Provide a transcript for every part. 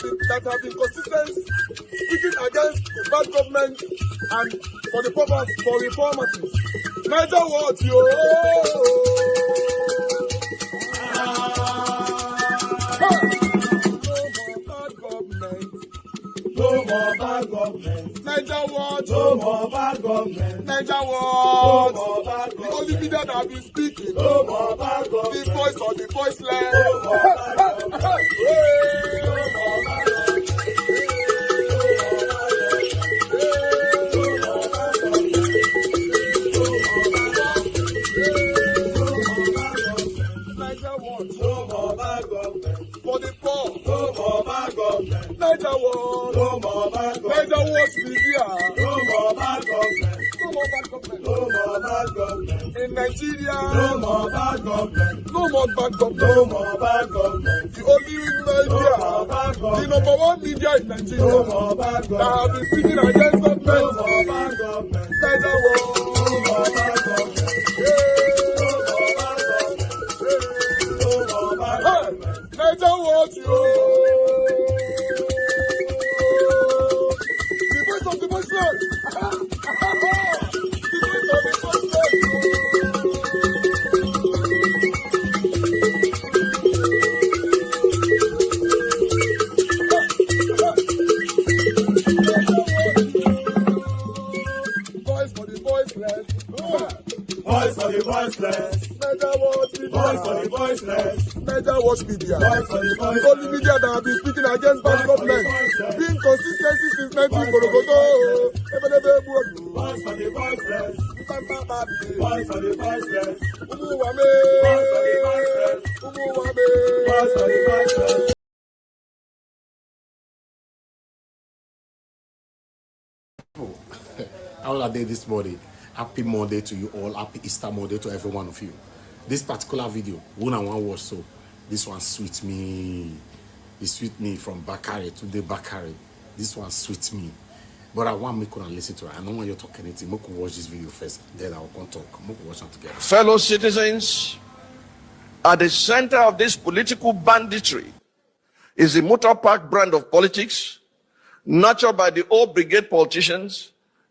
have been consistent speaking against the bad government and for the purpose for reformers. Niger what yo? No more bad government. Niger what? No more bad government. Niger what? No more bad government. The only media that have been speaking. No more bad government. The voice of the voiceless. No more bad government. No more bad government. No more bad government. For the poor. No more bad government. Niger what? No more bad government. Niger what media? No more bad government. No more bad government. No more bad government. In Nigeria. No more bad government. No more bad government. No more bad government. The only media. No more bad government. The number one media in Nigeria. No more bad government. That have been speaking against government. No more bad government. Niger what? No more bad government. Niger what you? The voice of the voiceless. The voice of the voiceless. Voice for the voiceless. Voice for the voiceless. Niger what media? Voice for the voiceless. Niger watch media. Voice for the voiceless. The only media that have been speaking against bad government. Being consistency since 1944. Voice for the voiceless. Voice for the voiceless. Umuwame. Voice for the voiceless. Umuwame. Voice for the voiceless. How are they this morning? Happy Monday to you all. Happy Easter Monday to every one of you. This particular video, one and one watch, so this one sweet me. It sweet me from Bakare, Tunde Bakare. This one sweet me. But I want me to listen to it. I don't want you to talk anything. I can watch this video first, then I'll come talk. I can watch them together. Fellow citizens, at the center of this political banditry is the motor park brand of politics, nurtured by the old brigade politicians,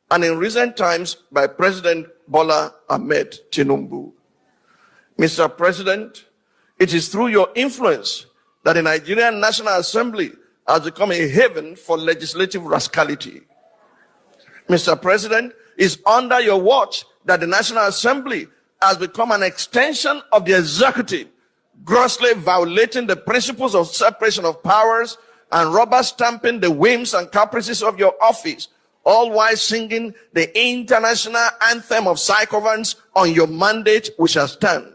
and in recent times by President Bola Ahmed Tinubu. Mr. President, it is through your influence that the Nigerian National Assembly has become a haven for legislative rascality. Mr. President, it's under your watch that the National Assembly has become an extension of the executive, grossly violating the principles of separation of powers and rubber stamping the whims and caprices of your office, all while singing the international anthem of sycophants on your mandate we shall stand.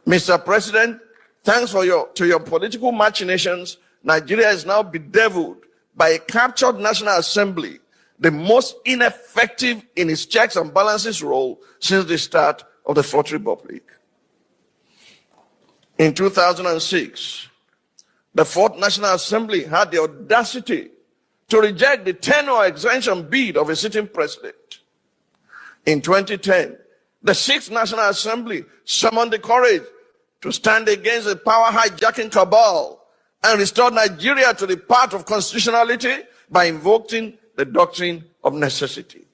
Mr. President, thanks to your political machinations, Nigeria is now bedeviled by a captured National Assembly, the most ineffective in its checks and balances role since the start of the Fourth Republic. In 2006, the Fourth National Assembly had the audacity to reject the tenure extension bid of a sitting president. In 2010, the Sixth National Assembly summoned the courage to stand against the power hijacking cabal and restore Nigeria to the path of constitutionality by invoking the doctrine of necessity.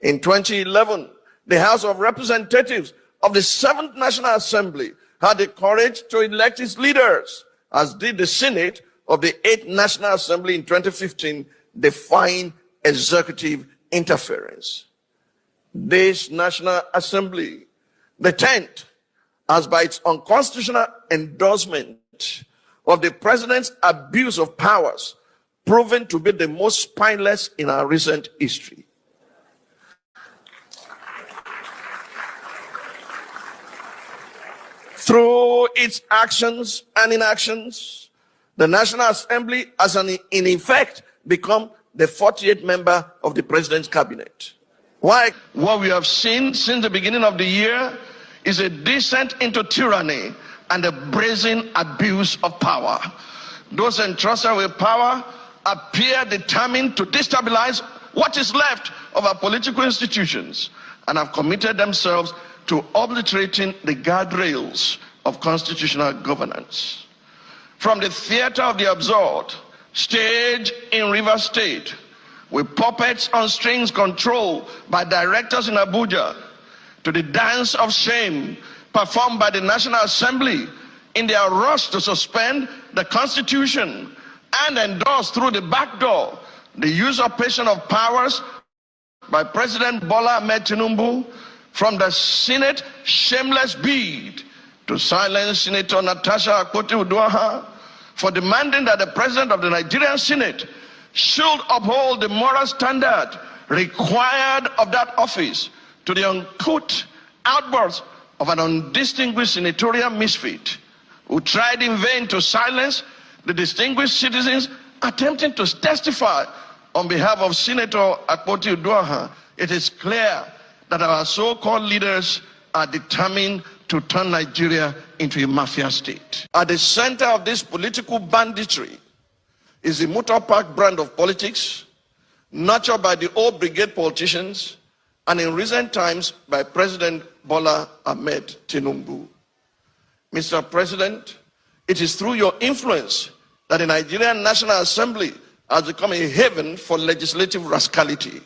In 2011, the House of Representatives of the Seventh National Assembly had the courage to elect its leaders, as did the Senate of the Eighth National Assembly in 2015, defying executive interference. This National Assembly, the 10th, has by its unconstitutional endorsement of the president's abuse of powers proven to be the most spineless in our recent history. Through its actions and inactions, the National Assembly has in effect become the 48th member of the president's cabinet. Why? What we have seen since the beginning of the year is a descent into tyranny and a brazen abuse of power. Those entrusted with power appear determined to destabilize what is left of our political institutions and have committed themselves to obliterating the guardrails of constitutional governance. from the theater of the absurd, stage in River State, with puppets on strings controlled by directors in Abuja, to the dance of shame performed by the National Assembly in their rush to suspend the Constitution and endorse through the back door the usurpation of powers by President Bola Ahmed Tinubu, from the Senate shameless bid to silence Senator Natasha Akpoti-Uduaghan for demanding that the President of the Nigerian Senate should uphold the moral standard required of that office, to the uncouth outbursts of an undistinguished senatorial misfit who tried in vain to silence the distinguished citizens attempting to testify on behalf of Senator Akpoti-Uduaghan. It is clear that our so-called leaders are determined to turn Nigeria into a mafia state. At the center of this political banditry is the motor park brand of politics, nurtured by the old brigade politicians, and in recent times by President Bola Ahmed Tinubu. Mr. President, it is through your influence that the Nigerian National Assembly has become a haven for legislative rascality.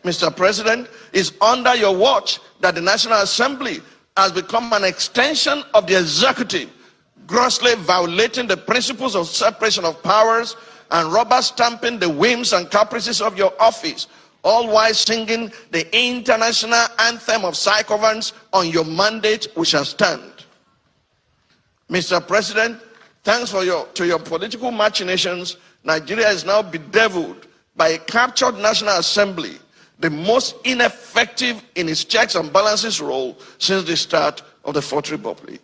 Mr. President, it's under your watch that the National Assembly has become an extension of the executive, grossly violating the principles of separation of powers and rubber stamping the whims and caprices of your office, all while singing the international anthem of psychoviolence on your mandate, we shall stand. Mr. President, thanks to your political machinations, Nigeria is now bedeviled by a captured National Assembly, the most ineffective in its checks and balances role since the start of the Fourth Republic.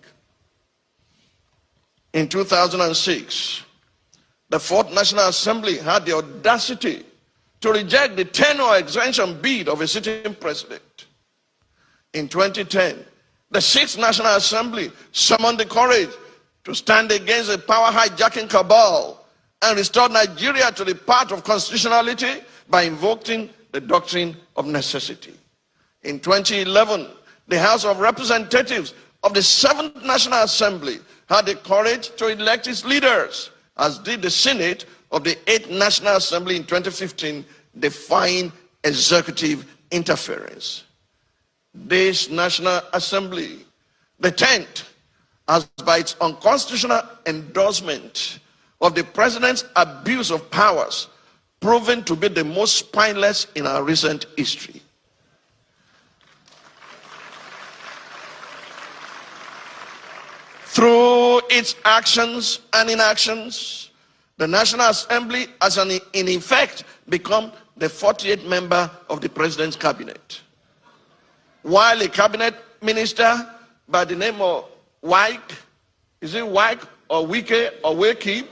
In 2006, the Fourth National Assembly had the audacity to reject the tenure exemption bid of a sitting president. In 2010, the Sixth National Assembly summoned the courage to stand against a power hijacking cabal and restore Nigeria to the path of constitutionality by invoking the doctrine of necessity. In 2011, the House of Representatives of the Seventh National Assembly had the courage to elect its leaders, as did the Senate of the Eighth National Assembly in 2015, defying executive interference. This National Assembly, the 10th, has by its unconstitutional endorsement of the President's abuse of powers proven to be the most spineless in our recent history. Through its actions and inactions, the National Assembly has in effect become the 48th member of the President's cabinet. While a cabinet minister by the name of Wike, is it Wike or Wike or Wakeep?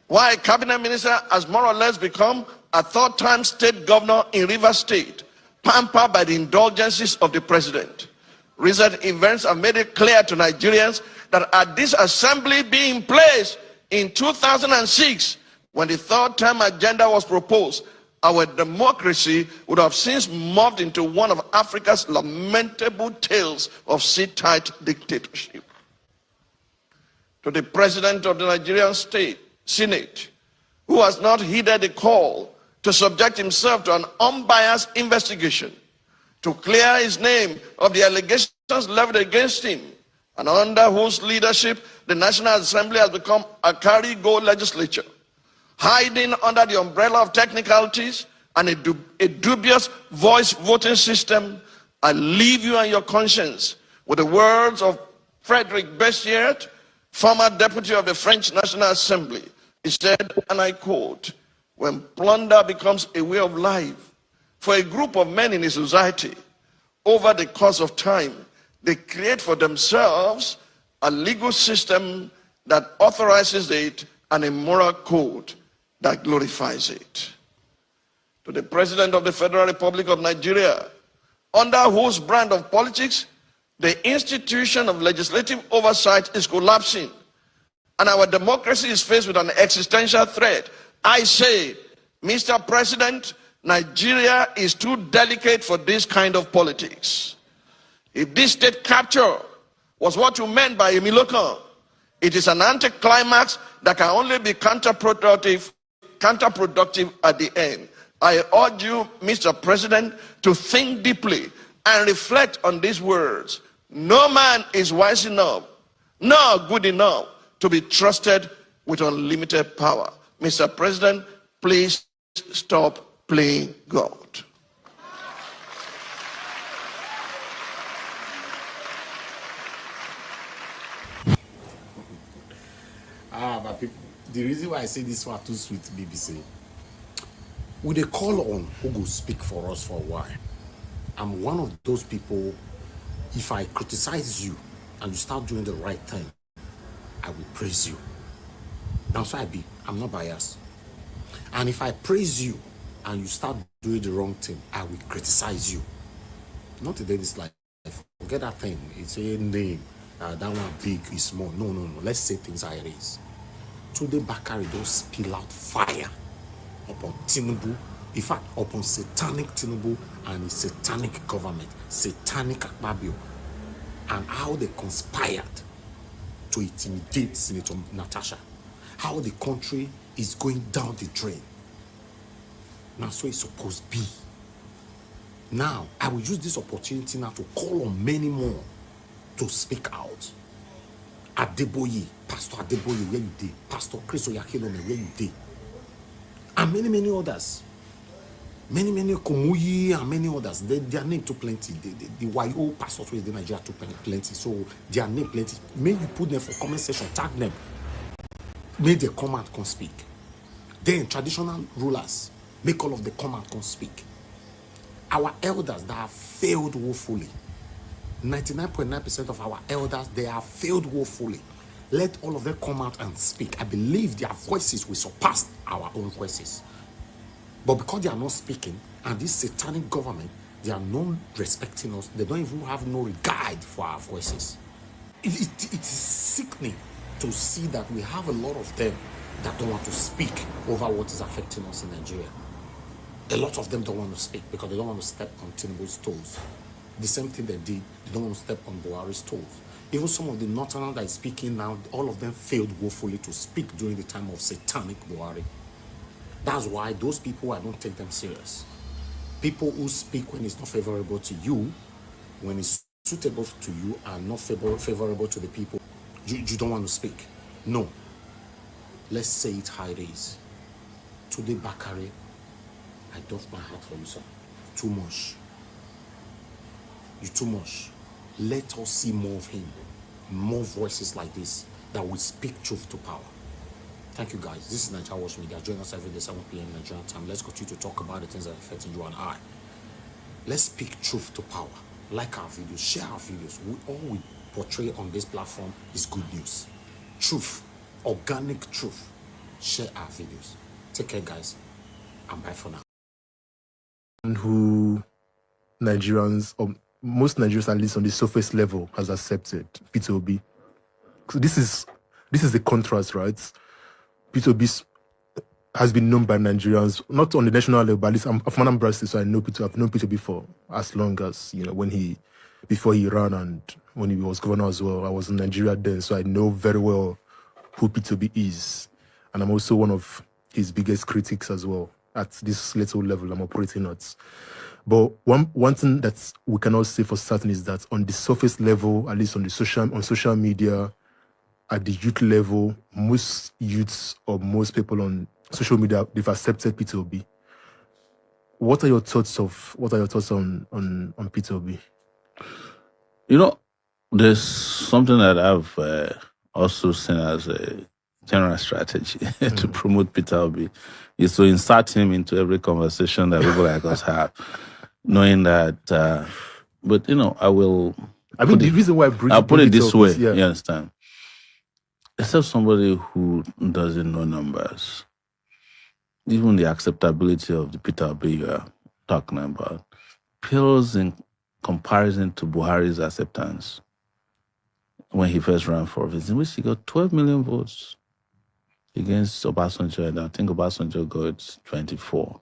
Why a cabinet minister has more or less become a third-time state governor in River State, pampered by the indulgences of the president. Recent events have made it clear to Nigerians that had this assembly been in place in 2006, when the third-term agenda was proposed, our democracy would have since morphed into one of Africa's lamentable tales of sit-tight dictatorship. To the president of the Nigerian Senate, who has not heeded the call to subject himself to an unbiased investigation, to clear his name of the allegations leveled against him, and under whose leadership the National Assembly has become a carry-go legislature, hiding under the umbrella of technicalities and a dubious voice voting system, I leave you and your conscience with the words of Frederick Bessières, former deputy of the French National Assembly. He said, and I quote, "When plunder becomes a way of life for a group of men in a society, over the course of time, they create for themselves a legal system that authorizes it and a moral code that glorifies it." To the President of the Federal Republic of Nigeria, under whose brand of politics the institution of legislative oversight is collapsing and our democracy is faced with an existential threat, I say, Mr. President, Nigeria is too delicate for this kind of politics. If this state capture was what you meant by Emilokan, it is an anticlimax that can only be counterproductive at the end. I urge you, Mr. President, to think deeply and reflect on these words. No man is wise enough, nor good enough to be trusted with unlimited power. Mr. President, please stop playing God. But people, the reason why I say this one too sweet, BBC, we dey call on who go speak for us for a while. I'm one of those people. If I criticize you and you start doing the right thing, I will praise you. That's why I'm not biased. And if I praise you and you start doing the wrong thing, I will criticize you. Not today, this life. Forget that thing. It's a name. That one big is small. No. Let's say things how it is. Tunde Bakare don't spill out fire upon Tinubu. In fact, upon satanic Tinubu and his satanic government, satanic Akpabio, and how they conspired to intimidate Senator Natasha. How the country is going down the drain. Now, so it's supposed to be. Now, I will use this opportunity now to call on many more to speak out. Adeboye, Pastor Adeboye, where you did? Pastor Chris Oyakilome, where you did? And many others. Many Komuyi and many others. Their name too plenty. The YO pastors in Nigeria too plenty. So their name plenty. May you put them for comment section, tag them. May they come out and speak. Then traditional rulers, make all of the come out and speak. Our elders that have failed woefully. 99.9% of our elders, they have failed woefully. Let all of them come out and speak. I believe their voices will surpass our own voices. But because they are not speaking, and this satanic government, they are not respecting us, they don't even have no regard for our voices. It is sickening to see that we have a lot of them that don't want to speak over what is affecting us in Nigeria. A lot of them don't want to speak because they don't want to step on Tinubu's toes. The same thing they did, they don't want to step on Buhari's toes. Even some of the Northerners that are speaking now, all of them failed woefully to speak during the time of satanic Buhari. That's why those people, I don't take them serious. People who speak when it's not favorable to you, when it's suitable to you and not favorable to the people, you don't want to speak. No. Let's say it how it is. Today, Bakare, I doff my heart for you, sir. Too much. You too much. Let us see more of him. More voices like this that will speak truth to power. Thank you, guys. This is Nigeria Watch Media. Join us every day, 7 p.m. Nigerian time. Let's continue to talk about the things that are affecting you and I. Let's speak truth to power. Like our videos, share our videos. All we portray on this platform is good news. Truth. Organic truth. Share our videos. Take care, guys. And bye for now. And who Nigerians, or most Nigerians at least on the surface level, has accepted Peter Obi. So this is the contrast, right? Peter Obi has been known by Nigerians, not on the national level, but at least I'm from Anambra State, so I've known Peter Obi for as long as, before he ran and when he was governor as well. I was in Nigeria then, so I know very well who Peter Obi is. And I'm also one of his biggest critics as well at this little level I'm operating at. But one thing that we cannot say for certain is that on the surface level, at least on social media, at the youth level, most youths or most people on social media, they've accepted Peter Obi. What are your thoughts on Peter Obi? There's something that I've also seen as a general strategy to promote Peter Obi is to insert him into every conversation that people like us have, knowing that. The reason why I'll put it this way. Yeah. You understand? Except somebody who doesn't know numbers, even the acceptability of the Peter Obi you are talking about pales in comparison to Buhari's acceptance when he first ran for office, in which he got 12 million votes against Obasanjo, and I think Obasanjo got 24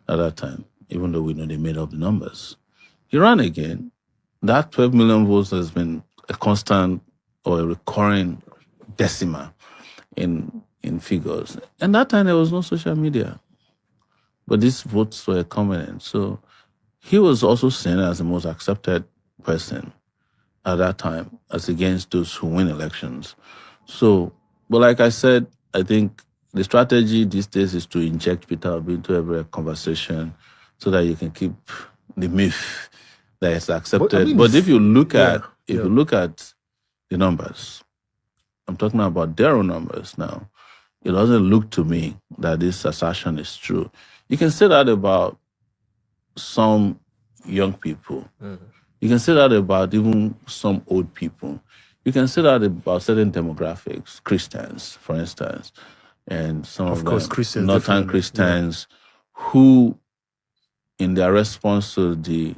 at that time, even though we know they made up the numbers. He ran again. that 12 million votes has been a constant or a recurring decimal in figures. And that time there was no social media, but these votes were coming in. So he was also seen as the most accepted person at that time, as against those who win elections. So, but like I said, I think the strategy these days is to inject Peter Obi into every conversation so that you can keep the myth that it's accepted. But if you look at you look at the numbers, I'm talking about their own numbers now, it doesn't look to me that this assertion is true. You can say that about some young people. You can say that about even some old people. You can say that about certain demographics, Christians, for instance, and some of course, them, Christians, Northern Christians, who, in their response to the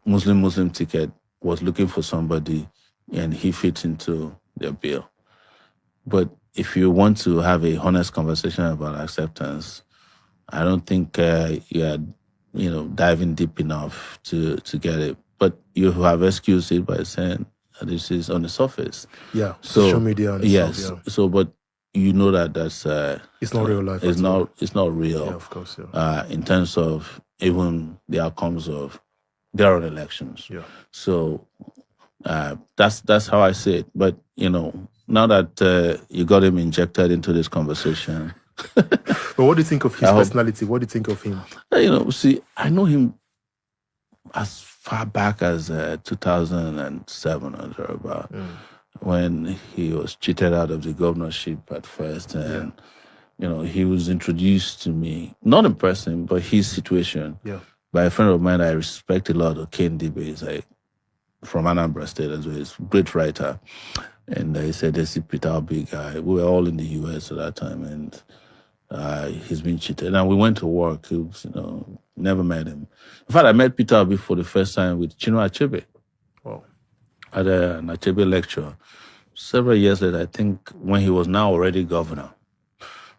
Muslim ticket, was looking for somebody, and he fits into their bill. But if you want to have a honest conversation about acceptance, I don't think you're diving deep enough to get it. But you have excused it by saying this is on the surface. Yeah, so, social media. And yes. stuff, yeah. So, but you know that's it's not real life. It's not real. Yeah, of course. Yeah. In terms of even the outcomes of their own elections. Yeah. So that's how I see it. But now that you got him injected into this conversation. But what do you think of his personality? What do you think of him? See, I know him as far back as 2007 or thereabout, when he was cheated out of the governorship at first, and he was introduced to me, not in person, but his situation, by a friend of mine I respect a lot, Tunde, like from Anambra State as well. He's a great writer, and he said, "This is Peter Obi guy." We were all in the US at that time, and he's been cheated. And we went to work. He was, never met him. In fact, I met Peter Obi for the first time with Chinua Achebe. Wow. At an Achebe lecture several years later, I think, when he was now already governor.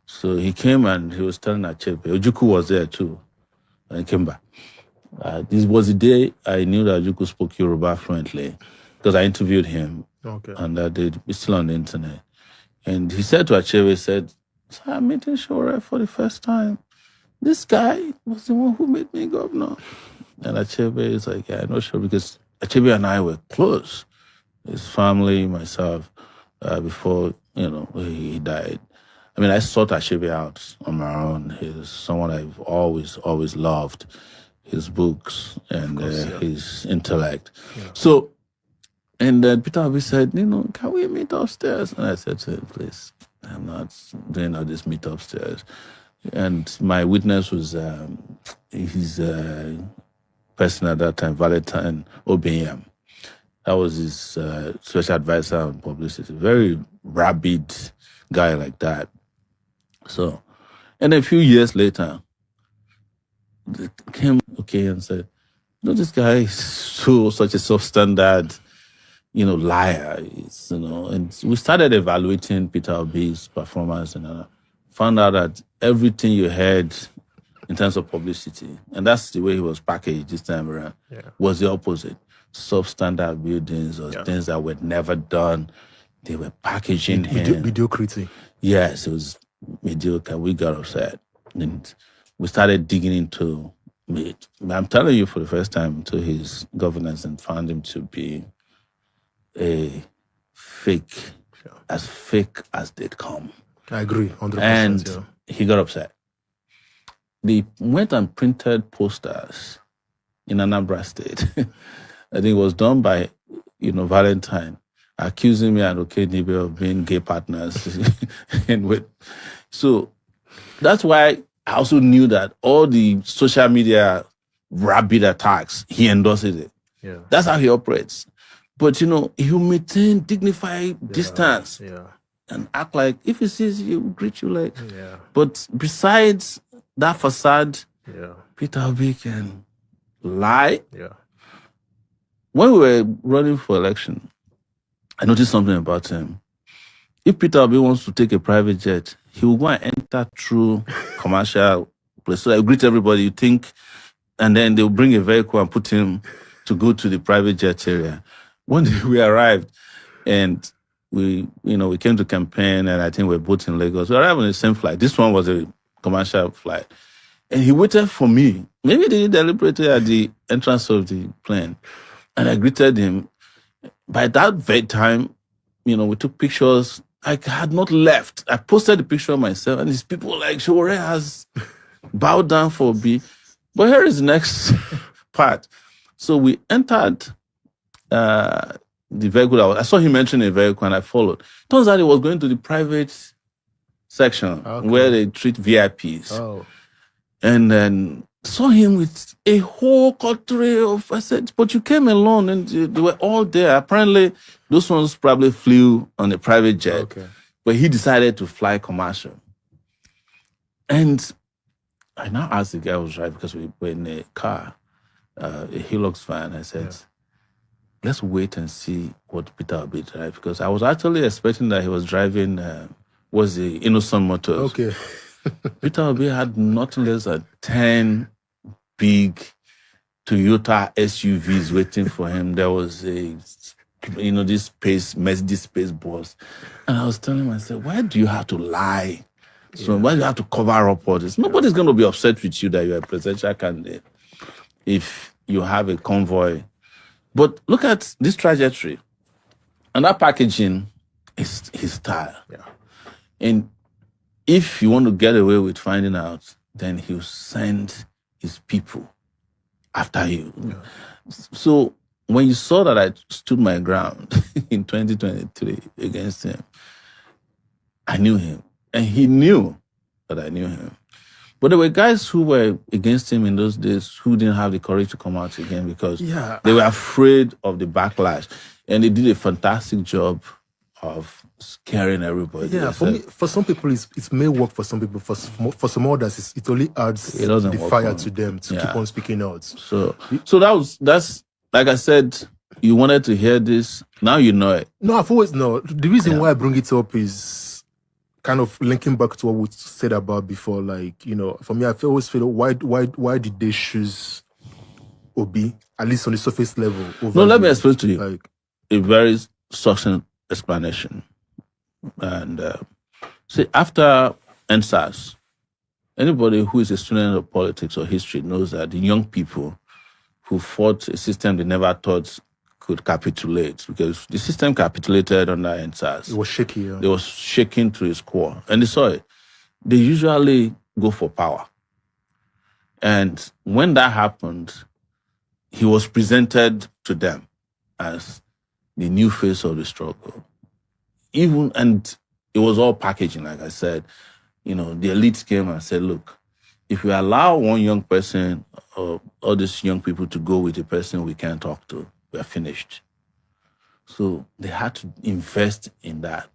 So he came and he was telling Achebe, Ojukwu was there too, and he came back. This was the day I knew that Ojukwu spoke Yoruba fluently, because I interviewed him. Okay. And it's still on the internet. And he said to Achebe, I'm meeting Shore for the first time. This guy was the one who made me governor. And Achebe is like, yeah, I'm not sure, because Achebe and I were close. His family, myself, before, he died. I mean, I sought Achebe out on my own. He's someone I've always loved, his books and his intellect. Yeah. So, and then Peter Obi said, can we meet upstairs? And I said to him, please, I'm not doing all this meet upstairs. And my witness was his person at that time, Valentine Obinyam. That was his special advisor on publicity. Very rabid guy like that. So, and a few years later, they came and said, this guy is such a substandard, liar, and we started evaluating Peter Obi's performance and found out that everything you heard in terms of publicity, and that's the way he was packaged this time around, was the opposite. Substandard buildings or things that were never done, they were packaging him. Mediocrity. Yes, it was mediocre. We got upset. And we started digging into it. I'm telling you, for the first time, to his governance, and found him to be a fake, as fake as they'd come. I agree, 100%. And he got upset. They went and printed posters in Anambra State. I think it was done by, Valentine, accusing me and Okedibe of being gay partners. So that's why I also knew that all the social media rabid attacks, he endorses it. Yeah. That's how he operates. But, he will maintain dignified distance and act like, if he sees you, he'll greet you like. Yeah. But besides that facade, Peter Obi can lie. Yeah. When we were running for election, I noticed something about him. If Peter Obi wants to take a private jet, he will go and enter through commercial place. So I greet everybody, you think, and then they'll bring a vehicle and put him to go to the private jet area. One day we arrived and we came to campaign, and I think we were both in Lagos. We arrived on the same flight. This one was a commercial flight. And he waited for me. Maybe they did deliberately at the entrance of the plane. And I greeted him. By that very time, we took pictures. I had not left. I posted the picture myself, and these people were like, Shore has bowed down for B. But here is the next part. So we entered the vehicle. I saw him entering a vehicle, and I followed. Turns out he was going to the private section where they treat VIPs. Oh. And then saw him with a whole coterie of, I said, but you came alone, and they were all there. Apparently, those ones probably flew on a private jet. Okay. But he decided to fly commercial. And I now asked the guy who was driving, because we were in a car, a Hilux van. I said, let's wait and see what Peter Obi drive, because I was actually expecting that he was driving, was the Innocent Motors. Okay. Peter Obi had nothing less than 10 big Toyota SUVs waiting for him. There was this Mercedes Space Boss. And I was telling myself, why do you have to lie? So why do you have to cover up all this? Nobody's going to be upset with you that you're a presidential candidate if you have a convoy. But look at this trajectory. And that packaging is his style. Yeah. And if you want to get away with finding out, then he'll send his people after you. Yeah. So when you saw that I stood my ground in 2023 against him, I knew him. And he knew that I knew him. But there were guys who were against him in those days who didn't have the courage to come out again because they were afraid of the backlash. And they did a fantastic job of scaring everybody. Yeah, for some people, it may work for some people. For some others, it only adds the fire to them to keep on speaking out. So that's like I said, you wanted to hear this. Now you know it. No, I've always known. The reason why I bring it up is kind of linking back to what we said about before. Like, for me, I always feel why did they choose Obi, at least on the surface level? Let me explain to you a very succinct explanation. And see, after NSAS, anybody who is a student of politics or history knows that the young people who fought a system they never thought could capitulate, because the system capitulated under NSAS. It was shaky. Yeah. It was shaking to its core. And they saw it. They usually go for power. And when that happened, he was presented to them as the new face of the struggle. And it was all packaging, like I said. The elites came and said, look, if we allow one young person or all these young people to go with a person we can't talk to, we're finished. So they had to invest in that.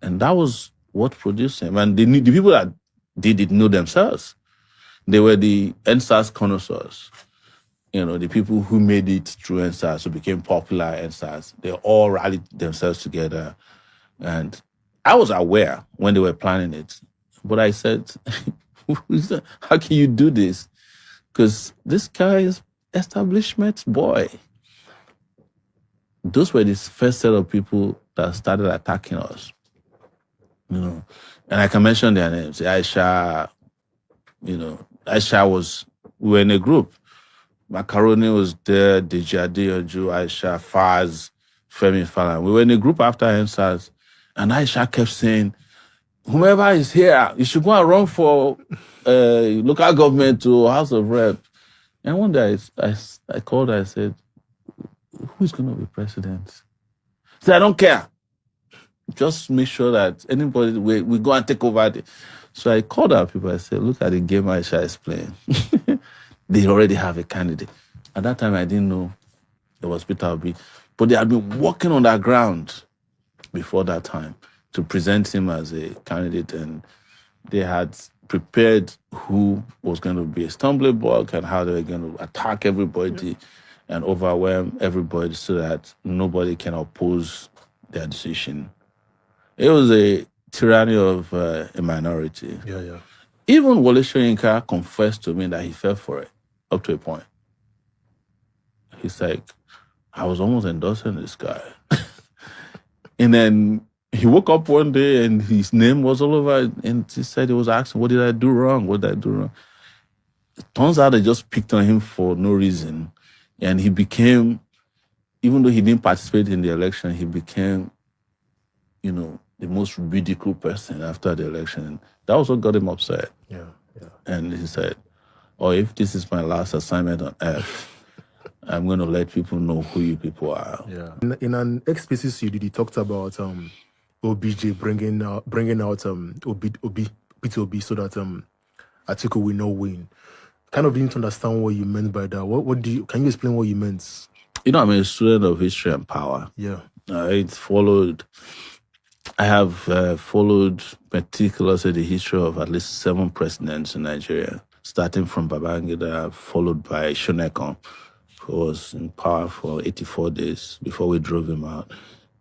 And that was what produced him. And the people that did it know themselves. They were the NSAS connoisseurs. The people who made it through NSAS, who became popular NSAS, they all rallied themselves together. And I was aware when they were planning it. But I said, how can you do this? Because this guy is establishment boy. Those were the first set of people that started attacking us. And I can mention their names. Aisha, we were in a group. Macaroni was there, Deji Adeyoju, Aisha, Faz, Femi Falan. We were in a group after NSAS, and Aisha kept saying, whomever is here, you should go and run for local government to House of Rep. And one day I called her, I said, who's going to be president? She said, I don't care. Just make sure that anybody, we go and take over. So I called our people, I said, look at the game Aisha is playing. They already have a candidate. At that time, I didn't know it was Peter Obi. But they had been working on that ground before that time to present him as a candidate. And they had prepared who was going to be a stumbling block and how they were going to attack everybody and overwhelm everybody so that nobody can oppose their decision. It was a tyranny of a minority. Yeah. Even Wole Soyinka confessed to me that he fell for it up to a point. He's like, I was almost endorsing this guy. And then he woke up one day and his name was all over, and he said he was asking, what did I do wrong? What did I do wrong? It turns out they just picked on him for no reason. And he became, even though he didn't participate in the election, he became, the most ridiculed person after the election. That was what got him upset. Yeah. And he said, if this is my last assignment on earth, I'm going to let people know who you people are. Yeah. In an ex-species you did, he talked about OBJ bringing out P2OB so that Atiku will not win. Kind of didn't understand what you meant by that. Can you explain what you meant? I'm a student of history and power. Yeah. I have followed meticulously the history of at least 7 presidents in Nigeria, starting from Babangida, followed by Shonekon, who was in power for 84 days before we drove him out,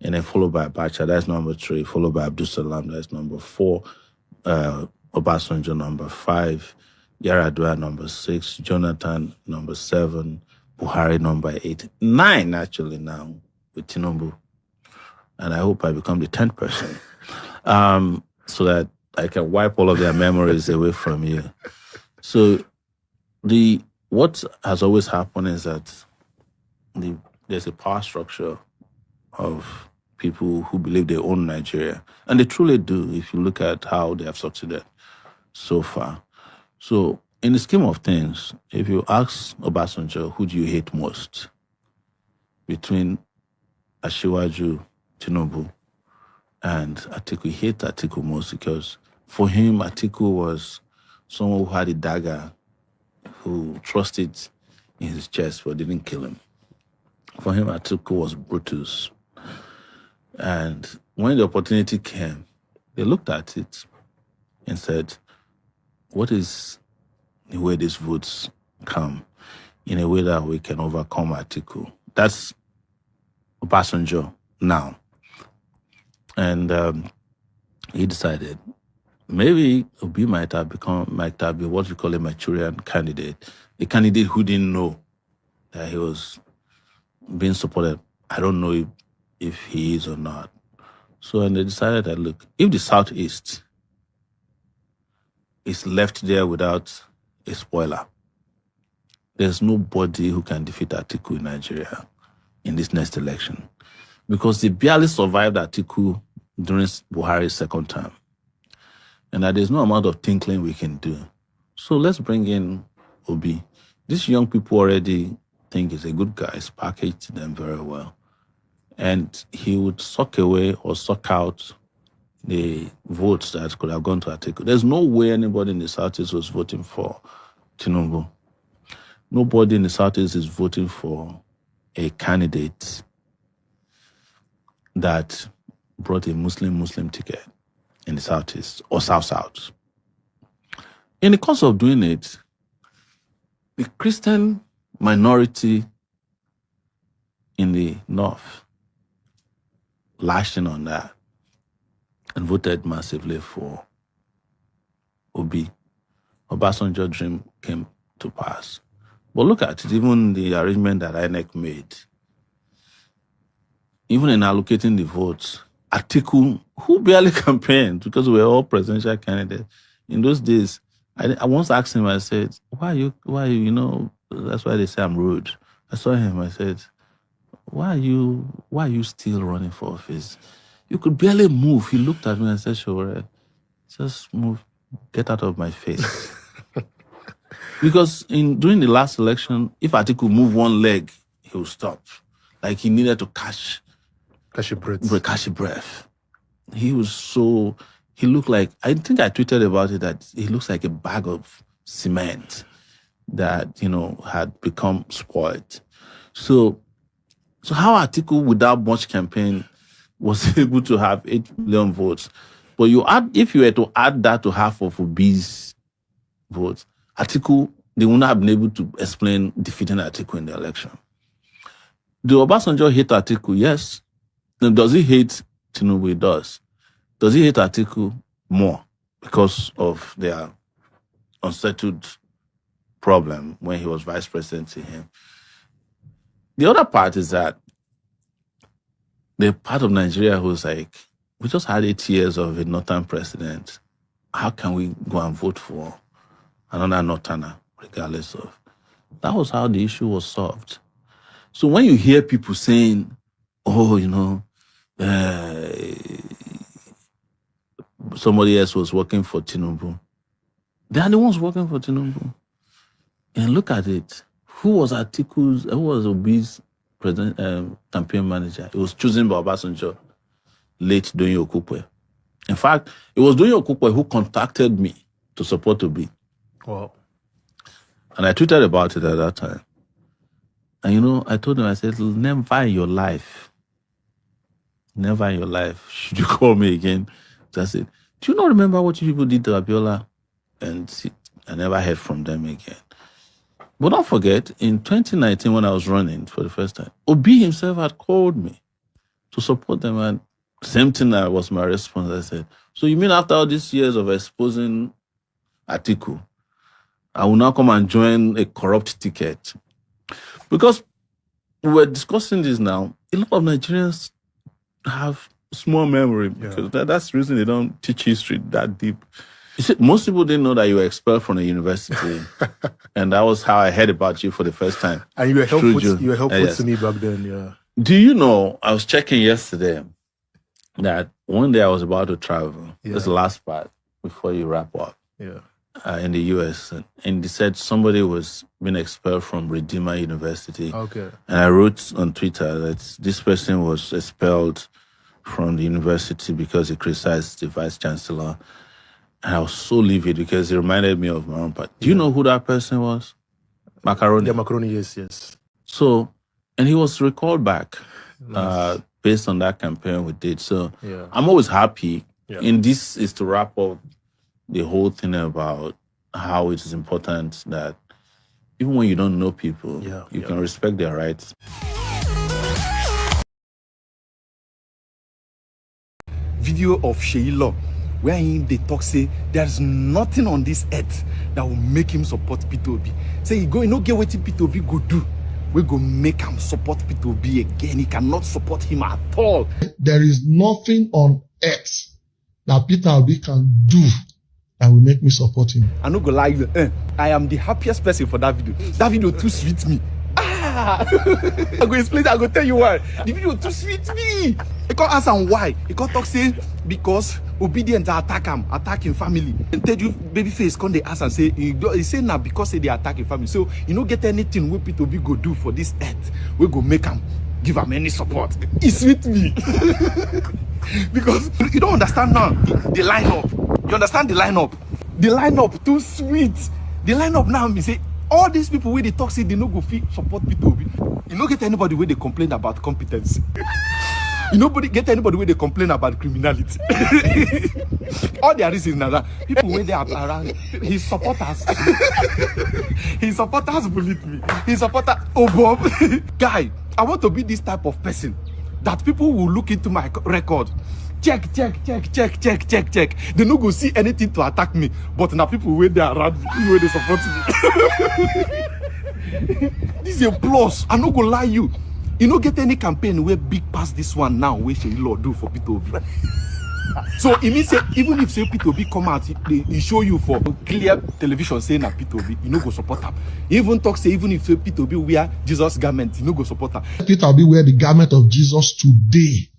and then followed by Abacha, that's number 3, followed by Abdul Salam, that's number 4, Obasanjo, number 5, Yaradua, number 6, Jonathan, number 7, Buhari, number 8, 9 actually now with Tinubu. And I hope I become the 10th person, so that I can wipe all of their memories away from you. So what has always happened is that there's a power structure of people who believe they own Nigeria. And they truly do, if you look at how they have succeeded so far. So in the scheme of things, if you ask Obasanjo, who do you hate most between Asiwaju, Tinubu, and Atiku? He hates Atiku most because for him, Atiku was someone who had a dagger, who trusted in his chest but didn't kill him. For him, Atiku was Brutus. And when the opportunity came, they looked at it and said, what is the way these votes come in a way that we can overcome Atiku? That's Obasanjo now. And he decided maybe Obi might have been what we call a Manchurian candidate, a candidate who didn't know that he was being supported. I don't know if he is or not. So and they decided that, look, if the Southeast is left there without a spoiler, there's nobody who can defeat Atiku in Nigeria in this next election. Because they barely survived Atiku during Buhari's second term. And that there's no amount of tinkling we can do. So let's bring in Obi. These young people already think he's a good guy. He's packaged them very well. And he would suck away or suck out the votes that could have gone to Atiku. There's no way anybody in the Southeast was voting for Tinubu. Nobody in the Southeast is voting for a candidate that brought a Muslim ticket in the Southeast or South. In the course of doing it, the Christian minority in the North lashed in on that and voted massively for Obi. Obasanjo's dream came to pass. But look at it, even the arrangement that INEC made, even in allocating the votes, Atiku, who barely campaigned because we were all presidential candidates. In those days, I once asked him, I said, why are you, that's why they say I'm rude. I saw him, I said, why are you still running for office? You could barely move. He looked at me and said, sure, just move, get out of my face. Because during the last election, if Atiku moved one leg, he would stop. Like he needed to catch a breath. He looked like, I think I tweeted about it, that he looks like a bag of cement that, had become spoiled. So how Atiku, without much campaign, was able to have 8 million votes? But if you were to add that to half of Obi's votes, Atiku, they would not have been able to explain defeating Atiku in the election. Do Obasanjo hate Atiku? Yes. Now, does he hate Tinubu? He does. Does he hate Atiku more because of their unsettled problem when he was vice president to him? The other part is that the part of Nigeria who's like, we just had 8 years of a northern president. How can we go and vote for another northerner, regardless of? That was how the issue was solved. So when you hear people saying, oh, somebody else was working for Tinubu, they are the ones working for Tinubu. And look at it. Who was Obi's campaign manager? It was chosen by Obasanjo, late Doyin Okupe. In fact, it was Doyin Okupe who contacted me to support Obi. Wow. And I tweeted about it at that time. And I told him, I said, never in your life should you call me again. So I said, do you not remember what you people did to Abiola? And I never heard from them again. But don't forget, in 2019, when I was running for the first time, Obi himself had called me to support them. And same thing that was my response. I said, so you mean after all these years of exposing Atiku, I will now come and join a corrupt ticket? Because we're discussing this now, a lot of Nigerians have small memory, because that's the reason they don't teach history that deep. You see, most people didn't know that you were expelled from a university. And that was how I heard about you for the first time. And you were helpful to me back then, yeah. Do you know, I was checking yesterday that one day I was about to travel. This is the last part before you wrap up. Yeah. In the US. And they said somebody was being expelled from Redeemer University. Okay. And I wrote on Twitter that this person was expelled from the university because he criticized the vice chancellor. And I was so livid because it reminded me of my own part. Do you know who that person was? Macaroni. Yeah, Macaroni, yes. So, and he was recalled back based on that campaign we did. So I'm always happy. Yeah. And this is to wrap up the whole thing about how it is important that even when you don't know people, you can respect their rights. Video of Sheila, wherein they talk say there's nothing on this earth that will make him support P2B. Say he no get what P2B go do. We go make him support P2B again. He cannot support him at all. There is nothing on earth that Peter Obi can do that will make me support him. I no go lie you. I am the happiest person for that video. That video too sweet me. I go explain. I go tell you why. The video too sweet me. He can't ask him why. He can't talk say because obedient attack him family. And tell you babyface come they ask and say he say now because say they attack him family. So you don't get anything we P2B go do for this earth. We go make him give him any support. He sweet me. Because you don't understand now the lineup. You understand the lineup? The lineup too sweet. The lineup now me say all these people where they talk say they no go fit support P2B. You don't get anybody where they complain about competence. You nobody get anybody where they complain about criminality. All their reasons now that people when they are around his supporters. His supporters bullied me. His supporters Bob. Guy, I want to be this type of person that people will look into my record. Check. They no go see anything to attack me. But now people where they are around me, where they support me. This is a plus. I no go lie you. You no get any campaign where big past this one now where Sheila do for P2B. So it means say, even if say P2B come out, they show you for clear television saying that P2B, you no go support her. Even talk say even if say P2B wear Jesus garment, you no go support her. P2B wear the garment of Jesus today,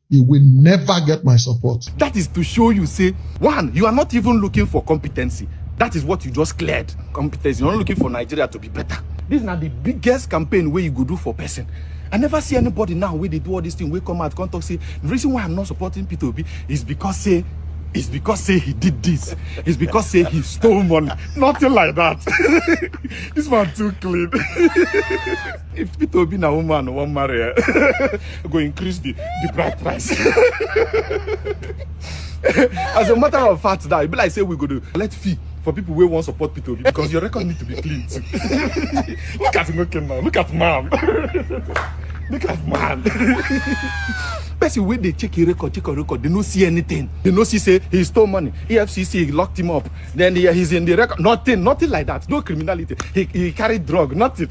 he will never get my support. That is to show you say, one, you are not even looking for competency. That is what you just cleared. Competence. You're not looking for Nigeria to be better. This is not the biggest campaign where you go do for person. I never see anybody now where they do all these things, where come out, come talk, say, the reason why I'm not supporting P2B is because say he did this. It's because say he stole money. Nothing like that. This man too clean. If P2B na woman won't marry her, go increase the bride price. As a matter of fact, that it be like say we go to let fee for people who want support P2B because your record need to be clean too. Look at him now. Look at man. Look at man. person when they check a record, they don't see anything. They don't see say he stole money. EFCC locked him up. Then he's in the record. Nothing like that. No criminality. He carried drug. Nothing.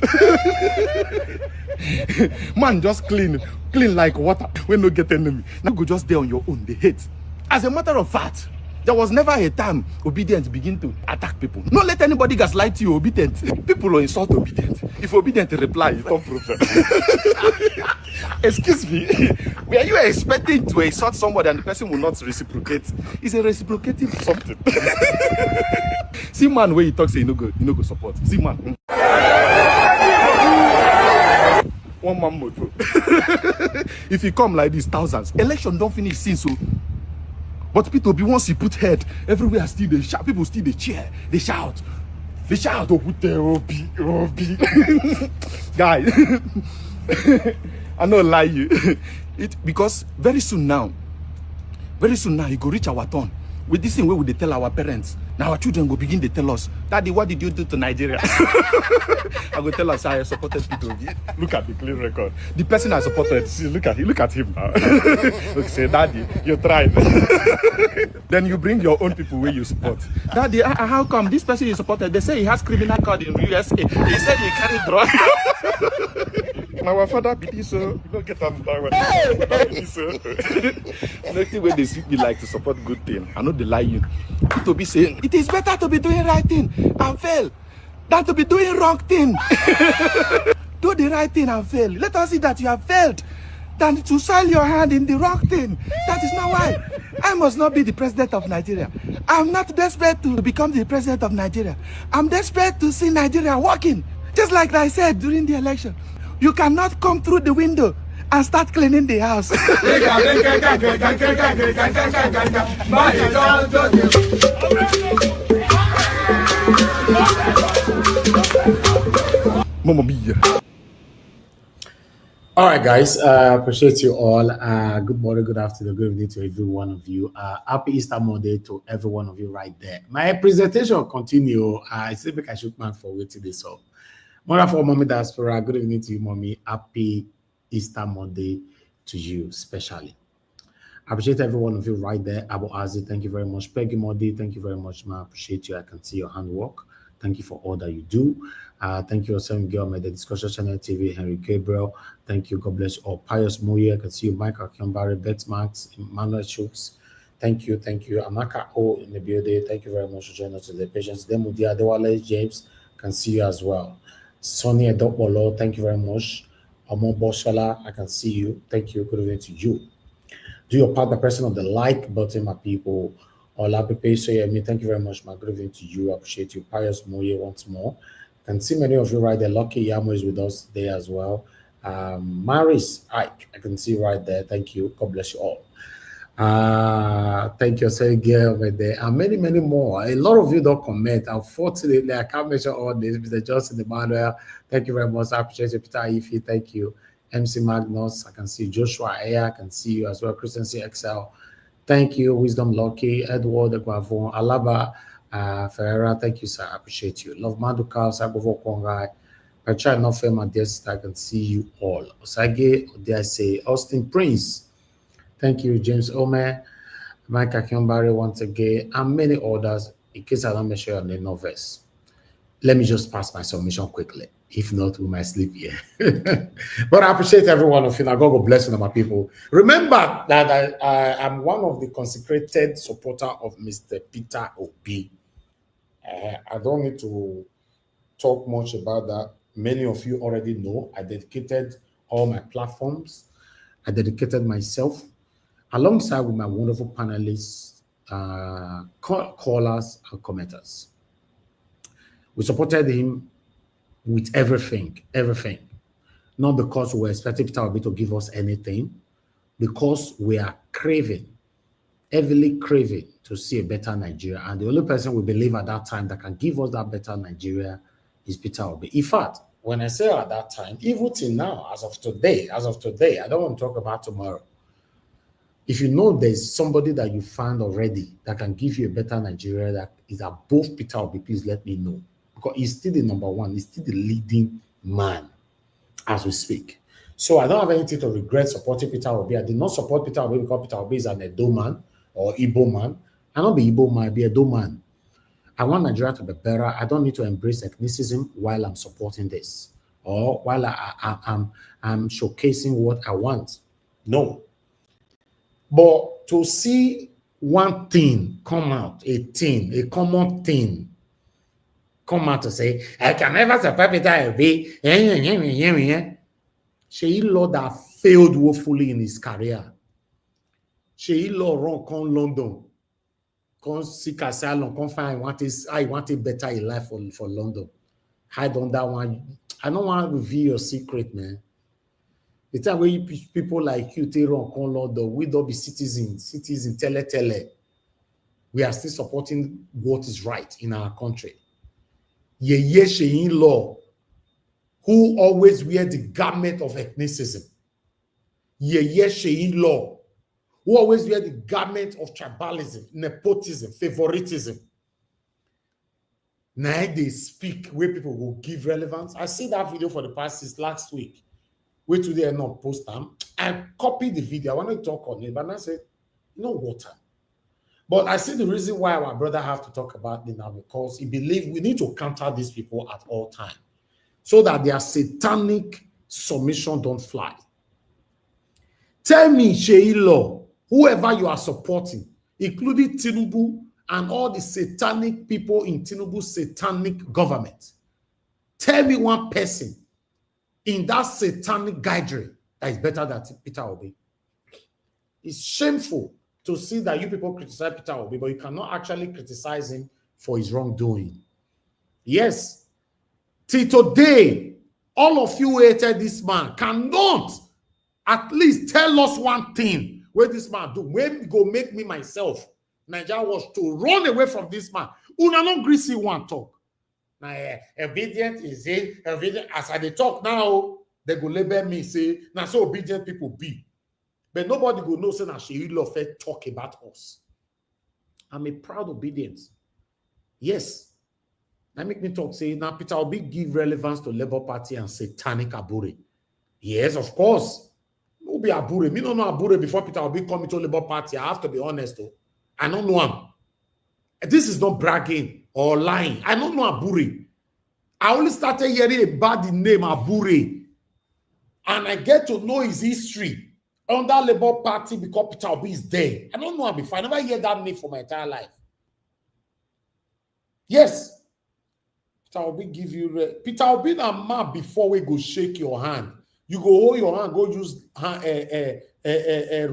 Man, just clean like water. When no get enemy. Now go just there on your own. They hate. As a matter of fact, there was never a time obedience begin to attack people. Don't let anybody gaslight you. Obedient people will insult obedient. If obedient reply, it's not problem. Excuse me, were you expecting to insult somebody and the person will not reciprocate? It's a reciprocating something. See man, where you talk say you no go support. See man. One man motor. If you come like this, thousands. Election don't finish since so. But people be once you put head everywhere, still they shout. People still they cheer, they shout. Oh, put there, OB. Guy, I don't lie you. Because very soon now, you go reach our turn. With this thing, where would they tell our parents? Now our children will begin to tell us, Daddy, what did you do to Nigeria? I will tell us how I supported people. Look at the clean record. The person I supported, see, look at him now. Look, say, Daddy, you tried. Then you bring your own people where you support. Daddy, how come this person you supported? They say he has criminal card in USA. He said he carried drugs. Our father be this, so you don't get on that one. Nothing when they see me like to support good thing. I know they lie you. To be saying it is better to be doing right thing and fail than to be doing wrong thing. Do the right thing and fail. Let us see that you have failed than to sell your hand in the wrong thing. That is not why. I must not be the president of Nigeria. I'm not desperate to become the president of Nigeria. I'm desperate to see Nigeria working. Just like I said during the election. You cannot come through the window and start cleaning the house. Mama mia. All right, guys. Appreciate you all. Good morning, good afternoon, good evening to every one of you. Happy Easter Monday to every one of you right there. My presentation will continue. I think I should man for waiting this up. Mother for Mommy Diaspora, good evening to you, Mommy. Happy Easter Monday to you, especially. I appreciate every one of you right there. Abu Azi, thank you very much. Peggy Modi, thank you very much, man. I appreciate you. I can see your handwork. Thank you for all that you do. Thank you, Sam Girl, the Discussion Channel TV, Henry Gabriel. Thank you. God bless you all. Pius Moye, I can see you. Michael Kiambari, Beth Max, Emmanuel Chooks. Thank you. Amaka O in the building. Thank you very much for joining us today. Patience Demudia, Dewale James, can see you as well. Sonny Adopolo, thank you very much. Amo Boshala, I can see you. Thank you. Good evening to you. Do your part by pressing on the like button, my people. Olapepe Soyemi, thank you very much, my good evening to you. I appreciate you. Pius Moye once more. I can see many of you right there. Lucky Yamo is with us there as well. Maris Ike, I can see right there. Thank you. God bless you all. Thank you, Sergey over there, and many more. A lot of you don't comment. Unfortunately, I can't mention all this. Mr. Justin Emmanuel, thank you very much. I appreciate you. Peter Ife, thank you. MC Magnus, I can see Joshua Ayer, I can see you as well. Presidency XL, thank you. Wisdom Lucky, Edward Guavon, Alaba Ferreira, thank you, sir. I appreciate you. Love Maduka, Sagovo Kongai, Petra Nofem, and dear sister, I can see you all. Osage, dare I say, Austin Prince. Thank you, James Omer, Mike Akimbari once again, and many others. In case I don't make sure on the novice, let me just pass my submission quickly. If not, we might sleep here. But I appreciate every one of you. Now, God bless you, my people. Remember that I'm one of the consecrated supporter of Mr. Peter Obi. I don't need to talk much about that. Many of you already know. I dedicated all my platforms. I dedicated myself alongside with my wonderful panelists, callers, and commenters. We supported him with everything. Not because we're expecting Peter Obi to give us anything, because we are heavily craving to see a better Nigeria. And the only person we believe at that time that can give us that better Nigeria is Peter Obi. In fact, when I say at that time, even till now, as of today, I don't want to talk about tomorrow. If you know there's somebody that you found already that can give you a better Nigeria that is above Peter Obi, please let me know. Because he's still the number one, he's still the leading man as we speak. So I don't have anything to regret supporting Peter Obi. I did not support Peter Obi because Peter Obi is an Edo man or Igbo man. I don't be Igbo man, I be Edo man. I want Nigeria to be better. I don't need to embrace ethnicism while I'm supporting this or while I'm showcasing what I want. No. But to see one thing come out, a common thing, come out to say, I can never support Peter Obi. Sheyi Law that failed woefully in his career. Sheyi Law run come London. Come seek asylum, come find I want a better life for London. Hide on that one. I don't want to reveal your secret, man. The time when people like you take run come London, we don't be citizens, tele. We are still supporting what is right in our country. Yeye Sheyi Law, who always wear the garment of ethnicism. Yeye Sheyi Law, who always wear the garment of tribalism, nepotism, favoritism. Now they speak where people will give relevance. I see that video for the past since last week. Wait till they not post them. I copied the video. I wanted to talk on it, but I said, you know what? But I see the reason why our brother have to talk about it now, because he believes we need to counter these people at all times so that their satanic submission don't fly. Tell me, Sheyi Law, whoever you are supporting, including Tinubu and all the satanic people in Tinubu's satanic government, tell me one person in that satanic guidry that is better than Peter Obi. It's shameful to see that you people criticize Peter Obi, but you cannot actually criticize him for his wrongdoing. Yes, till today, all of you who hated this man cannot at least tell us one thing where this man do. When go make me myself, Nigeria was to run away from this man. Una no greasy one talk. Now, obedient is it? Obedient. As I they talk now, they go label me say, now so obedient people be. But nobody go know say na Sheyi Law talk about us. I'm a proud obedient. Yes. That make me talk say now Peter Obi give relevance to Labour Party and satanic Abure. Yes, of course. No be Abure. Me don't know Abure before Peter Obi come into Labour Party. I have to be honest though. I don't know him. This is not bragging or lying. I don't know Abure. I only started hearing about the name Abure. And I get to know his history under Labour Party because Peter Obi is there. I don't know him before. I never heard that name for my entire life. Yes. Peter Obi give you... Peter Obi na man before we go shake your hand. You go hold your hand, go use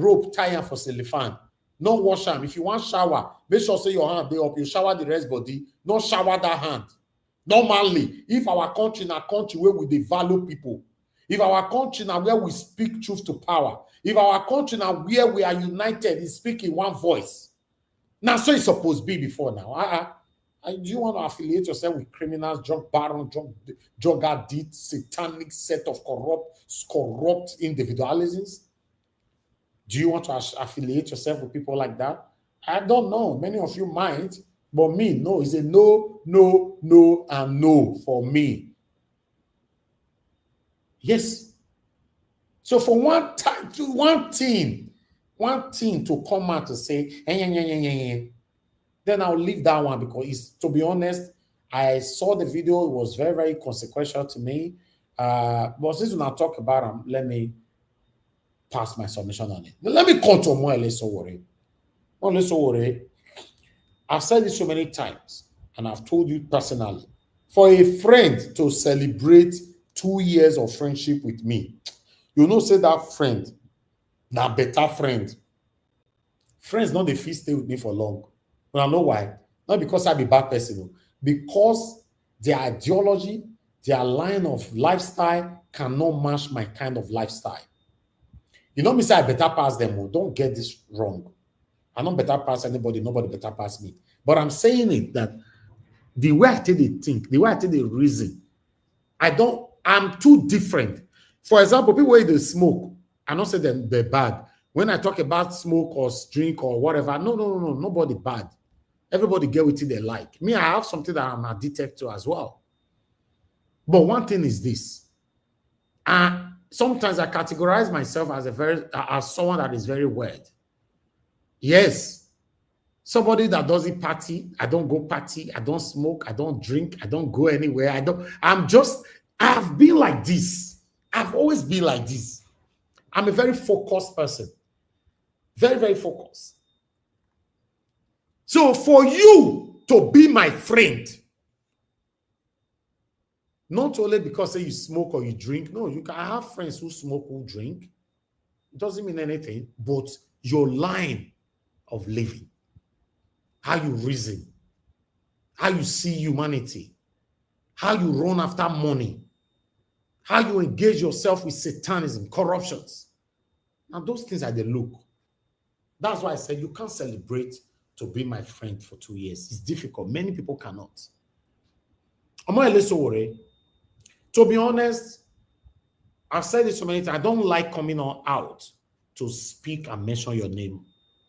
rope, tie am for cellophane. No wash am. If you want shower, make sure say your hand dey up. You shower the rest body. No shower that hand. Normally, if our country na country where we dey value people, if our country na where we speak truth to power, if our country na where we are united in speaking one voice, now so it's supposed to be before now. Do you want to affiliate yourself with criminals, drug barons, drug addicts, satanic set of corrupt individualisms? Do you want to affiliate yourself with people like that? I don't know. Many of you might, but me, no. It's a no, no, no, and no for me. Yes. So for one thing to come out to say, then I'll leave that one because it's, to be honest, I saw the video. It was very, very consequential to me. But since when I talk about them, let me pass my submission on it. But let me come to more or less worry. More or less worry. I've said this so many times, and I've told you personally, for a friend to celebrate 2 years of friendship with me, you know, say that friend, that better friend, friends not the fit stay with me for long. But I know why. Not because I be bad person, because their ideology, their line of lifestyle cannot match my kind of lifestyle. You know me say I better pass them. Don't get this wrong. I don't better pass anybody, nobody better pass me. But I'm saying it that the way I take the think, the way I take the reason, I'm too different. For example, people who they smoke, I don't say they're bad. When I talk about smoke or drink or whatever, no, nobody bad. Everybody get with it they like. Me, I have something that I'm addicted to as well. But one thing is this. Sometimes I categorize myself as someone that is very weird. Yes, somebody that doesn't party. I don't go party. I don't smoke. I don't drink. I don't go anywhere. I've been like this. I've always been like this. I'm a very focused person. Very, very focused. So for you to be my friend, not only because say you smoke or you drink, no, you can have friends who smoke, who drink. It doesn't mean anything, but your line of living, how you reason, how you see humanity, how you run after money, how you engage yourself with satanism, corruptions. Now, those things are the look. That's why I said you can't celebrate to be my friend for 2 years. It's difficult. Many people cannot. To be honest, I've said this so many times. I don't like coming out to speak and mention your name,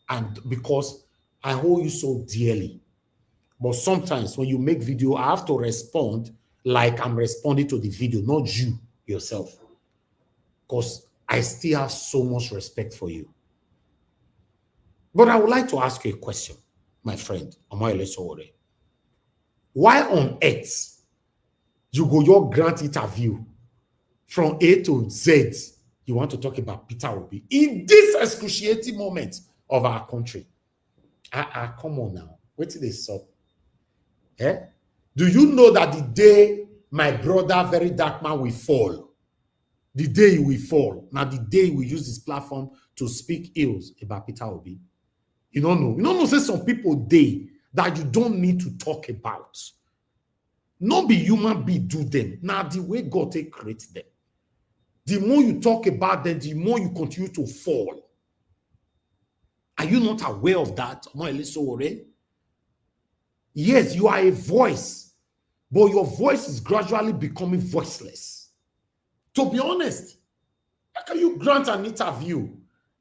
and because I hold you so dearly. But sometimes when you make video, I have to respond like I'm responding to the video, not you yourself, because I still have so much respect for you. But I would like to ask you a question, my friend. Why on earth you go your grant interview from A to Z, you want to talk about Peter Obi in this excruciating moment of our country? Come on now. Wait till they stop. Eh? Do you know that the day my brother, very dark man, will fall, the day he will fall, now the day we use this platform to speak ills about Peter Obi? You don't know. You don't know, say some people day that you don't need to talk about. Not be human being do them. Now the way God take create them. The more you talk about them, the more you continue to fall. Are you not aware of that? Yes, you are a voice, but your voice is gradually becoming voiceless. To be honest, how can you grant an interview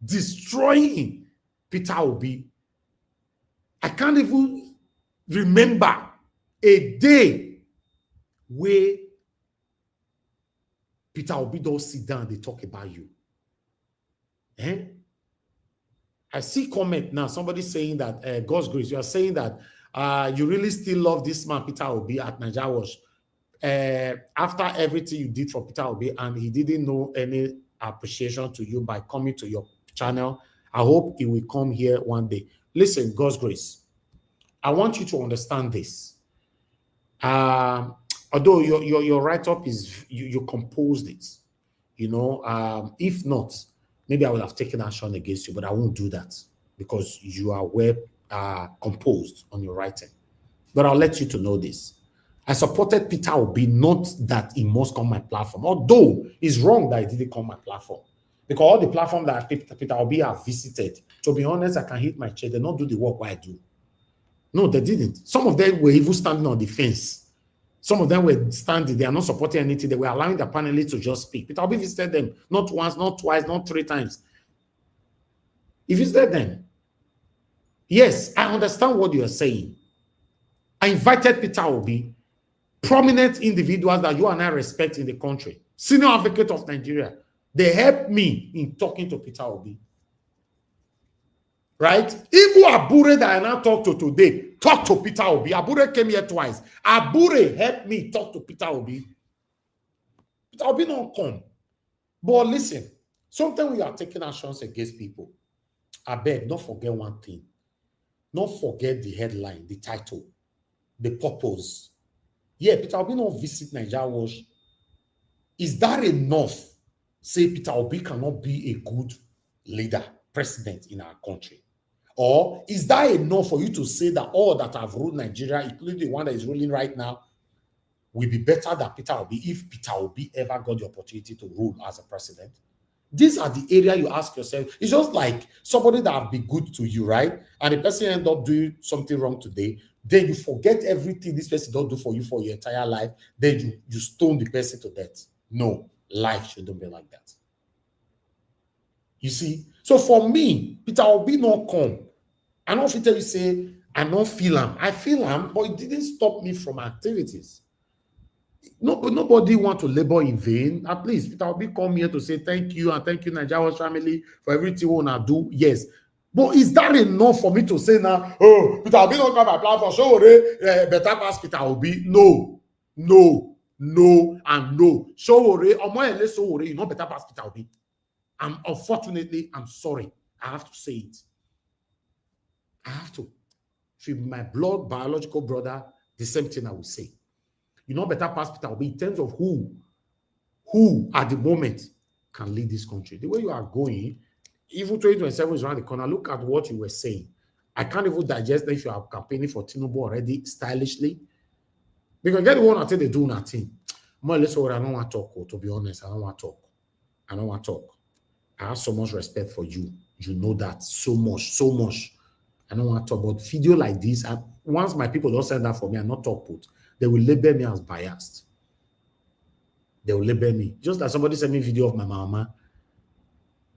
destroying Peter Obi? I can't even remember a day where Peter Obi don't sit down and they talk about you. I see comment now, somebody saying that, God's grace, you are saying that you really still love this man, Peter Obi, at Nigeria Watch. After everything you did for Peter Obi and he didn't know any appreciation to you by coming to your channel, I hope he will come here one day. Listen, God's grace, I want you to understand this. Although your write-up is, you composed it, you know, if not, maybe I would have taken action against you, but I won't do that because you are well composed on your writing. But I'll let you to know this. I supported Peter Obi, not that he must come my platform, although it's wrong that he didn't come my platform. Because all the platform that Peter Obi have visited, to be honest, I can hit my chair. They don't do the work what I do. No, they didn't. Some of them were even standing on the fence. Some of them were standing. They are not supporting anything. They were allowing the panelists to just speak. Peter Obi visited them not once, not twice, not 3 times. He visited them. Yes, I understand what you are saying. I invited Peter Obi, prominent individuals that you and I respect in the country, senior advocate of Nigeria. They helped me in talking to Peter Obi. Right? Even Abure that I now talk to today, talk to Peter Obi. Abure came here twice. Abure helped me talk to Peter Obi. Peter Obi don't come. But listen, sometimes we are taking actions against people. I beg, don't forget one thing. Don't forget the headline, the title, the purpose. Yeah, Peter Obi don't visit Nigeria Watch. Is that enough? Say Peter Obi cannot be a good leader, president in our country. Or is that enough for you to say that all that have ruled Nigeria, including the one that is ruling right now, will be better than Peter Obi if Peter Obi ever got the opportunity to rule as a president? These are the area you ask yourself. It's just like somebody that have been good to you, right? And the person end up doing something wrong today. Then you forget everything this person don't do for you for your entire life. Then you stone the person to death. No, life shouldn't be like that. You see? So for me, Peter Obi not come. I don't feel you say, I don't feel him. I feel him, but it didn't stop me from activities. Nobody want to labor in vain. At least Peter Obi come here to say thank you and thank you, Nigerian family, for everything we want to do. Yes. But is that enough for me to say now, oh, Peter Obi don't come my platform, so better pass Peter Obi? No, no, no, and no. So you know better pass Peter Obi. And unfortunately, I'm sorry. I have to say it. I have to. If you're my blood biological brother, the same thing I will say. You know better pass Peter Obi in terms of who at the moment can lead this country. The way you are going, even 2027 is around the corner. Look at what you were saying. I can't even digest if you are campaigning for Tinubu already stylishly. Because get the one until they do nothing. More or less, I don't want to talk, to be honest. I don't want to talk. I don't want to talk. I have so much respect for you. You know that so much, so much. I don't want to talk about video like this. Once my people don't send that for me, I'm not talk put. They will label me as biased. They will label me. Just like somebody sent me a video of my mama.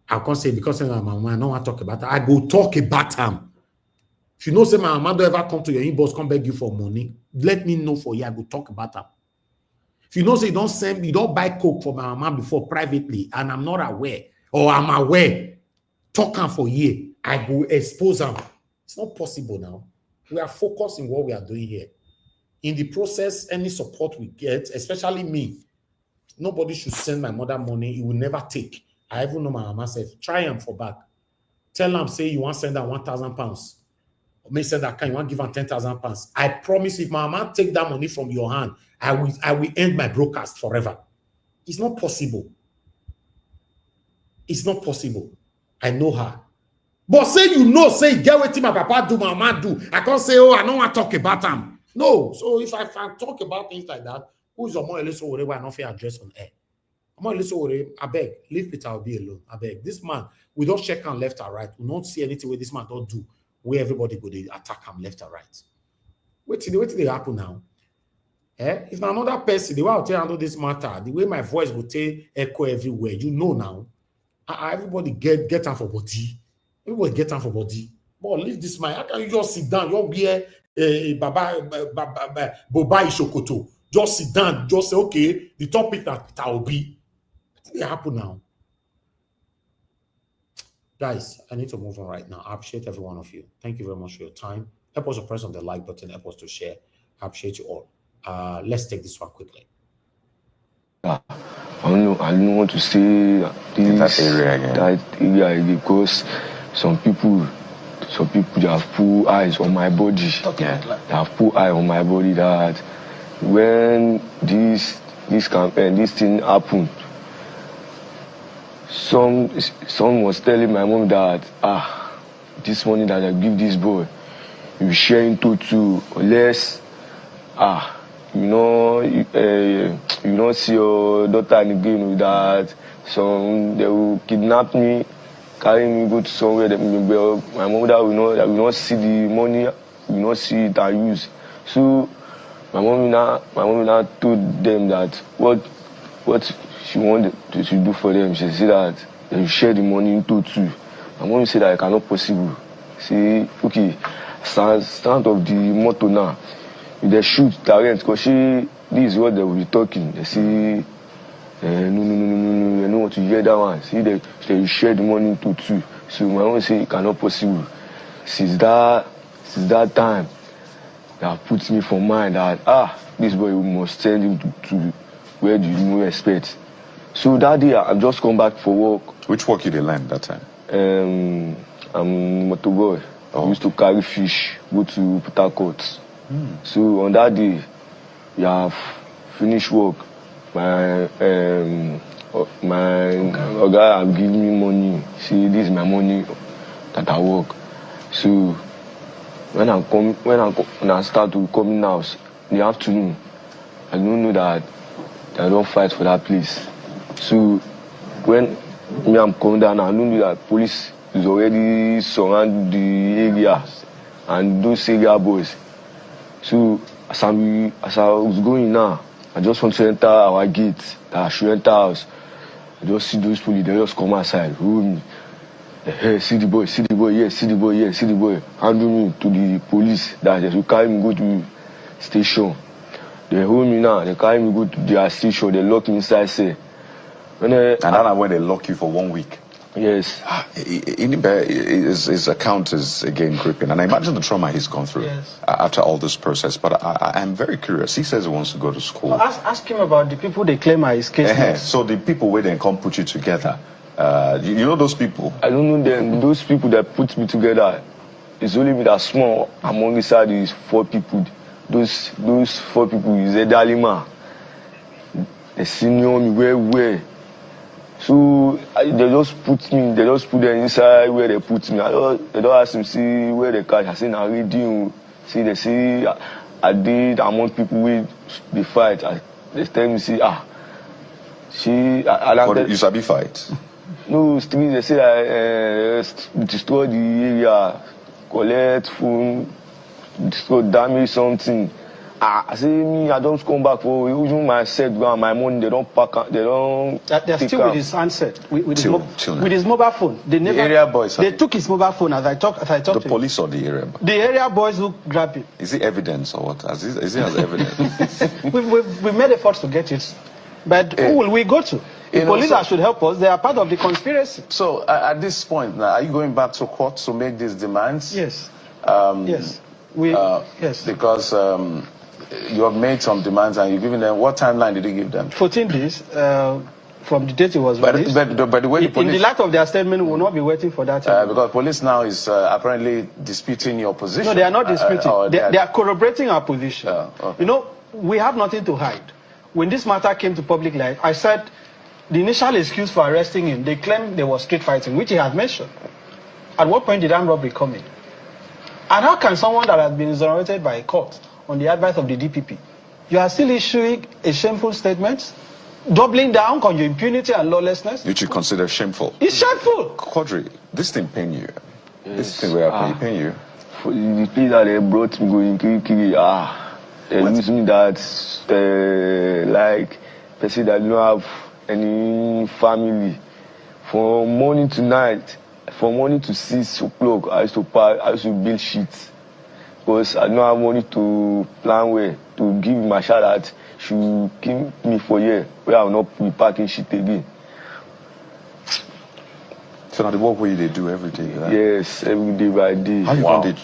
I can't say because my mama, I don't want to talk about her. I go talk about them. If you know, say my mama don't ever come to your inbox, come beg you for money, let me know for you. I go talk about them. If you know, say you don't buy coke for my mama before privately, and I'm not aware, or I'm aware, talk them for you. I go expose them. It's not possible now. We are focused in what we are doing here. In the process, any support we get, especially me, nobody should send my mother money. It will never take. I even know my mama said, try him for back. Tell him, say you want to send her 1,000 pounds. Or may send that, you want to give her 10,000 pounds. I promise if my mama take that money from your hand, I will end my broadcast forever. It's not possible. It's not possible. I know her. But say you know, say get what my papa do, my mama do. I can't say, oh, I don't want to talk about them. No, so if I talk about things like that, who is a more or less whatever I don't feel address on air? I'm more or less I beg, leave Peter Obi alone. I beg. This man, we don't check him left or right. We don't see anything where this man don't do, where everybody go, they attack him left or right. Wait till they happen now. If another person, the way I'll tell you this matter, the way my voice will take echo everywhere, you know now. Everybody get him for body. Everybody get him for body. But leave this man. How can you just sit down? You're weird. Boba Ishokoto. Just sit down. Just say, okay, the topic that will be. What did it happen now? Guys, I need to move on right now. I appreciate every one of you. Thank you very much for your time. Help us to press on the like button. Help us to share. I appreciate you all. Let's take this one quickly. I don't want to say this, that area because some people they have put eyes on my body. They have put eyes on my body that when this campaign, this thing happened, some was telling my mom that this money that I give this boy, you share into two, unless you don't see your daughter again with that. So they will kidnap me, carry me, go to somewhere that my mother will not see the money, will not see it and use. So my mom now told them that what she wanted to do for them. She said that they will share the money into two. My mom said that it cannot possible. Say, okay, stand of the motto now. If they shoot Tarrant, because this is what they will be talking. They say, no, I don't want to hear that one. See, they share the money into two. So my mom say it cannot possible. Since that time, that puts me for mind that this boy must send him to where do you expect. So that day I just come back for work. Which work you did learn that time? I'm motor boy. I used to carry fish, go to Port Harcourt. So on that day, we have finished work. My guy have given me money. See, this is my money that I work. So when I start to come in house in the afternoon, I don't know that I don't fight for that place. So when I'm coming down, I don't know that police is already surrounding the area and those area boys. So as I was going now, I just want to enter our gate, that I should enter house. I just see those police, they just come outside, hold me. Hey, see the boy, yes, see the boy. Handle me to the police that they should carry me go to station. They hold me now. They carry me go to their station. They lock me inside. Say, and that's when they lock you for 1 week. Yes. His account is again gripping, and I imagine the trauma he's gone through after all this process. But I'm very curious. He says he wants to go to school. Well, ask him about the people they claim are his cases. So the people where they come put you together, you know those people? I don't know them. Those people that put me together, it's only me that small. Among the side is 4 people. Those 4 people is Edalima. They senior me where. So they just put them inside where they put me. They don't ask me see where they catch. I say now reading. See they see I did among people with the fight. They tell me see you sabi fight? No, street they say destroy the area, collect phone, destroy damage something. I say me, I don't come back for using my set ground, my money. They don't pack. They don't. They're still with his handset, with his mobile phone. The area boys. They took his mobile phone as I talked. The police or the area boys? The area boys who grabbed it. Is it evidence or what? Is it as evidence? we made efforts to get it, but who will we go to? The police should help us. They are part of the conspiracy. So at this point now, are you going back to court to make these demands? Yes. Yes. Yes. Because you have made some demands and you've given them. What timeline did you give them? 14 days from the date it was released. But the way the police, in the light of their statement, we will not be waiting for that. Because police now is apparently disputing your position. No, they are not disputing. They are corroborating our position. Okay. You know, we have nothing to hide. When this matter came to public life, I said the initial excuse for arresting him, they claimed there was street fighting, which he had mentioned. At what point did armed robbery come in? And how can someone that has been exonerated by a court on the advice of the DPP, you are still issuing a shameful statement, doubling down on your impunity and lawlessness? Which you consider shameful? It's shameful. Quadri, this thing pain you. Yes. This thing where I pain you. For the place that they brought me going, they lose me that, like, person that don't have any family. From morning to night, from morning to 6 o'clock, I used to build sheets. Because I don't have money to plan where to give my child that should keep me for a year, where I will not be packing shit again. So now the work where they do every day, right? Yes, every day by day. How you found it?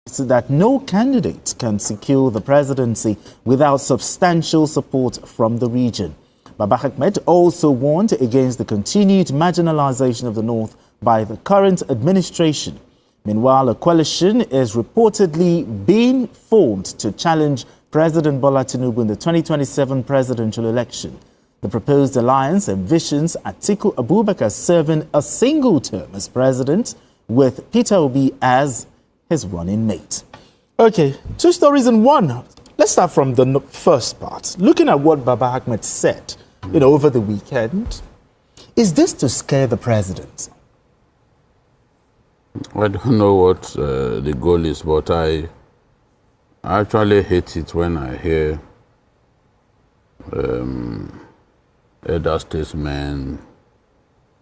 So that no candidate can secure the presidency without substantial support from the region. Baba Ahmed also warned against the continued marginalization of the North by the current administration. Meanwhile, a coalition is reportedly being formed to challenge President Bola Tinubu in the 2027 presidential election. The proposed alliance envisions Atiku Abubakar serving a single term as president, with Peter Obi as his running mate. Okay, 2 stories in one. Let's start from the first part. Looking at what Baba Ahmed said, over the weekend, is this to scare the president? I don't know what the goal is, but I actually hate it when I hear elder statesmen,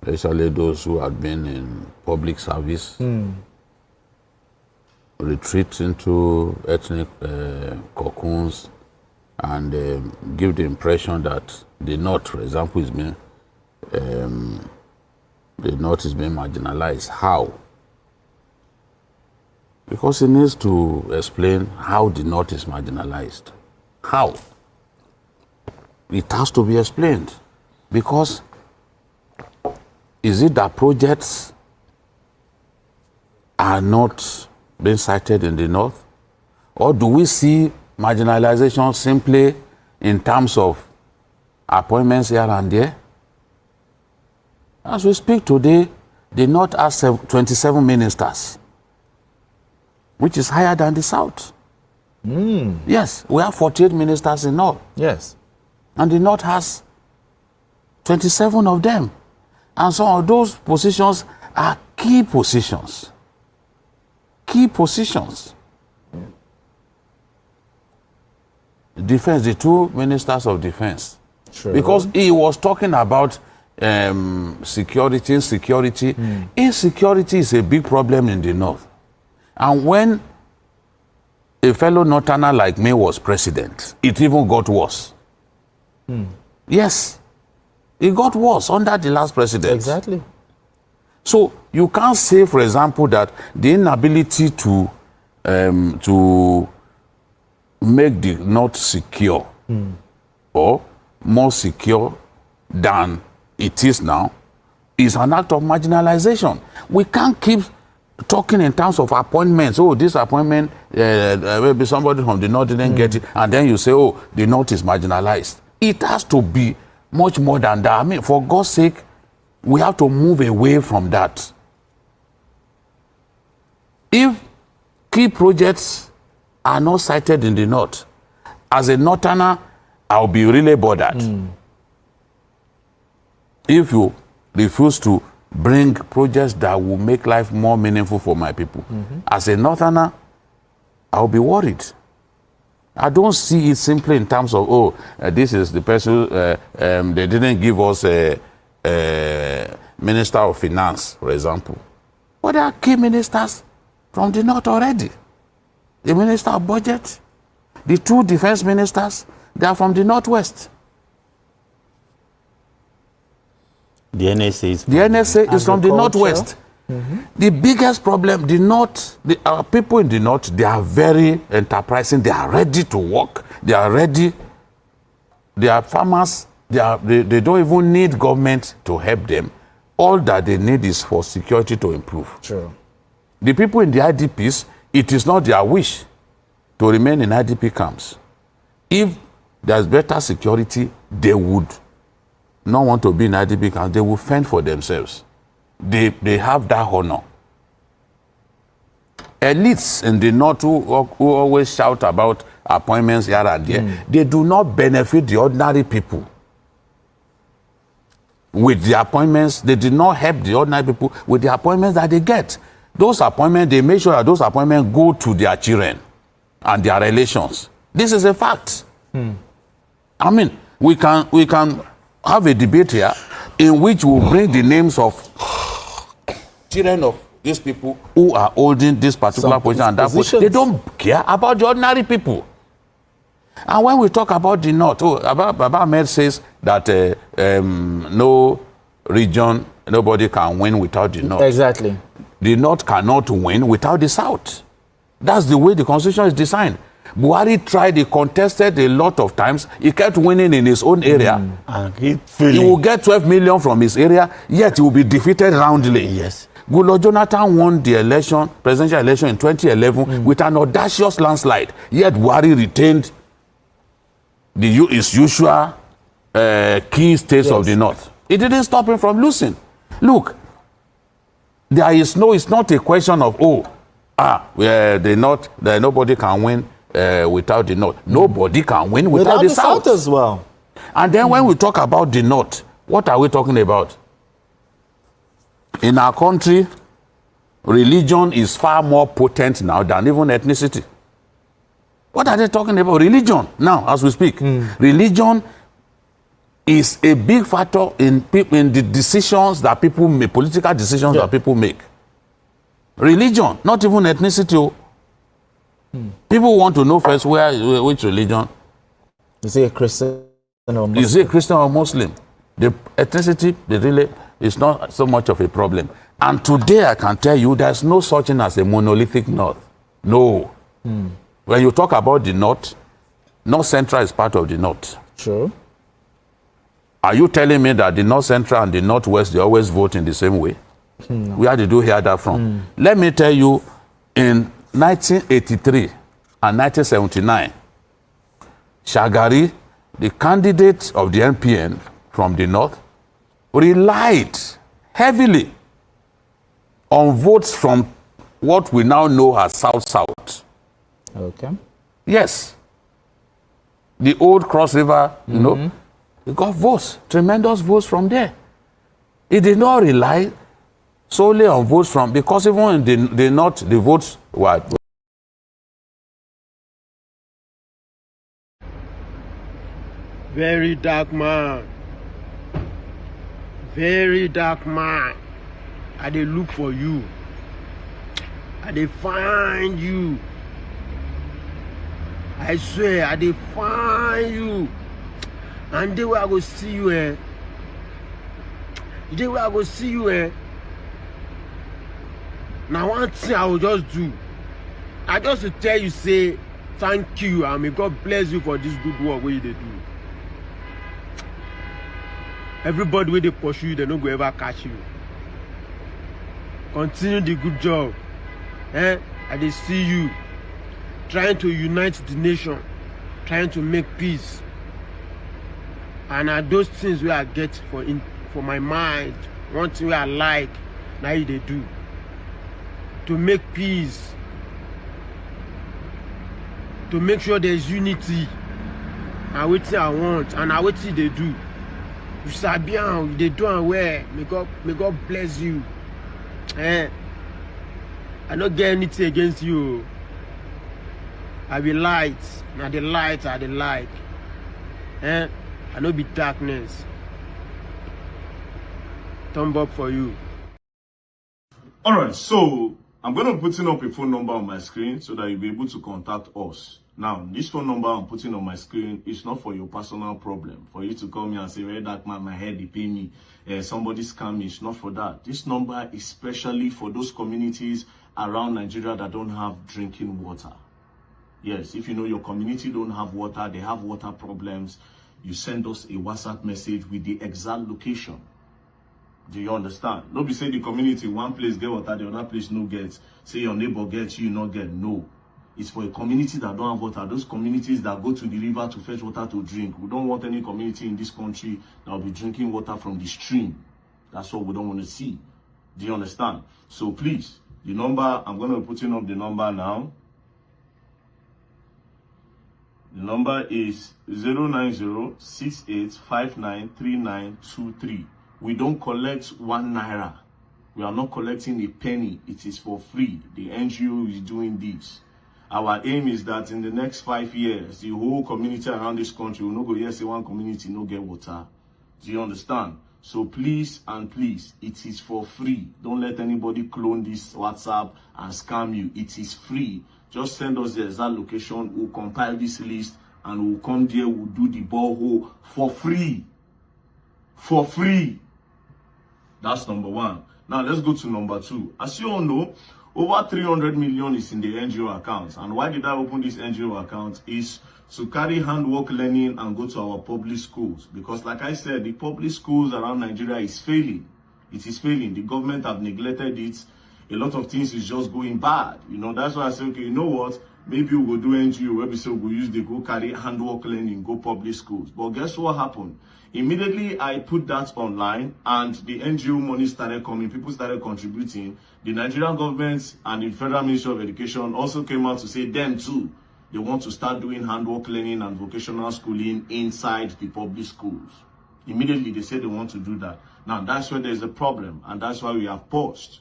especially those who have been in public service, retreat into ethnic cocoons and give the impression that the North, for example, is being marginalized. How? Because he needs to explain how the North is marginalized. How? It has to be explained. Because is it that projects are not being cited in the North? Or do we see marginalization simply in terms of appointments here and there? As we speak today, the North has 27 ministers, which is higher than the South. Yes, we have 48 ministers in North. Yes. And the North has 27 of them. And some of those positions are key positions. Key positions. Defense, the 2 ministers of defense. True. Because he was talking about security. Insecurity is a big problem in the North. And when a fellow Northerner like me was president, it even got worse. Yes, it got worse under the last president. Exactly. So you can't say, for example, that the inability to make the North secure or more secure than it is now is an act of marginalization. We can't keep talking in terms of appointments. Oh, this appointment, maybe somebody from the North didn't get it, and then you say, oh, the North is marginalized. It has to be much more than that. I mean, for God's sake, we have to move away from that. If key projects are not cited in the North, as a Northerner, I'll be really bothered. If you refuse to bring projects that will make life more meaningful for my people, as a Northerner, I'll be worried. I don't see it simply in terms of, oh, this is the person, they didn't give us a Minister of Finance, for example. But there are key ministers from the North already. The Minister of Budget, the two defense ministers, they are from the Northwest. The NSA is from the Northwest. The biggest problem, our people in the North, they are very enterprising. They are ready to work. They are ready. They are farmers. They don't even need government to help them. All that they need is for security to improve. True. The people in the IDPs, it is not their wish to remain in IDP camps. If there's better security, they would not want to be in IDP camps. They will fend for themselves. They have that honor. Elites in the North who always shout about appointments here and there, they do not benefit the ordinary people. With the appointments, they did not help the ordinary people with the appointments that they get. Those appointments, they make sure that those appointments go to their children and their relations. This is a fact. I mean, we can have a debate here in which we'll bring the names of children of these people who are holding this particular position and that position. They don't care about the ordinary people. And when we talk about the North, Baba Ahmed says that no region, nobody can win without the North. Exactly. The North cannot win without the South. That's the way the Constitution is designed. Buhari tried, he contested a lot of times. He kept winning in his own area. And he will get 12 million from his area, yet he will be defeated roundly. Yes. Goodluck Jonathan won the election, presidential election in 2011 with an audacious landslide. Yet Buhari retained his usual key states of the North. It didn't stop him from losing. Look, it's not a question of, nobody can win without the North. Nobody can win without the South as well. And then when we talk about the North, what are we talking about? In our country, religion is far more potent now than even ethnicity. What are they talking about? Religion, now, as we speak. Religion is a big factor in the decisions that people make, political decisions that people make. Religion, not even ethnicity. People want to know first which religion. Is he a Christian or Muslim? Is he a Christian or Muslim? The ethnicity, is not so much of a problem. And today I can tell you there's no such thing as a monolithic North. No. When you talk about the North, North Central is part of the North. True. Are you telling me that the North Central and the Northwest, they always vote in the same way? No. Where did you hear that from? Let me tell you, in 1983 and 1979, Shagari, the candidate of the NPN from the North, relied heavily on votes from what we now know as South-South. Okay. Yes. The old Cross River, you know, he got votes, tremendous votes from there. He did not rely solely on votes from, because even in the North, the votes were... Very dark man. Very dark man. I dey look for you. I dey find you. I swear, I dey find you. And the way I go see you, the way I go see you, now one thing I will just do. I just to tell you, say, thank you, and may God bless you for this good work wey you dey do. Everybody wey dey pursue you, they no go ever catch you. Continue the good job. I dey see you trying to unite the nation, trying to make peace. And those things wey I get for my mind, one thing wey I like, now you dey do. To make peace, to make sure there's unity. And wetin I want, and wetin they do. You sabi am, they do am well. May God bless you. I don't get anything against you. I be light. Now the light are the light. I no be darkness. Thumb up for you. Alright, so I'm going to be putting up a phone number on my screen so that you'll be able to contact us. Now, this phone number I'm putting on my screen is not for your personal problem. For you to call me and say, "Very dark man, my head, they pay me. Somebody scam me." It's not for that. This number is especially for those communities around Nigeria that don't have drinking water. Yes, if you know your community don't have water, they have water problems, you send us a WhatsApp message with the exact location. Do you understand? Don't be saying the community, one place get water, the other place no get. Say your neighbor gets, you not get. No. It's for a community that don't have water. Those communities that go to the river to fetch water to drink. We don't want any community in this country that will be drinking water from the stream. That's what we don't want to see. Do you understand? So please, the number, I'm going to be putting up the number now. The number is 09068593923. We don't collect 1 naira. We are not collecting a penny. It is for free. The NGO is doing this. Our aim is that in the next 5 years, the whole community around this country will not go, yes, one community no get water. Do you understand? So please and please, it is for free. Don't let anybody clone this WhatsApp and scam you. It is free. Just send us the exact location. We'll compile this list and we'll come there. We'll do the borehole for free. For free. That's number one. Now let's go to number two. As you all know, over 300 million is in the NGO accounts. And why did I open this NGO account? Is to carry handwork learning and go to our public schools. Because like I said, the public schools around Nigeria is failing. It is failing. The government have neglected it. A lot of things is just going bad. You know, that's why I say, okay, you know what? Maybe we'll do NGO where we say we'll use the go carry handwork learning, go public schools. But guess what happened? Immediately I put that online and the NGO money started coming. People started contributing. The Nigerian government and the Federal Ministry of Education also came out to say them too. They want to start doing handwork learning and vocational schooling inside the public schools. Immediately they said they want to do that. Now that's where there's a problem, and that's why we have paused.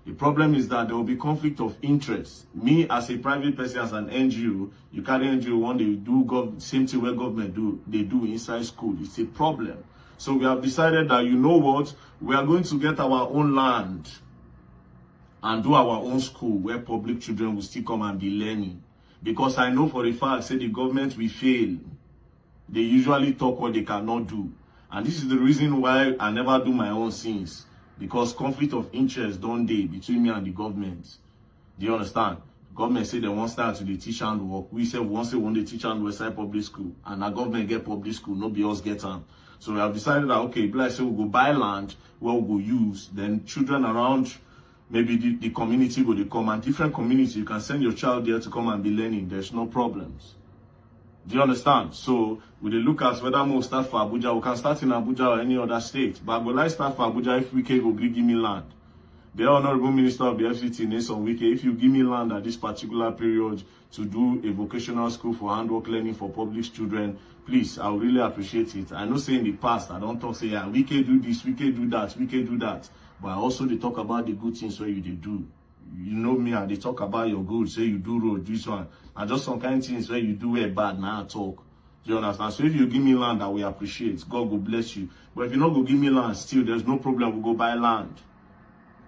The problem is that there will be conflict of interest. Me as a private person, as an NGO, you carry NGO one, they do same thing where government they do inside school. It's a problem. So we have decided that, you know what, we are going to get our own land and do our own school where public children will still come and be learning. Because I know for a fact, say the government will fail. They usually talk what they cannot do. And this is the reason why I never do my own things. Because conflict of interest don't dey between me and the government. Do you understand? The government say they want start to the teach and work. We say we want to teach and work inside public school. And our government get public school, nobody else get them. So we have decided that, okay, like say we'll go buy land where we'll go use. Then children around maybe the community will come, and different communities, you can send your child there to come and be learning. There's no problems. Do you understand? So we will look at whether we'll start for Abuja. We can start in Abuja or any other state. But we'll like start for Abuja if we can go give me land. The Honorable Minister of the FCT, Nelson Wike, if you give me land at this particular period to do a vocational school for handwork learning for public children, please, I would really appreciate it. I know say in the past, I don't talk say, yeah, we can do this, we can do that, we can do that. But also they talk about the good things where you do. You know me, and they talk about your good, say you do road, this one. And just some kind of things where you do it bad, now I talk. Do you understand? So if you give me land, I will appreciate. God will bless you. But if you not go give me land, still, there's no problem. We'll go buy land.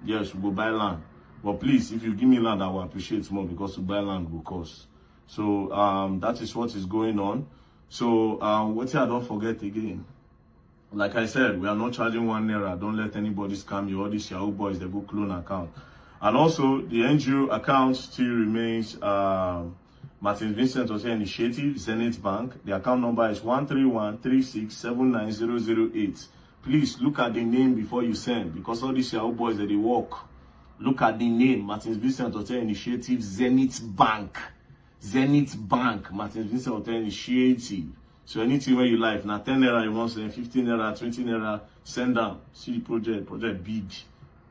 Yes, we'll go buy land. But please, if you give me land, I will appreciate more because to buy land will cost. So that is what is going on. So what I don't forget again. Like I said, we are not charging 1 naira. Don't let anybody scam you. All these Yahoo boys, they book clone account. And also, the NGO account still remains Martin Vincent Hotel Initiative, Zenith Bank. The account number is 13136790008. Please look at the name before you send, because all these Yahoo boys that they work. Look at the name, Martin Vincent Hotel Initiative, Zenith Bank. Zenith Bank, Martin Vincent Hotel Initiative. So anything where you like, now 10 naira you want to send, 15 naira, 20 naira, send them. See the project big.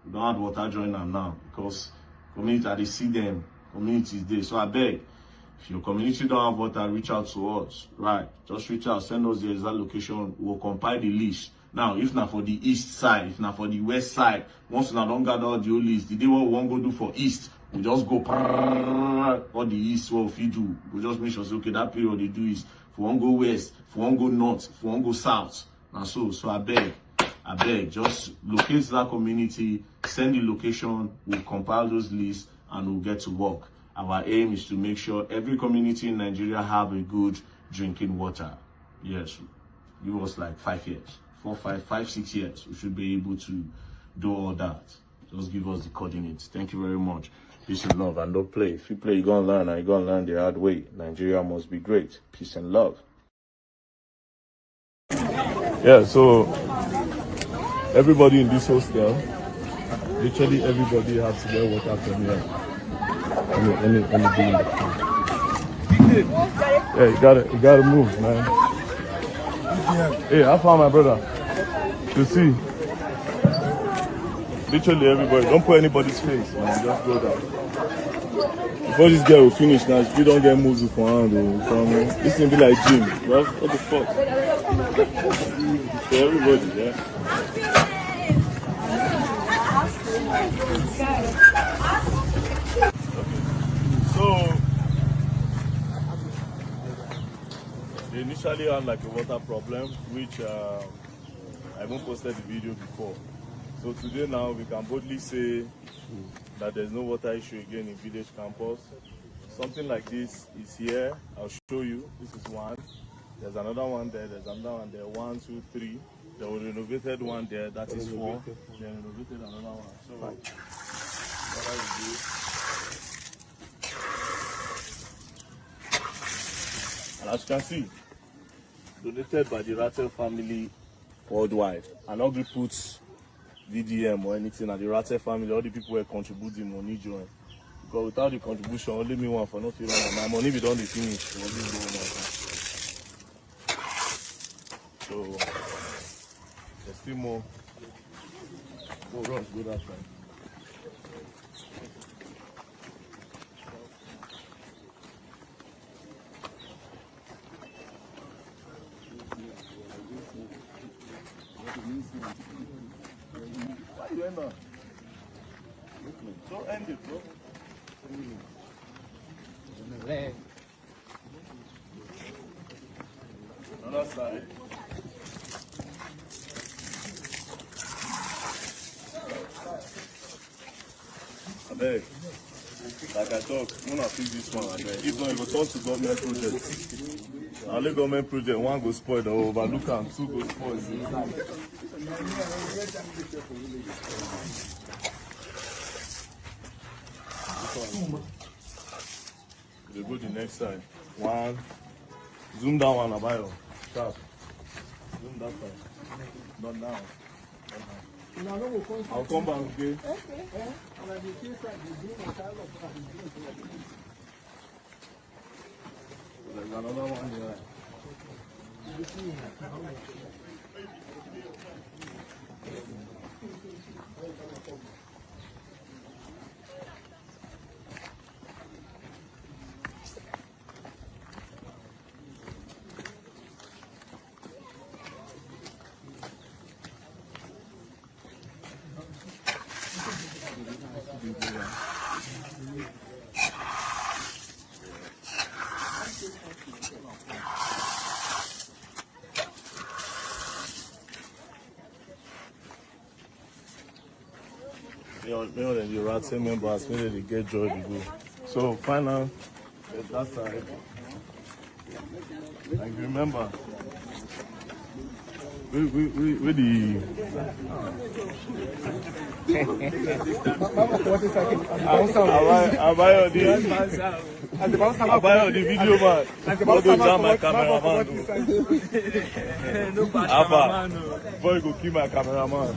We don't have water join them now because community, they see them, communities there. So I beg, if your community don't have water, reach out to us, right? Just reach out, send us the exact location, we'll compile the list. Now, if not for the east side, if not for the west side, once we don't gather all the whole list, the day what we won't go do for east, we just go all the east, what we do. We just make sure, say, okay, that period they do is, if we won't go west, if we won't go north, if we won't go south. And so I beg, just locate that community, send the location, we'll compile those lists, and we'll get to work. Our aim is to make sure every community in Nigeria have a good drinking water. Yes, give us like 5 years. 4, 5, 6 years, we should be able to do all that. Just give us the coordinates. Thank you very much. Peace and love, and don't play. If you play, you're gonna learn, and you're gonna learn the hard way. Nigeria must be great. Peace and love. Yeah, so everybody in this hostel, literally everybody has to get water from here. Any yeah, you gotta move, man. Hey, how far, my brother? To see. Literally everybody. Don't put anybody's face, man. Just go down. Before this guy will finish now, if you don't get moved for hand, this thing be like gym. Bro. What the fuck? So everybody, yeah. So they initially had like a water problem, which I even posted the video before. So today now we can boldly say that there's no water issue again in village campus. Something like this is here. I'll show you. This is one. There's another one there. There's another one there. 1, 2, 3. There was a renovated one there. That is 4. They renovated another one. So what I will do. And as you can see, donated by the Rattle family worldwide. And not put VDM or anything at the Rattle family. All the people who contribute the money join. Because without the contribution, only me one for not even my money we don't finish. So there's still more. Go run, go that way. Why you end up? Don't end it, bro. Another side. Abeg, like I talk, I'm gonna fix this one. If not, it will turn to government project. Only government project, one go spoil the overlook and 2 go spoil. They go the next side. 1. Zoom down one, Abayo. Sharp. Zoom that side. Not now. I'll come back, okay? There's another one here. than the rat same members, maybe they get joy to go. So final, that's side. Like remember, with the I buy on the video man. What do jam my cameraman? Alpha, boy go kill my cameraman.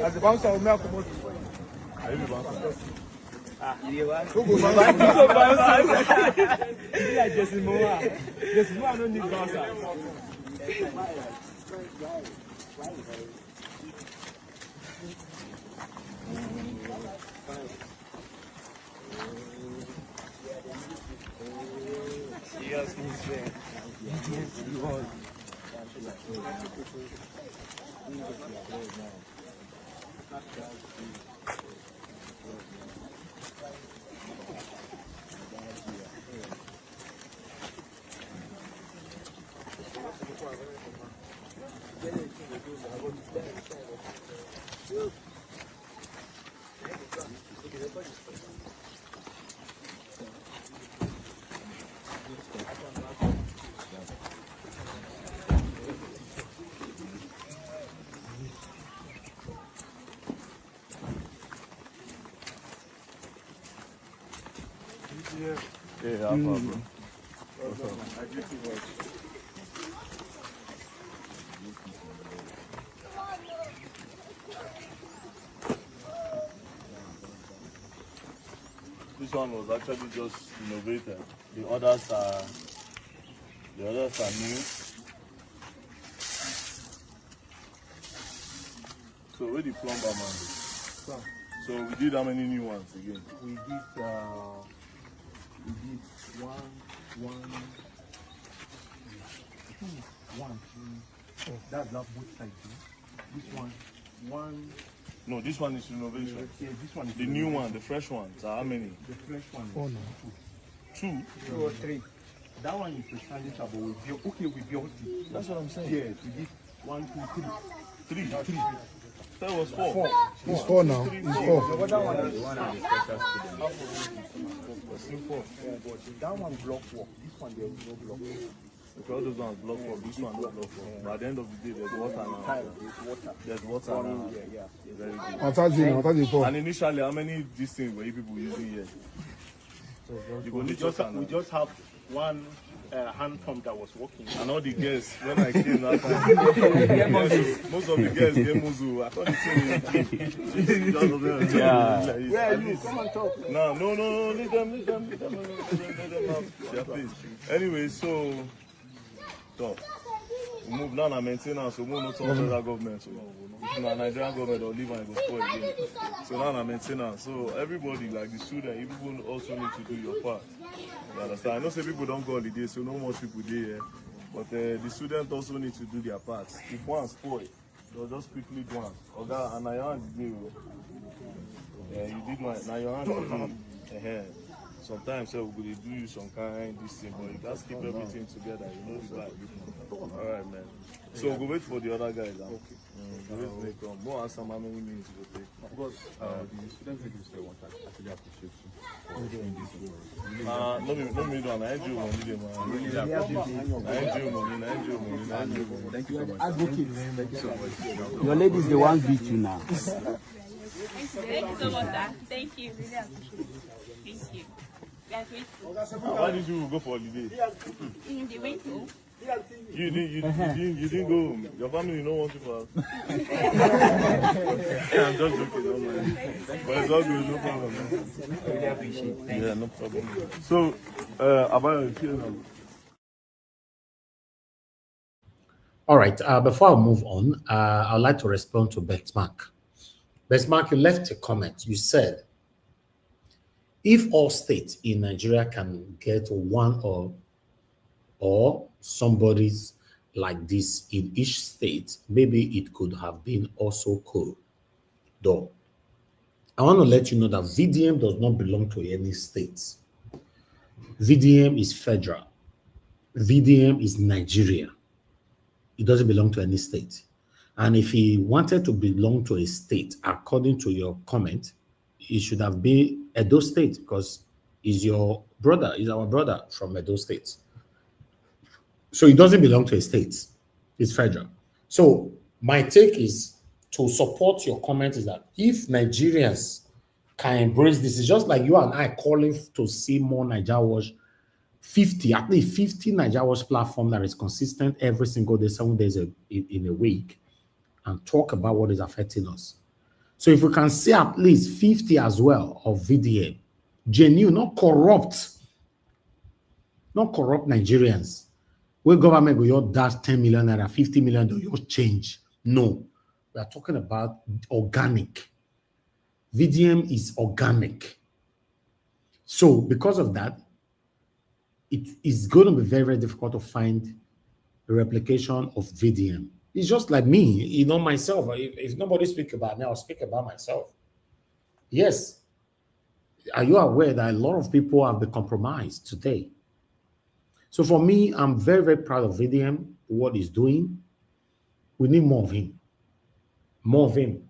As the bouncer will make a motion. Are you the bouncer? Yeah, Alpha, bro. What's up? I agree too much. This one was actually just innovated. The others are new. So where the plumber man is? So we did how many new ones again? We did one, two. That's not both sides. This one. No, this one is renovation. Yeah, this one is the new one, the fresh ones. How many? The fresh one. Oh no. Two. 2 or 3. That one is the standing table. We built it. That's what I'm saying. Yes, we did 1, 2, 3. 3. That was 4. It's 4 now. It's 4. The other one is the one on the special student. 4. But that one block work. This one there is no block work. Okay, all those ones block for this one block for. But at the end of the day, there's water now. There's water now. Yeah. Very good. And initially, how many these things were you people using here? We just have one hand pump that was working. And all the guests, when I came that time, most of the guests came Muzu. I thought it's Yeah, you come and talk. No, leave them have their place. Anyway, so we move now to maintenance, we move not to federal government. So Nigerian government or leave and go spoil again. So now maintenance. So everybody, like the student, you people also need to do your part. You understand? I know say people don't go holiday, so no much people there. But the students also need to do their part. If one spoil, they'll just quickly do one. Okay, and now your hand is new. You did one. Now your hand is new. Sometimes we will do you some kind this thing, but you just keep everything together. You know, it's like, all right, man. So we'll go wait for the other guys. Okay. Go ask them how many minutes it will take. Of course, the student video say want to actually appreciate you for doing this work. No me do an NGO money. Thank you so much. Advocate. Your ladies, the one beat you now. Thank you so much, sir. Thank you. Really appreciate it. Thank you. We are grateful. Why did you go for holiday? In the way home. You didn't go home. Your family don't want you for us. I'm just joking, don't mind. But it's all good, no problem. Man. Really appreciate it. Yeah, no problem. So, about your All right, before I move on, I'd like to respond to Betmark. Betmark, you left a comment. You said, if all states in Nigeria can get one or somebody's like this in each state, maybe it could have been also cool. Though, I want to let you know that VDM does not belong to any state. VDM is federal. VDM is Nigeria. It doesn't belong to any state. And if he wanted to belong to a state, according to your comment, he should have been Edo State, because he's your brother, he's our brother from Edo State. So he doesn't belong to a state, it's federal. So my take is to support your comment is that if Nigerians can embrace this, it's just like you and I calling to see more Nigeria Watch 50, at least 50 Nigeria Watch platform that is consistent every single day, 7 days in a week, and talk about what is affecting us. So if we can see at least 50 as well of VDM, genuine, not corrupt Nigerians, where government will dash 10 million naira, 50 million, you change. No, we are talking about organic. VDM is organic. So because of that, it is going to be very, very difficult to find a replication of VDM. It's just like me, myself. If nobody speaks about me, I'll speak about myself. Yes. Are you aware that a lot of people have been compromised today? So for me, I'm very, very proud of VDM, what he's doing. We need more of him. More of him.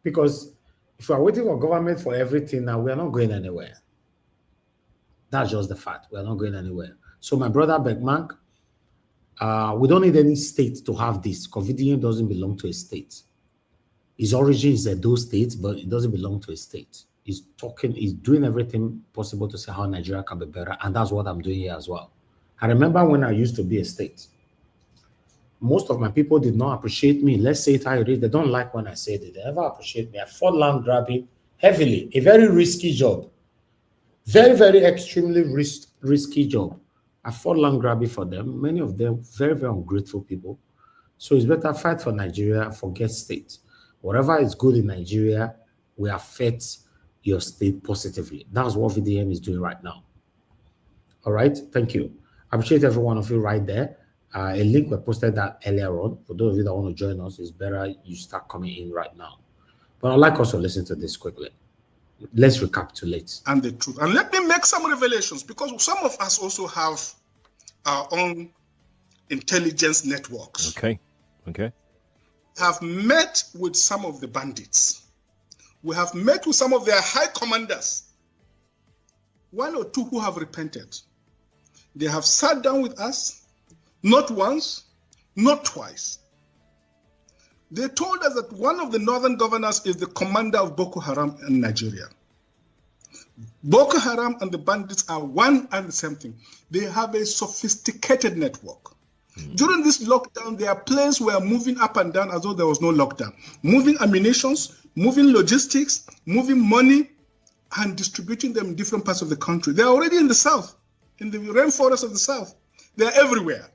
Because if we are waiting for government for everything now, we are not going anywhere. That's just the fact. We are not going anywhere. So my brother Beckman, we don't need any state to have this, because VDM doesn't belong to a state. His origin is Edo State, but it doesn't belong to a state. He's doing everything possible to say how Nigeria can be better, and that's what I'm doing here as well. I remember when I used to be a state, most of my people did not appreciate me. Let's say it how it is. They don't like when I say it. They never appreciate me. I fought land grabbing heavily, a very risky job. Very, very extremely risky job. I fought land grabbing for them. Many of them very, very ungrateful people. So it's better fight for Nigeria, forget state. Whatever is good in Nigeria will affect your state positively. That's what VDM is doing right now. All right, thank you. I appreciate every one of you right there. A link we posted that earlier on. For those of you that want to join us, it's better you start coming in right now. But I'd like us to listen to this quickly. Let's recapitulate. And the truth. And let me make some revelations, because some of us also have our own intelligence networks. Okay. Have met with some of the bandits. We have met with some of their high commanders. One or two who have repented. They have sat down with us, not once, not twice. They told us that one of the northern governors is the commander of Boko Haram in Nigeria. Boko Haram and the bandits are one and the same thing. They have a sophisticated network. During this lockdown, their planes were moving up and down as though there was no lockdown. Moving ammunitions, moving logistics, moving money, and distributing them in different parts of the country. They're already in the south, in the rainforest of the south. They're everywhere.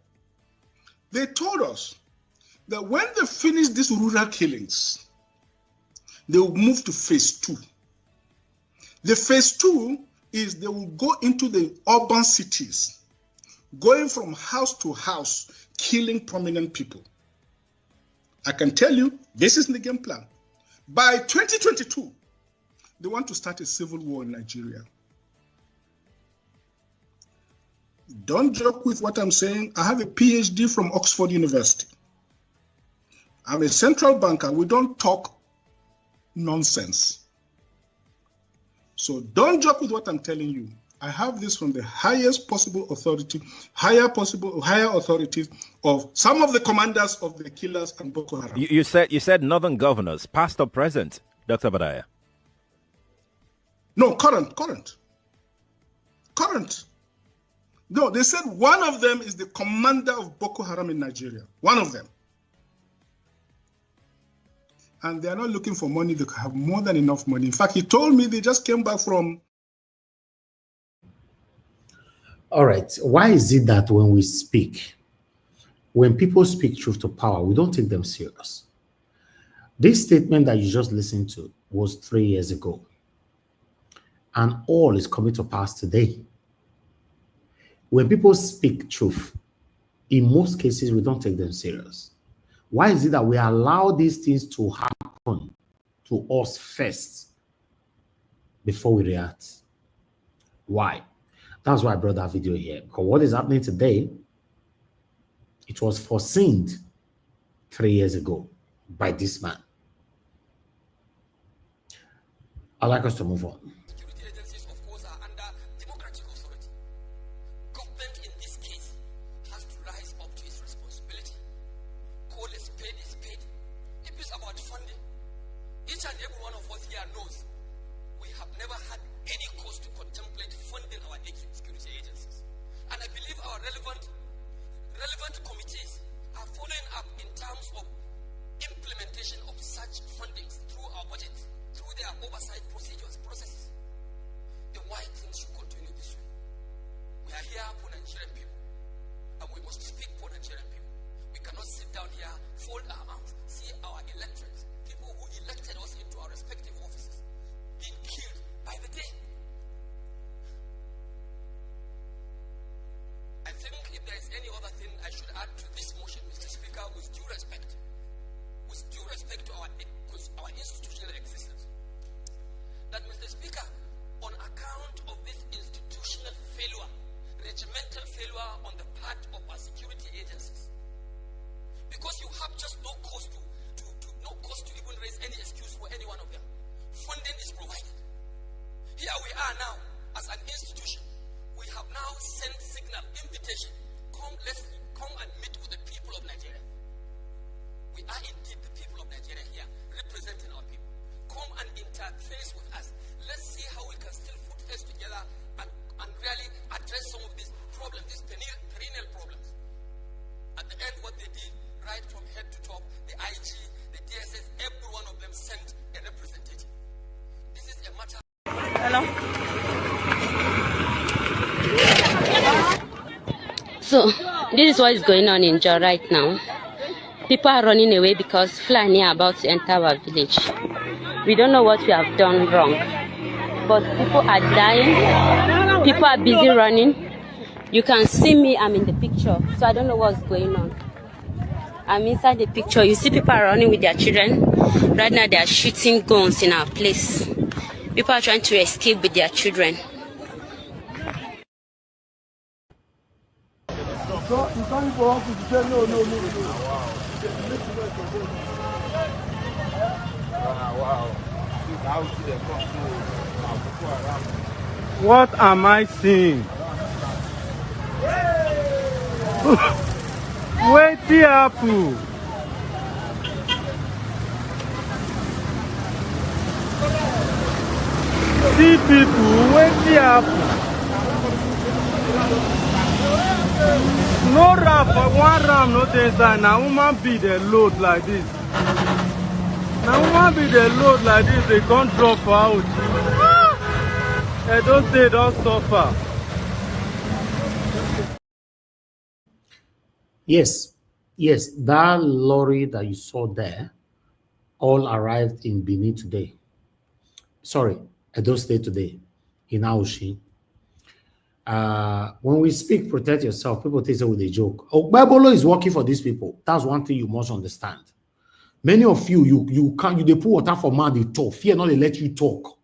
They told us that when they finish these rural killings, they will move to phase 2. The phase 2 is they will go into the urban cities, going from house to house, killing prominent people. I can tell you, this is the game plan. By 2022, they want to start a civil war in Nigeria. Don't joke with what I'm saying. I have a PhD from Oxford University. I'm a central banker. We don't talk nonsense. So don't joke with what I'm telling you. I have this from the highest possible authority, higher authorities of some of the commanders of the killers and Boko Haram. You said northern governors, past or present, Dr. Badaya? No, current. No, they said one of them is the commander of Boko Haram in Nigeria. One of them. And they are not looking for money. They have more than enough money. In fact, he told me they just came back from... All right. Why is it that when we speak, when people speak truth to power, we don't take them serious? This statement that you just listened to was 3 years ago. And all is coming to pass today. When people speak truth, in most cases, we don't take them serious. Why is it that we allow these things to happen to us first before we react? Why? That's why I brought that video here. Because what is happening today, it was foreseen 3 years ago. by this man. I'd like us to move on. Security agencies, of course, are under democratic authority. Government in this case has to rise up to its responsibility. Call a spade is spade. If it's about funding, each and every one of us here knows we have never had any cause to contemplate funding our security agencies. And I believe our relevant committees are following up in terms of implementation of such fundings through our budget, through their oversight processes. Then why things should continue this way? We are here for Nigerian people, and we must speak for Nigerian people. We cannot sit down here, fold our arms, see our electorates, people who elected us into our respective offices, being killed by the day. I think if there is any other thing I should add to this motion, Mr. Speaker, with due respect to our institutional existence, that, Mr. Speaker, on account of this institutional failure, regimental failure on the part of our security agencies, because you have just no cause to even raise any excuse for any one of them, funding is provided. Here we are now as an institution. We have now sent signal, invitation, come and meet with the people of Nigeria. We are indeed the people of Nigeria here, representing our people. Come and interface with us. Let's see how we can still put heads together and really address some of these problems, these perennial problems. At the end, what they did, right from head to top, the IG, the DSS, every one of them sent a representative. This is a matter. Hello? So, this is what is going on in Jaw right now. People are running away because Fulani are about to enter our village. We don't know what we have done wrong, but people are dying. People are busy running. You can see me, I'm in the picture, so I don't know what's going on. I'm inside the picture. You see people are running with their children. Right now they are shooting guns in our place. People are trying to escape with their children. What am I seeing? Wait the apple. See people, wait the apple. No ram, but one ram not inside. Now woman be the load like this. Now woman be the load like this, they can't drop out. Edo State don't suffer. Yes, that lorry that you saw there all arrived in Benin today. Sorry, Edo State today, in Aoshi. When we speak, protect yourself, people think it with a joke. Ogbebolo is working for these people. That's one thing you must understand. Many of you they put water for man, they talk. Fear not, they let you talk.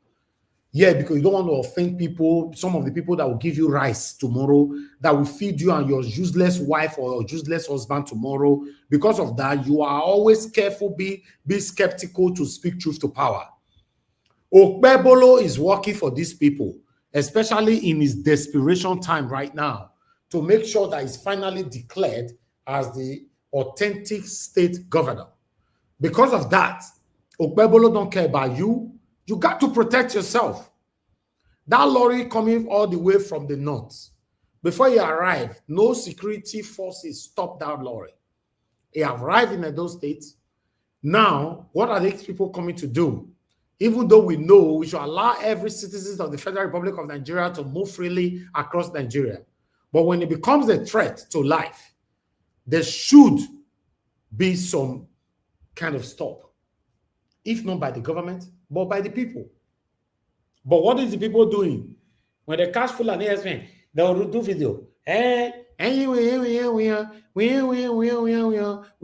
Yeah, because you don't want to offend people. Some of the people that will give you rice tomorrow, that will feed you and your useless wife or your useless husband tomorrow. Because of that, you are always careful, be skeptical to speak truth to power. Ogbebolo is working for these people, especially in his desperation time right now, to make sure that he's finally declared as the authentic state governor. Because of that, Ogbebolo don't care about you. You got to protect yourself. That lorry coming all the way from the north, before he arrived, no security forces stopped that lorry. He arrived in Edo State. Now, what are these people coming to do? Even though we know we should allow every citizen of the Federal Republic of Nigeria to move freely across Nigeria. But when it becomes a threat to life, there should be some kind of stop. If not by the government, but by the people. But what is the people doing? When they catch full and they will do video. We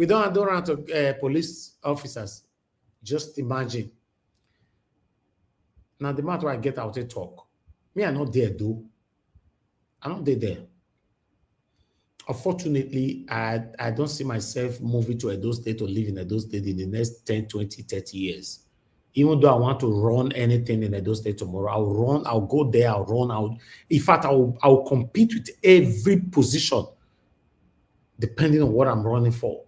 don't run to police officers. Just imagine. Now the matter I get out to talk. Me, I'm not there, though. I'm not there. Unfortunately, I don't see myself moving to Edo State or live in Edo State in the next 10, 20, 30 years. Even though I want to run anything in Edo State tomorrow, I'll run, I'll go there, I'll run. In fact, I'll compete with every position depending on what I'm running for.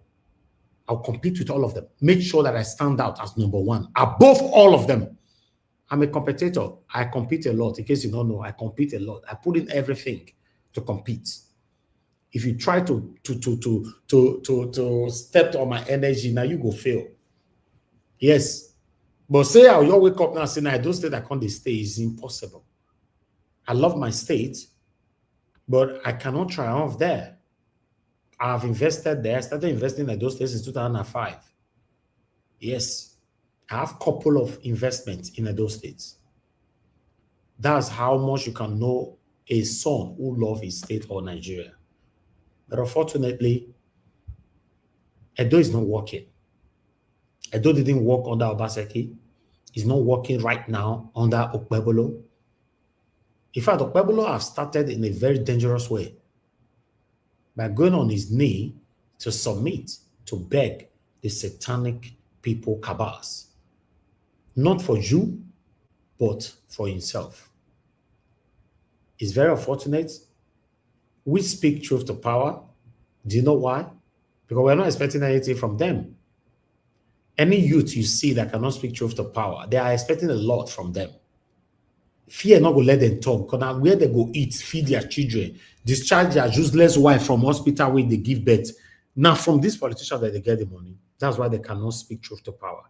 I'll compete with all of them. Make sure that I stand out as number one above all of them. I'm a competitor. I compete a lot. In case you don't know, I compete a lot. I put in everything to compete. If you try to step on my energy, now you go fail. Yes. But say I'll you wake up now and say, I don't state I can't stay. It's impossible. I love my state, but I cannot triumph there. I've invested there. I started investing in those states in 2005. Yes. I have a couple of investments in those states. That's how much you can know a son who loves his state or Nigeria. But unfortunately, Edo is not working. Edo didn't work under Obaseki. He's not working right now under Okpebolo. In fact, Okpebolo have started in a very dangerous way by going on his knee to submit, to beg the satanic people cabals. Not for you, but for himself. It's very unfortunate. We speak truth to power. Do you know why? Because we're not expecting anything from them. Any youth you see that cannot speak truth to power, they are expecting a lot from them. Fear not go let them talk, because now where they go eat, feed their children, discharge their useless wife from hospital where they give birth. Now from these politicians that they get the money, that's why they cannot speak truth to power.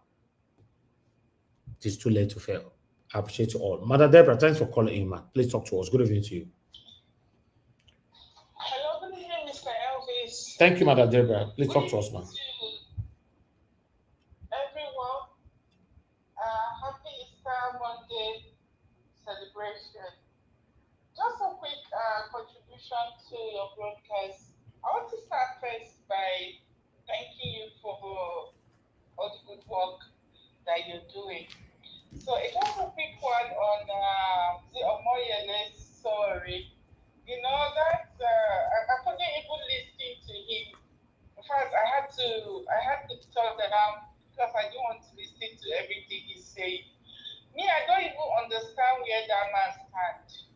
It is too late to fail. I appreciate you all. Mother Deborah, thanks for calling in, man. Please talk to us. Good evening to you. Hello, good evening, Mr. Elvis. Thank you, Mother Deborah. Please talk to us, man. Everyone, happy Easter Monday celebration. Just a quick contribution to your broadcast. I want to start first by thanking you for all the good work that you're doing. So it's just a quick one on the Omoyele's story. You know that I couldn't even listen to him. In fact, I had to turn around because I don't want to listen to everything he's saying. Me, I don't even understand where that man stands.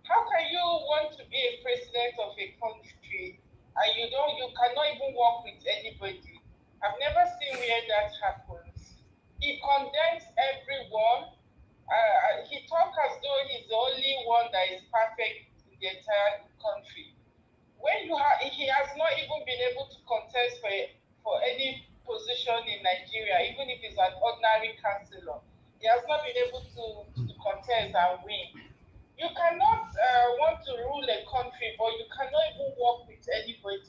How can you want to be a president of a country and you cannot even work with anybody? I've never seen where that happens. He condemns everyone. He talks as though he's the only one that is perfect in the entire country. He has not even been able to contest for any position in Nigeria, even if he's an ordinary councillor. He has not been able to contest and win. You cannot want to rule a country, but you cannot even work with anybody.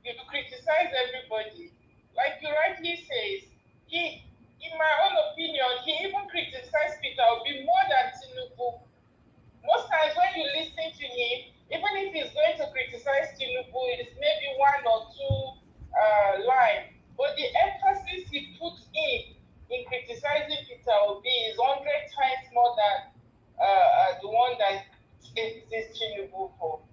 You criticize everybody. Like you rightly says, in my own opinion, he even criticized Peter Obi more than Tinubu. Most times when you listen to him, even if he's going to criticize Tinubu, it's maybe one or two lines. But the emphasis he puts in criticizing Peter Obi is 100 times more than the one that is Tinubu for.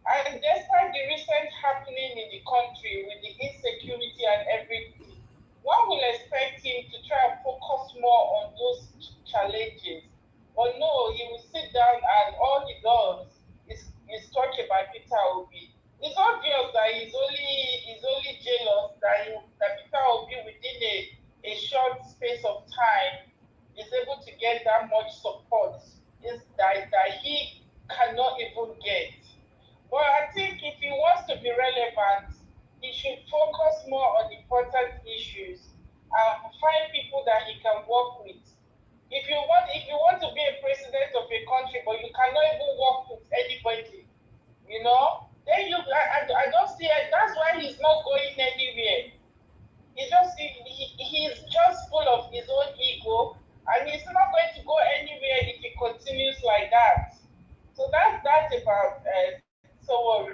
And despite the recent happening in the country with the insecurity and everything, one will expect him to try and focus more on those challenges. But no, he will sit down and all he does is talk about Peter Obi. It's obvious that he's only jealous that Peter Obi within a short space of time is able to get that much support that he cannot even get. But I think if he wants to be relevant, he should focus more on important issues and find people that he can work with. If you want to be a president of a country, but you cannot even work with anybody, then I don't see it. That's why he's not going anywhere. He's just full of his own ego, and he's not going to go anywhere if he continues like that. So that's about so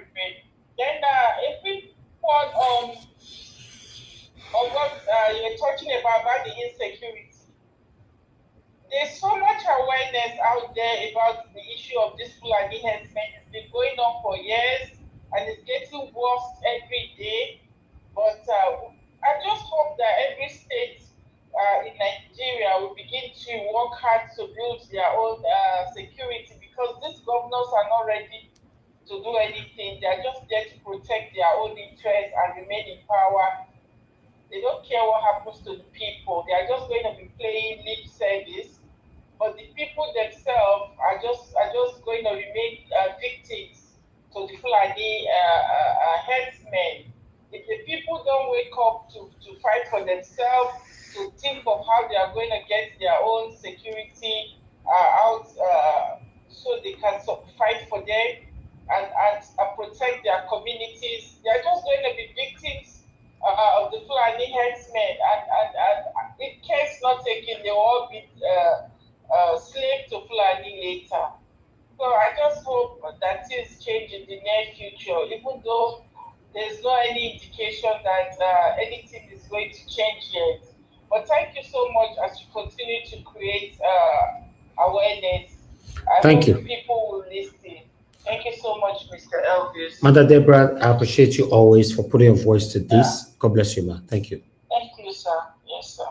then if we point on what you're talking about the insecurity, there's so much awareness out there about the issue of this Fulani herdsmen. It's been going on for years. and it's getting worse every day. But I just hope that every state in Nigeria will begin to work hard to build their own security, because these governors are not ready to do anything. They are just there to protect their own interests and remain in power. They don't care what happens to the people. They are just going to be playing lip service. But the people themselves are just going to remain victims to the Fulani headsmen. If the people don't wake up to fight for themselves, to think of how they are going to get their own security out so they can fight for them and protect their communities, they are just going to be victims of the Fulani headsmen, and if care is not taken, they will all be slave to Fulani later. So I just hope that things change in the near future, even though there's no any indication that anything is going to change yet. But thank you so much as you continue to create awareness. Thank you. People will listen. Thank you so much, Mr. Elvis. Mother Deborah, I appreciate you always for putting your voice to this. God bless you, ma. Thank you. Thank you, sir. Yes, sir.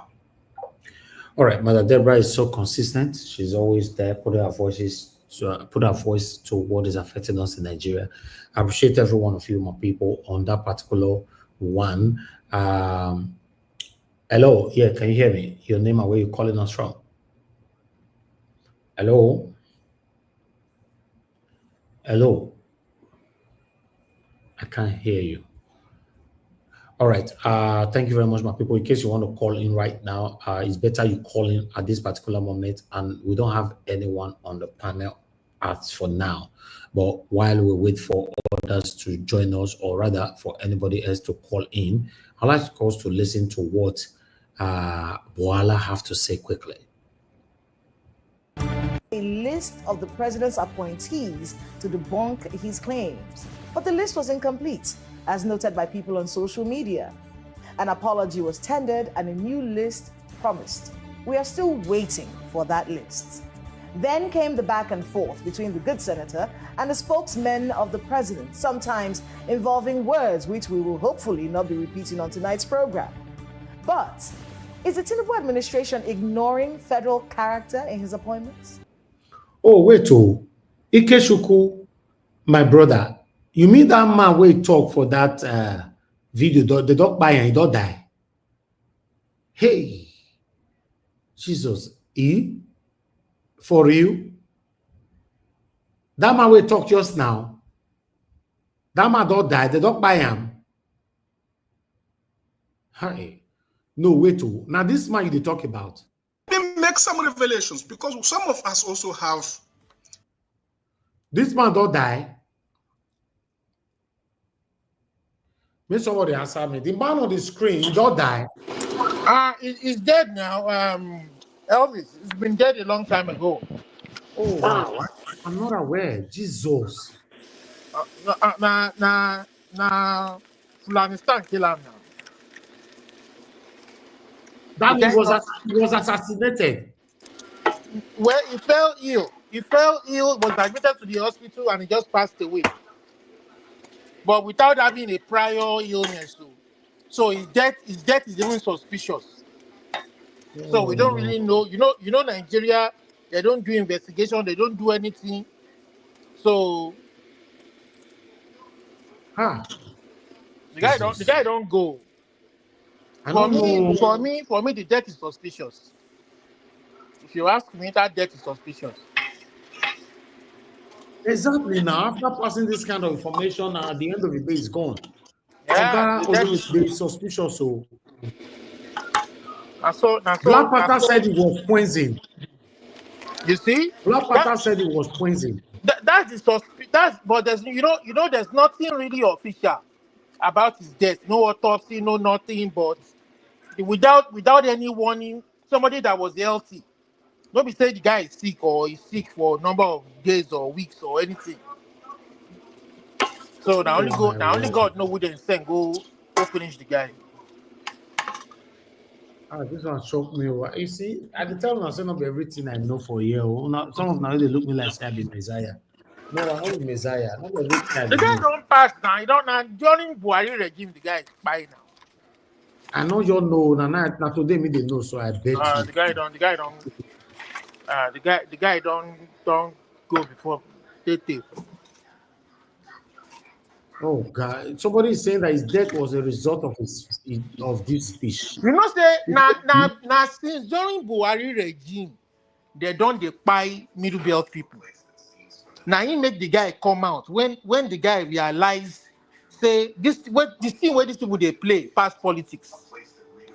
All right, Mother Deborah is so consistent. She's always there, put her voice to what is affecting us in Nigeria. I appreciate every one of you, my people, on that particular one. Hello, yeah, can you hear me? Your name and where you're calling us from? Hello? Hello? I can't hear you. All right. Thank you very much, my people. In case you want to call in right now, it's better you call in at this particular moment. And we don't have anyone on the panel as for now. But while we wait for others to join us, or rather for anybody else to call in, I'd like us to listen to what Boala have to say quickly. A list of the president's appointees to debunk his claims. But the list was incomplete, as noted by people on social media. An apology was tendered and a new list promised. We are still waiting for that list. Then came the back and forth between the good senator and the spokesmen of the president, sometimes involving words which we will hopefully not be repeating on tonight's program. But is the Tinubu administration ignoring federal character in his appointments? Oh, wait, Ikechukwu, my brother, you mean that man will talk for that video? The dog buy and he don't die. Hey, Jesus, for you? That man will talk just now. That man don't die. The dog buy him. Hey, no, wait, now this man you talk about. Let me make some revelations, because some of us also have. This man don't die. May somebody answer me. The man on the screen, he don't die. He's dead now. Elvis, he's been dead a long time ago. Oh, wow. I'm not aware. Jesus. Afghanistan kill him now. That means he was assassinated. Well, he fell ill. He fell ill, was admitted to the hospital, and he just passed away. But without having a prior illness, so his death is even suspicious. So we don't really know. You know, Nigeria, they don't do investigation, they don't do anything. So the guy don't go. For me, the death is suspicious. If you ask me, that death is suspicious. Exactly. Now, after passing this kind of information, at the end of the day, it's gone. Yeah, they suspicious. So, Black Panther said it was poison. You see, Black Panther said it was poison. That is suspicious. But there's there's nothing really official about his death. No autopsy, no nothing. But without any warning, somebody that was healthy. Nobody say the guy is sick or he's sick for a number of days or weeks or anything. So only God know who they send go finish the guy. This one shocked me. You see, at the time I said not everything I know for a year. Some of now they look me like say I be Messiah. No, I know Messiah. Not everything I The guy know. don't pass now. You don't know. During Buhari regime, the guy is spy now. I know you know. Now today me they know, so I bet you. The guy don't go before they take. Oh God! Somebody is saying that his death was a result of this speech. You know, say now since during Buhari regime, they don't buy middle belt people. Now he make the guy come out when the guy realize say this thing where these people they play past politics.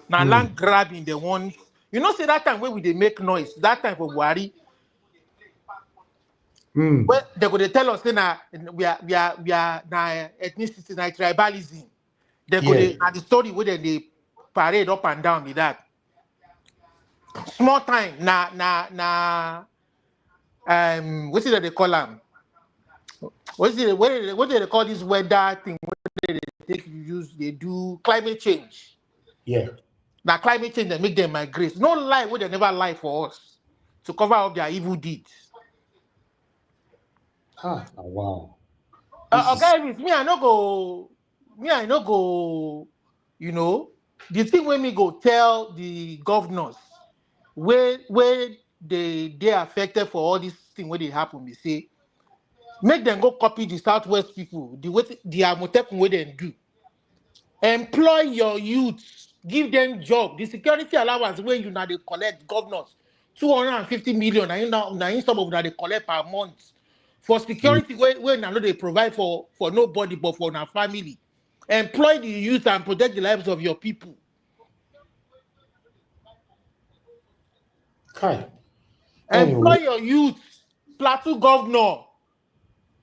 Now land grabbing the one. You know, say that time when they make noise, that time for Buhari, well, they go they tell us say now we are now ethnicity, now tribalism. They go they the story where they parade up and down with that. Small time what is it they call them? What do they call this weather thing? What they do climate change. Yeah. Now climate change they make them migrate. No lie, what they never lie for us to cover up their evil deeds. Wow. Okay, with me, I no go, you know, the thing when me go tell the governors where they affected for all this thing where they happen, they say, make them go copy the Southwest people, the Amotekun where they do. Employ your youth, give them job. The security allowance where you now they collect governors 250 million. Now some of that they collect per month for security where now they provide for nobody but for our family. Employ the youth and protect the lives of your people. Okay. Employ your youth, plateau governor.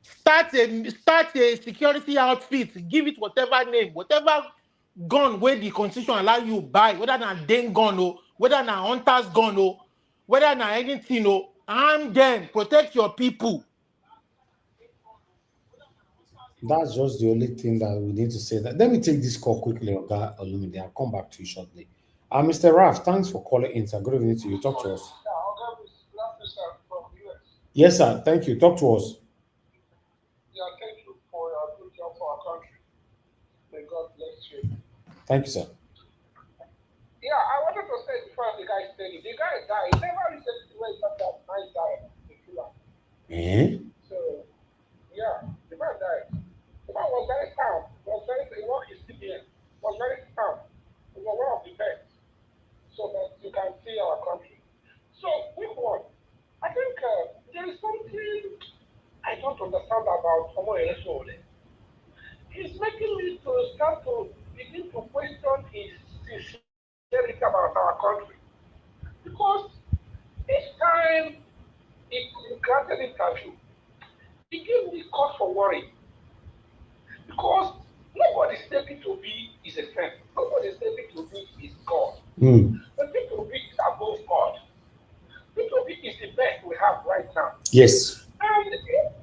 Start a security outfit, give it whatever name, whatever gun where the constitution allow you buy, whether na den gun or whether na hunter's gun or whether na anything or arm them, protect your people. That's just the only thing that we need to say. That let me take this call quickly, Oga Olumide. I'll come back to you shortly. Mr. Raf, thanks for calling in, sir. Good evening to you. Talk to us. Yes, sir. Thank you. Talk to us. Yeah, thank you for your good job for our country. May God bless you. Thank you, sir. Yeah, I wanted to say before the guy said it. The guy died. He never recently went up that nice guy, the killer. So, yeah, the man died. The man was very sound. He worked in CBN. Was very sound. He was one of the best. So that you can see our country. So, quick one. I think there is something I don't understand about Omo Eresole. He's making me to start to begin to question his sincerity about our country. Because each time he granted interview, he gave me cause for worry. Because nobody said P2B is a saint. Nobody said P2B is God. But P2B is above God. P2B is the best we have right now. Yes. And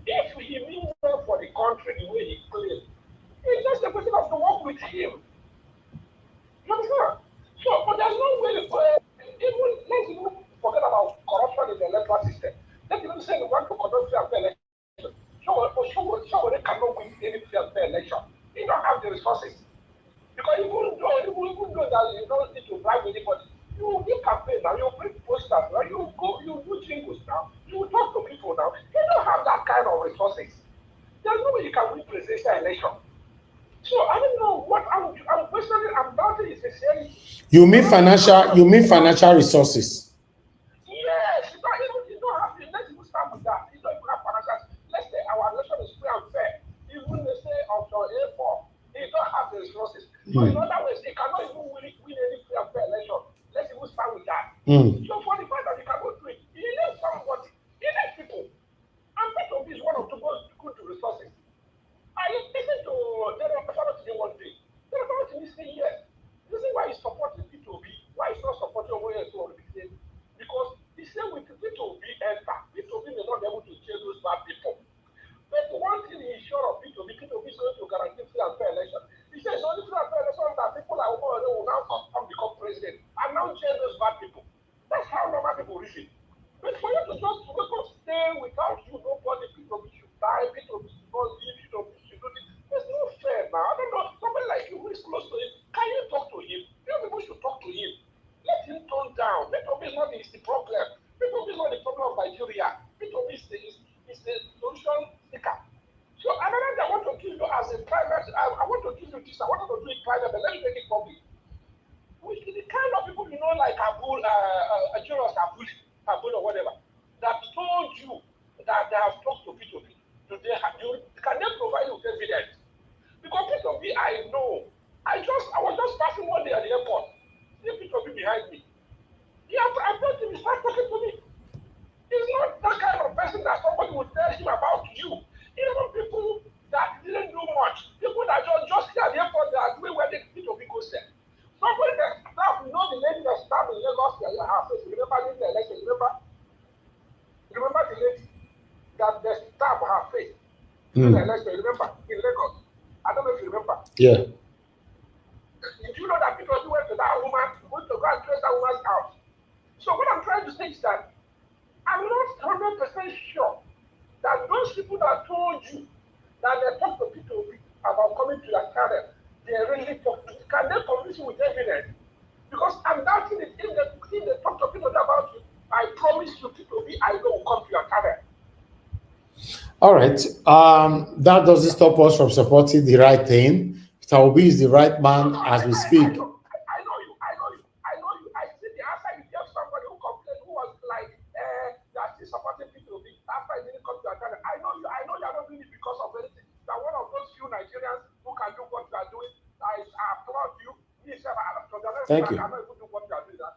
if he means well for the country the way he claims, it's just a question of to work with him. You understand? So, but there's no way let's even forget about corruption in the electoral system. Let's even say we want to conduct fair election. Sure, they cannot win any fair election. They don't have the resources. Because even though that you don't need to bribe anybody, you do campaign now, you bring posters now, you do jingles now, you talk to people now. They don't have that kind of resources. There's no way you can win presidential election. So I don't know what I'm questioning about it is sincerity. You mean financial resources? Yes, you don't have to. Let's even start with that. You don't even have financial. Let's say our election is free and fair. Even they say of your A4, they don't have the resources. So in other words, they cannot even win any free and fair election. Let's even start with that. So for the fact that you cannot do it, you need somebody, you need people. And P2B is one of the most good resources. I listen to General Presidency one day. General Presidency say yes. This is why he's supporting P2B. Why he's not supporting OSO? Because he said with P2B enter, P2B may not be able to change those bad people. But one thing he is sure of P2B is going to guarantee free and fair election. He says only free and fair election that people like Omo will now come become president and now change those bad people. That's how normal people reason. But for you to just stay without you, nobody P2B should die, people will not leave, you know, it's not fair now. I don't know, somebody like you who is close to him, can you talk to him? You people should talk to him. Let him tone down. People is not the problem. People is not the problem of Nigeria. People is the solution seeker. So another thing I want to give you as a private, I want to give you this, I want to do it private, but let me make it public. With the kind of people you know, like Kabul, Kabul or whatever, that told you that they have talked to P2P, can they provide you with evidence? Because P2P, I know. I was just passing one day at the airport. See P2P behind me. I brought him, he started talking to me. He's not that kind of person that somebody would tell him about you. Even people that didn't do much, people that just here at the airport, they are doing where they P2P goes there. Somebody that staff, you know the lady that staff in Lagos at your house. Remember during the election, remember the lady that the staff her face during the election, remember, in Lagos. I don't know if you remember. Yeah. Did you know that people went to that woman, went to go and trace that woman's house? So what I'm trying to say is that I'm not 100% sure that those people that told you that they talked to people about coming to your channel, they really talk to you. Can they convince you with evidence? Because I'm doubting it. If they talk to people about you, I promise you, people I know will come to your channel. All right. That doesn't stop us from supporting the right thing. Taubi is the right man as we speak. I know you. I see the answer you gave somebody who complained, who was like, they are still supporting people after I didn't come to your channel. I know you are not doing it because of anything. You are one of those few Nigerians who can do what you are doing. I applaud you. Thank you. I cannot even do what you are doing. I'm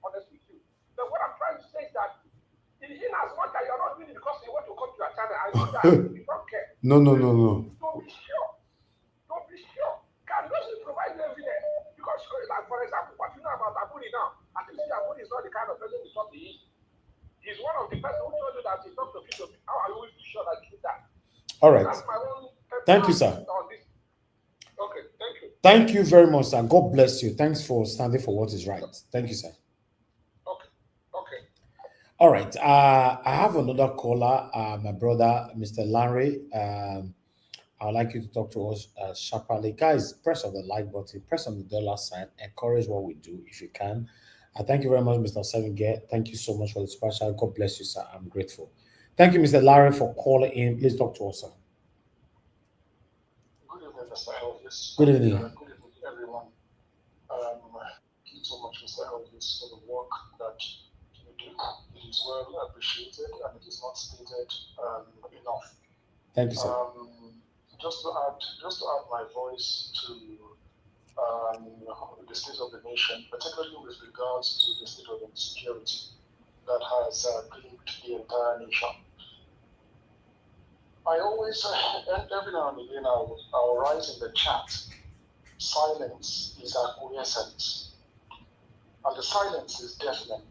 honest with you. But what I'm trying to say is that in as much as you're not doing it because you want to come to your channel, I know that you don't care. No. Don't be sure. Can those provide you evidence? Because, like, for example, what you know about Abuni now, I think Abuni is not the kind of person you thought he is. He's one of the person who told you that he talked to people. How are you always sure that you did that? All right. That's my own. Thank you, sir. Okay, thank you. Thank you very much, sir. God bless you. Thanks for standing for what is right. Thank you, sir. Okay. All right. I have another caller, my brother, Mr. Larry. I would like you to talk to us sharply. Guys, press on the like button, press on the dollar sign, encourage what we do if you can. Thank you very much, Mr. Sevenge. Thank you so much for the special. God bless you, sir. I'm grateful. Thank you, Mr. Larry, for calling in. Please talk to us, sir. Good evening, Mr. Elvis. Good evening. Good evening, everyone. Thank you so much, Mr. Elvis, for the work that you do. It is well appreciated and it is not stated enough. Thank you, sir. Just to add my voice to the state of the nation, particularly with regards to the state of insecurity that has plagued the entire nation. I always, every now and again, I'll write in the chat, silence is acquiescence. And the silence is deafening.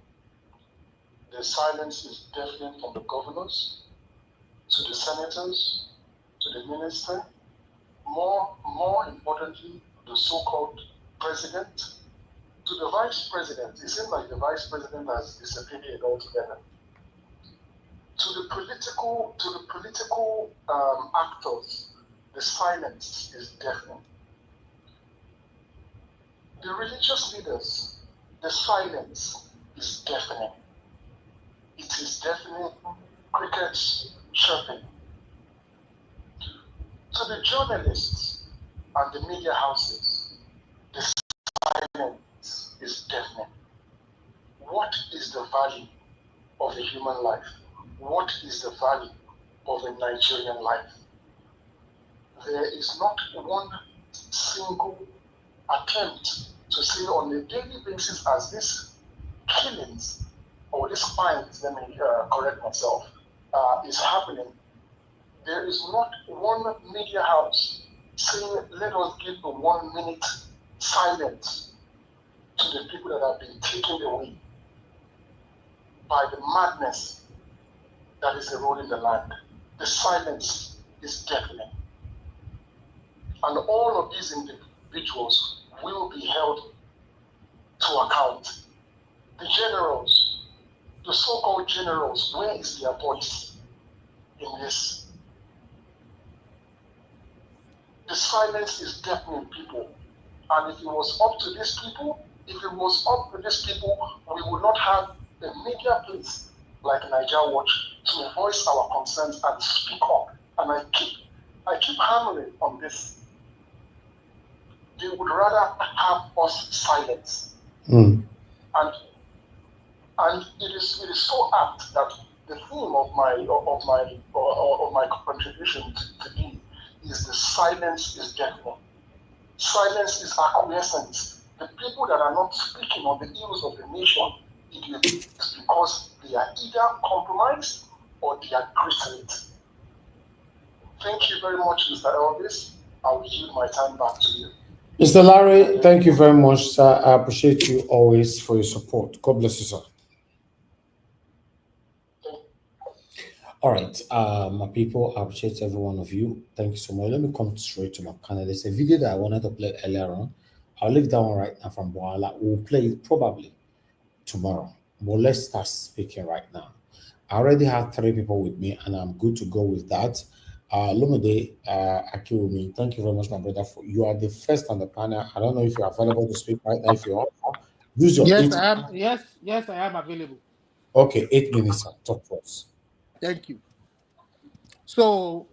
The silence is deafening from the governors, to the senators, to the minister, more importantly, the so-called president, to the vice president. It seems like the vice president has disappeared altogether. To the political actors, the silence is deafening. The religious leaders, the silence is deafening. It is deafening, crickets chirping. To the journalists and the media houses, the silence is deafening. What is the value of a human life? What is the value of a Nigerian life? There is not one single attempt to say on a daily basis as these killings or these crimes, let me correct myself, is happening. There is not one media house saying, let us give a 1 minute silence to the people that have been taken away by the madness that is eroding the land. The silence is deafening. And all of these individuals will be held to account. The generals, the so-called generals, where is their voice in this? The silence is deafening people. And if it was up to these people, we would not have a media place like Niger Watch to voice our concerns and speak up. And I keep hammering on this. They would rather have us silence. And it is so apt that the theme of my contribution today is the silence is deafening. Silence is acquiescence. The people that are not speaking on the ills of the nation, it is because they are either compromised or they are great. Thank you very much, Mr. Elvis. I will yield my time back to you. Mr. Larry, thank you very much, sir. I appreciate you always for your support. God bless you, sir. All right, my people, I appreciate every one of you. Thank you so much. Let me come straight to my panel. There's a video that I wanted to play earlier on. I'll leave that one right now from Boala. We'll play it probably tomorrow. But let's start speaking right now. I already have 3 people with me, and I'm good to go with that. Lumide Akiwumi, thank you very much, my brother. You are the first on the panel. I don't know if you're available to speak right now. If you are, use your Yes, I am. Yes, I am available. Okay, 8 minutes. Talk to us. Thank you. So,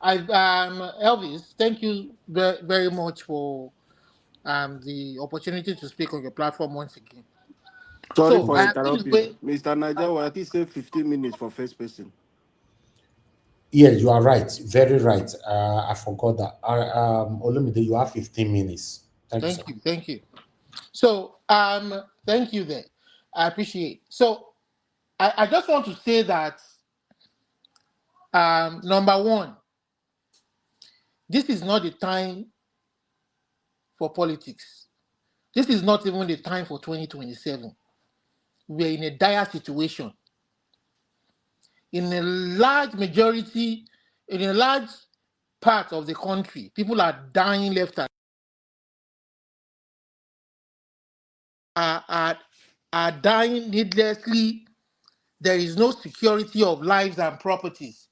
Elvis, thank you very, very much for the opportunity to speak on your platform once again. Sorry for interrupting. Mr. Niger, I think say 15 minutes for first person. Yeah, you are right. Very right. I forgot that. Olumide, you have 15 minutes. Thank you. So, thank you there. I appreciate. So, I just want to say that, number one, this is not the time for politics. This is not even the time for 2027. We're in a dire situation. In a large majority, in a large part of the country, people are dying left and are dying needlessly. There is no security of lives and properties,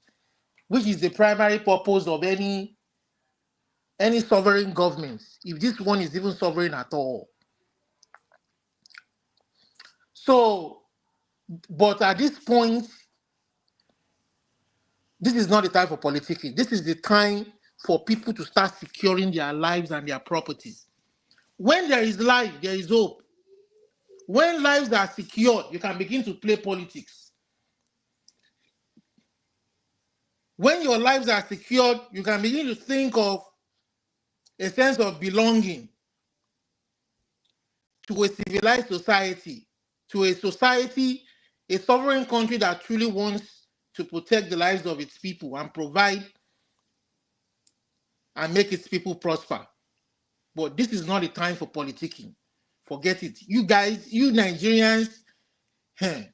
which is the primary purpose of any sovereign government, if this one is even sovereign at all. So, but at this point, this is not the time for politicking. This is the time for people to start securing their lives and their properties. When there is life, there is hope. When lives are secured, you can begin to play politics. When your lives are secured, you can begin to think of a sense of belonging to a civilized society, to a society, a sovereign country that truly wants to protect the lives of its people and provide and make its people prosper. But this is not the time for politicking. Forget it. You guys, you Nigerians, I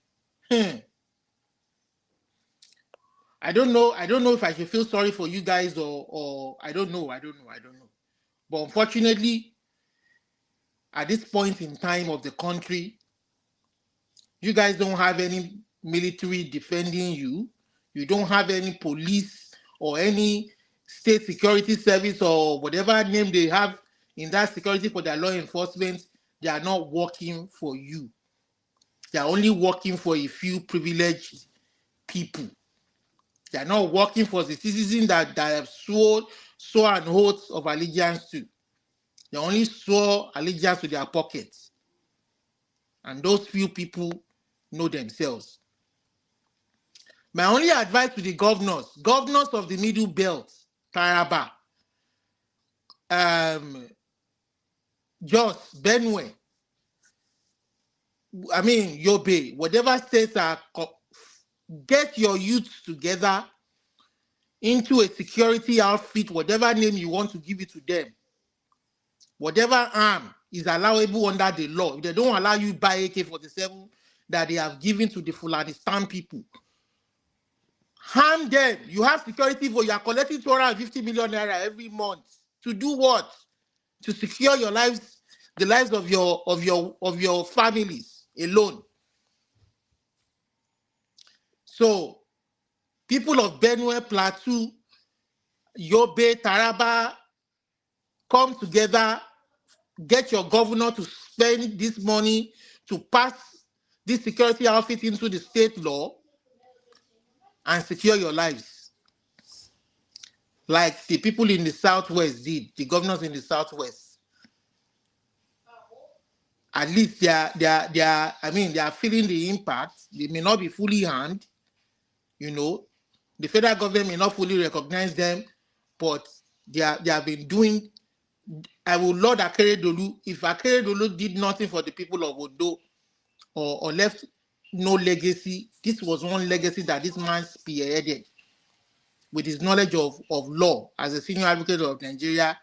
don't know if I should feel sorry for you guys or I don't know. But unfortunately, at this point in time of the country, you guys don't have any military defending you. You don't have any police or any state security service or whatever name they have in that security for their law enforcement. They are not working for you. They are only working for a few privileged people. They are not working for the citizens that have sworn an oath of allegiance to. They only swore allegiance to their pockets. And those few people know themselves. My only advice to the governors of the Middle Belt, Taraba, Jos, Benue, Yobe, whatever states are, get your youths together into a security outfit, whatever name you want to give it to them. Whatever arm is allowable under the law. If they don't allow you buy AK-47 that they have given to the Fulanistan people, harm them. You have security for you are collecting 250 million naira every month. To do what? To secure your lives, the lives of your families alone. So, people of Benue Plateau, Yobe, Taraba, come together, get your governor to spend this money to pass this security outfit into the state law and secure your lives. Like the people in the Southwest did, the governors in the Southwest. At least they are feeling the impact. They may not be fully harmed, you know. The federal government may not fully recognize them, but they have been doing. I would Lord Akeredolu, if Akeredolu did nothing for the people of Odo or left no legacy, this was one legacy that this man spearheaded with his knowledge of law as a senior advocate of Nigeria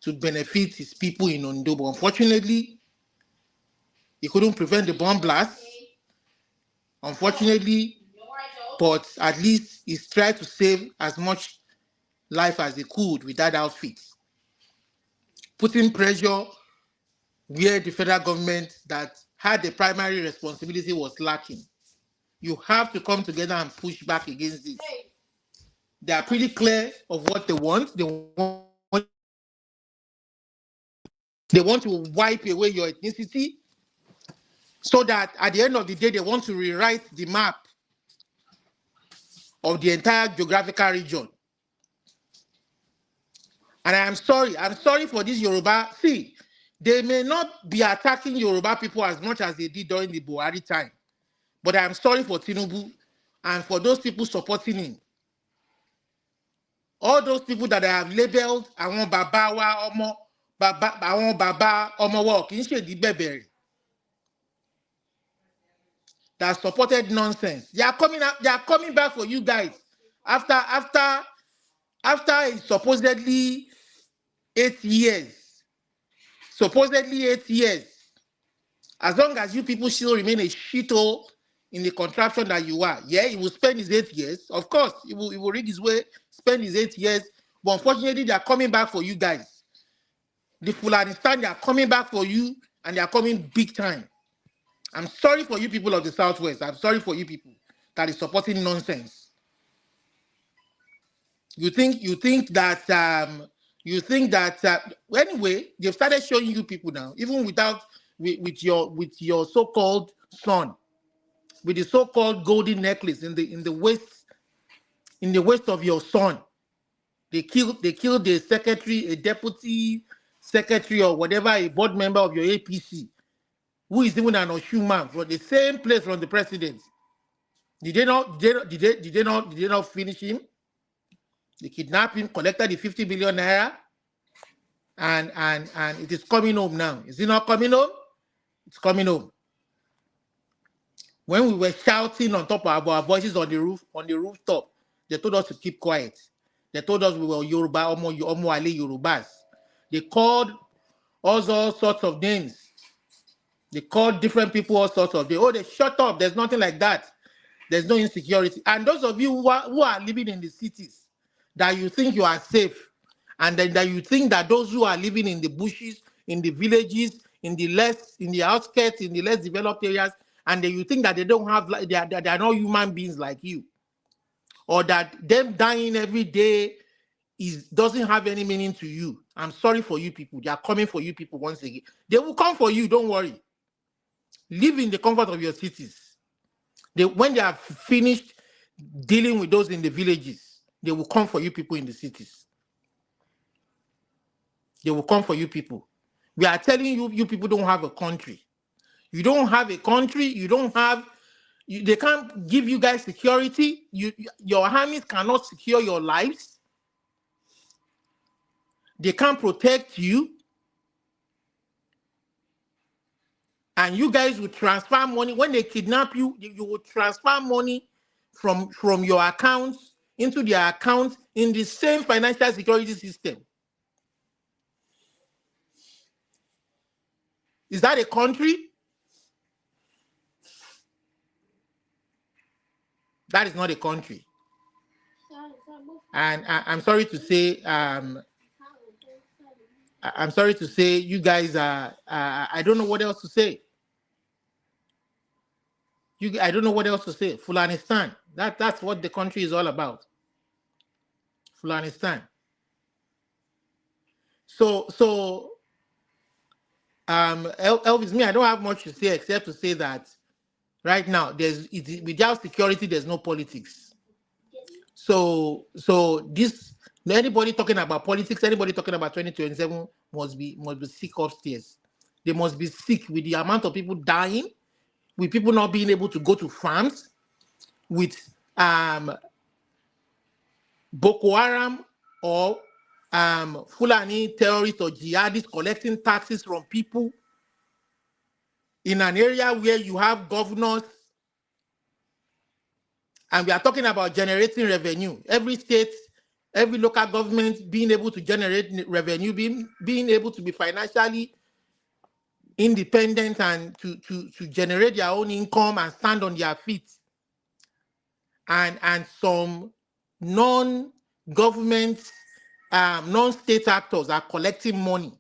to benefit his people in Ondo. But unfortunately, he couldn't prevent the bomb blast. Unfortunately, but at least he's tried to save as much life as he could with that outfit. Putting pressure where the federal government that had the primary responsibility was lacking. You have to come together and push back against this. They are pretty clear of what they want. They want to wipe away your ethnicity so that at the end of the day, they want to rewrite the map of the entire geographical region. And I'm sorry for this Yoruba. See, they may not be attacking Yoruba people as much as they did during the Buhari time. But I'm sorry for Tinubu and for those people supporting him. All those people that I have labeled, I want Baba wa Omo, I want Baba Omo wa Kinse di Bebere. That supported nonsense. They are coming back for you guys after supposedly 8 years. Supposedly 8 years. As long as you people still remain a shithole in the contraption that you are, yeah, he will spend his 8 years. Of course, he will rig his way, spend his 8 years. But unfortunately, they are coming back for you guys. The Fulani stand, they are coming back for you, and they are coming big time. I'm sorry for you people of the Southwest. I'm sorry for you people that is supporting nonsense. You think that anyway, they've started showing you people now, even without with your so-called son, with the so-called golden necklace in the waist of your son. They killed the secretary, a deputy secretary, or whatever, a board member of your APC, who is even an Oshu man from the same place from the president. Did they not finish him? They kidnapped him, collected the 50 billion naira, and it is coming home now. Is it not coming home? It's coming home. When we were shouting on top of our voices on the rooftop, they told us to keep quiet. They told us we were Yoruba, Omo Ali Yorubas. They called us all sorts of names. They called different people all sorts of names. Oh, they shut up. There's nothing like that. There's no insecurity. And those of you who are living in the cities, that you think you are safe, and then that you think that those who are living in the bushes, in the villages, in the outskirts, in the less developed areas, and then you think that they don't have, they are not human beings like you, or that them dying every day doesn't have any meaning to you. I'm sorry for you people. They are coming for you people once again. They will come for you. Don't worry. Live in the comfort of your cities. When they are finished dealing with those in the villages, they will come for you people in the cities. They will come for you people. We are telling you, you people don't have a country. You don't have a country. You don't have. They can't give you guys security. Your armies cannot secure your lives. They can't protect you. And you guys will transfer money. When they kidnap you, you will transfer money from your accounts into their accounts in the same financial security system. Is that a country? That is not a country. And I'm sorry to say, you guys are. I don't know what else to say. I don't know what else to say. Fulanistan. That's what the country is all about. Fulanistan. So Elvis, me, I don't have much to say except to say that right now without security, there's no politics. So this, anybody talking about politics, anybody talking about 2027 must be sick upstairs. They must be sick with the amount of people dying, with people not being able to go to farms, with Boko Haram or Fulani terrorists or jihadists collecting taxes from people in an area where you have governors, and we are talking about generating revenue. Every state, every local government being able to generate revenue, being able to be financially independent and to generate their own income and stand on their feet. And some non-government, non-state actors are collecting money,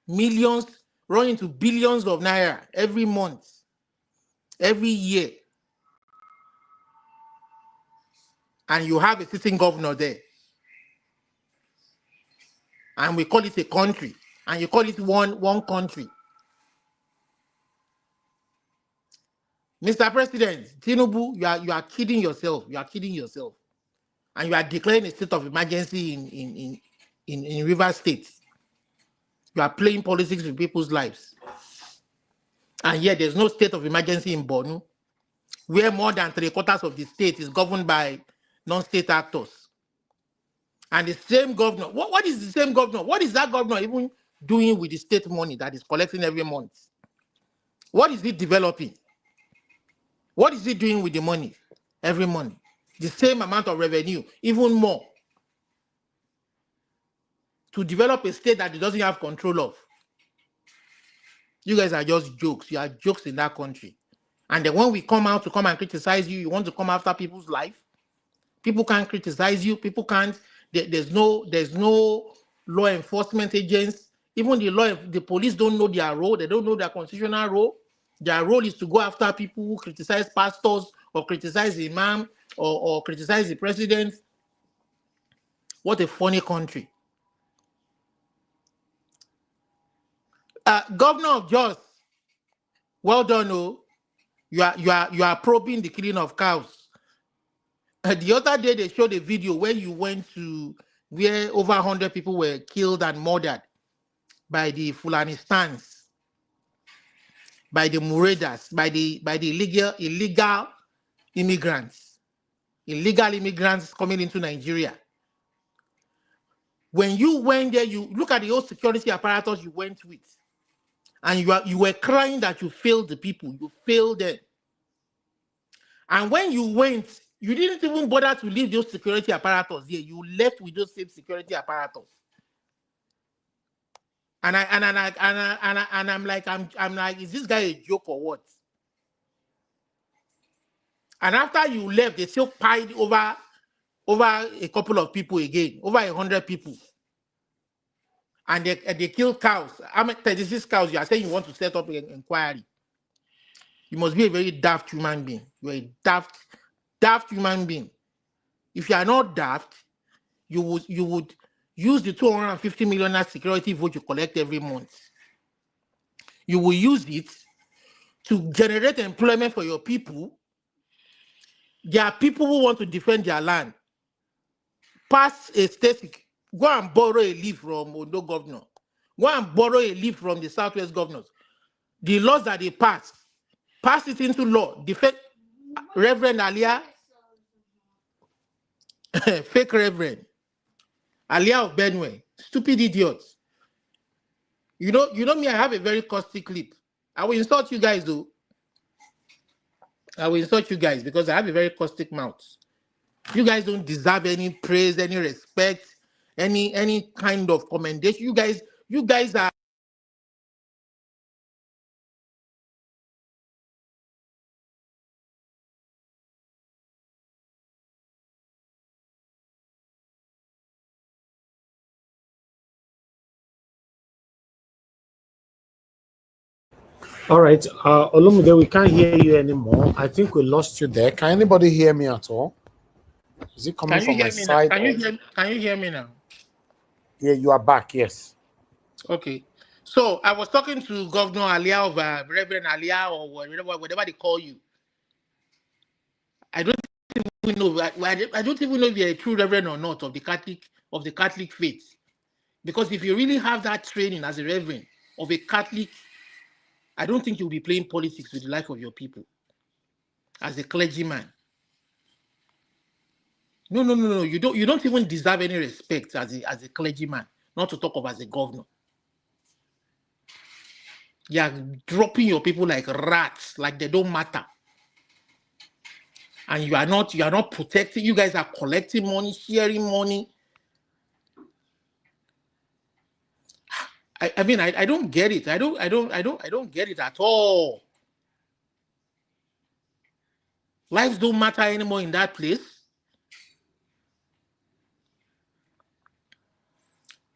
millions, running to billions of naira every month, every year. And you have a sitting governor there. And we call it a country. And you call it one country. Mr. President, Tinubu, you are kidding yourself. You are kidding yourself. And you are declaring a state of emergency in Rivers State. You are playing politics with people's lives. And yet there's no state of emergency in Borno, where more than 3/4 of the state is governed by non-state actors. And the same governor, what is the same governor? What is that governor even doing with the state money that is collecting every month? What is it developing? What is it doing with the money every month? The same amount of revenue, even more, to develop a state that it doesn't have control of. You guys are just jokes. You are jokes in that country. And then when we come out to come and criticize you, you want to come after people's life. People can't criticize you. People can't. There's no law enforcement agents. Even the police don't know their role. They don't know their constitutional role. Their role is to go after people who criticize pastors or criticize the imam or criticize the president. What a funny country. Governor of Jos, well done. Oh, you are probing the killing of cows. The other day they showed a video where you went to where over 100 people were killed and murdered by the Fulanistans, by the Muredas, by the illegal immigrants coming into Nigeria. When you went there, you look at the old security apparatus you went with, and you were crying that you failed the people, you failed them. And when you went, you didn't even bother to leave those security apparatus here. You left with those same security apparatus. And I'm like, is this guy a joke or what? And after you left, they still piled over a couple of people again, over 100 people. And they kill cows. I mean, 36 cows. You are saying you want to set up an inquiry. You must be a very daft human being. You're a daft human being. If you are not daft, you would use the 250 million security vote you collect every month. You will use it to generate employment for your people. There are people who want to defend their land. Pass a state, go and borrow a leaf from Ondo governor. Go and borrow a leaf from the Southwest governors. The laws that they pass it into law. Defend Reverend Alia, fake Reverend Alia of Benue, stupid idiots. You know me, I have a very caustic lip. I will insult you guys though. I will insult you guys because I have a very caustic mouth. You guys don't deserve any praise, any respect, any kind of commendation. You guys are. All right, Olumide, we can't hear you anymore. I think we lost you there. Can anybody hear me at all? Is it coming from my side? Can you hear me now? Yeah, you are back. Yes. Okay. So I was talking to Governor Alia of Reverend Alia or whatever they call you. I don't even know. I don't even know if you're a true reverend or not of the Catholic faith. Because if you really have that training as a reverend of a Catholic, I don't think you'll be playing politics with the life of your people as a clergyman. No. You don't even deserve any respect as a clergyman, not to talk of as a governor. You are dropping your people like rats, like they don't matter. And you are not protecting. You guys are collecting money, sharing money. I mean, I don't get it. I don't get it at all. Lives don't matter anymore in that place.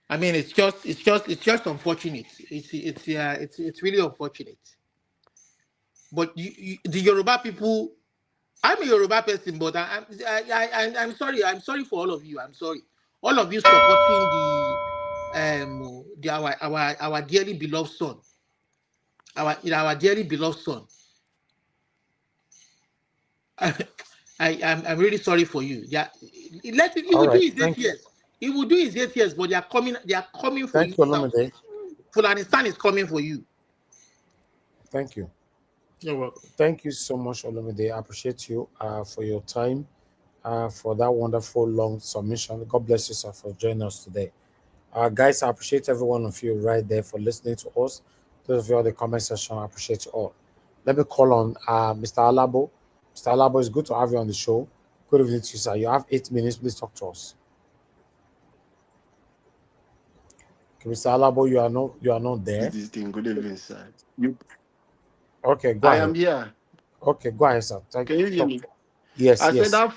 I mean, it's just unfortunate. It's really unfortunate. But the Yoruba people, I'm a Yoruba person, but I'm sorry. I'm sorry for all of you. I'm sorry. All of you supporting our dearly beloved son. Our dearly beloved son. I'm really sorry for you. Yeah, he will do his 8 years. He will do his 8 years, but they are coming for you. Fulanistan is coming for you. Thank you. You're welcome. Thank you so much, Olumide. I appreciate you for your time, for that wonderful long submission. God bless you, sir, for joining us today. Guys, I appreciate every one of you right there for listening to us. Those of you in the comment section, I appreciate you all. Let me call on Mr. Alabo. Mr. Alabo, it's good to have you on the show. Good evening to you, sir. You have 8 minutes. Please talk to us. Okay, Mr. Alabo, you are not there. This thing. Good evening, sir. Okay, go ahead. I am here. Okay, go ahead, sir. Can you hear me? Yes, I yes. said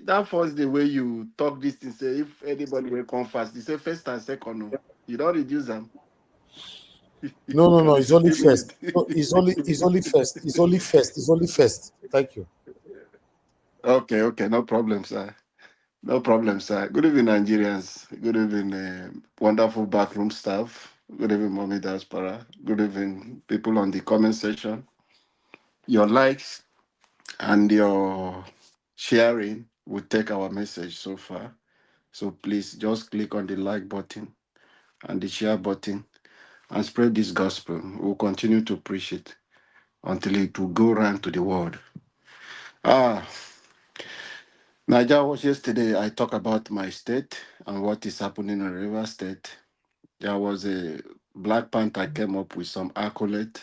that first day where you talk this thing, say if anybody will come fast, you say first and second. No, you don't reduce them. No. It's only first. It's only first. It's only first. Thank you. Okay. No problem, sir. No problem, sir. Good evening, Nigerians. Good evening, wonderful backroom staff. Good evening, Mommy Diaspora. Good evening, people on the comment section. Your likes and your sharing will take our message so far. So please just click on the like button and the share button and spread this gospel. We'll continue to preach it until it will go around to the world. Nigeria was yesterday. I talked about my state and what is happening in River State. There was a Black Panther came up with some accolade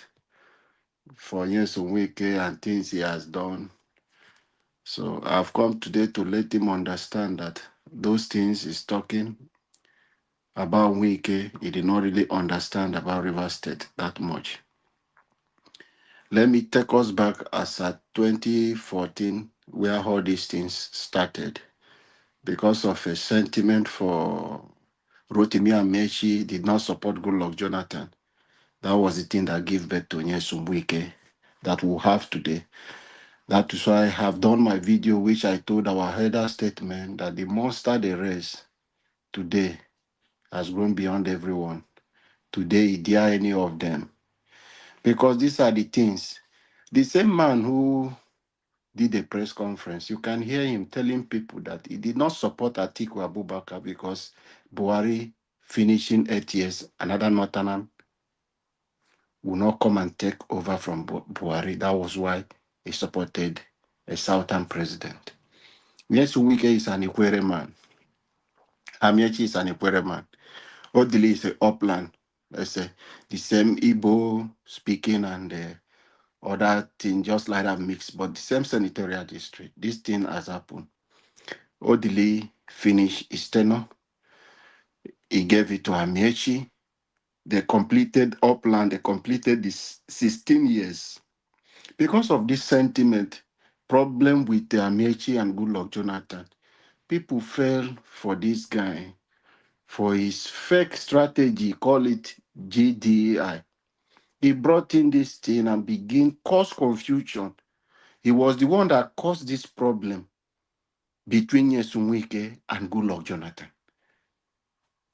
for Nyesom Wike and things he has done. So I've come today to let him understand that those things he's talking about Wike, he did not really understand about River State that much. Let me take us back as at 2014, where all these things started. Because of a sentiment for Rotimi Amechi did not support Goodluck Jonathan. That was the thing that gave birth to Nyesom Wike that we have today. That is why I have done my video, which I told our header statement that the monster they raise today has grown beyond everyone. Today, it dare any of them. Because these are the things. The same man who did a press conference, you can hear him telling people that he did not support Atiku Abubakar because Buhari finishing 8 years, another northern will not come and take over from Buhari. That was why he supported a southern president. Nyesom Wike is an Ikwere man. Amechi is an Ikwere man. Odili is an upland. Let's say the same Igbo speaking and other thing, just like that mix, but the same senatorial district. This thing has happened. Odili finished his tenure. He gave it to Amechi. They completed upland. They completed this 16 years. Because of this sentiment, problem with Amechi and Goodluck Jonathan, people fell for this guy for his fake strategy, call it GDI. He brought in this thing and began cause confusion. He was the one that caused this problem between Nyesom Wike and Goodluck Jonathan.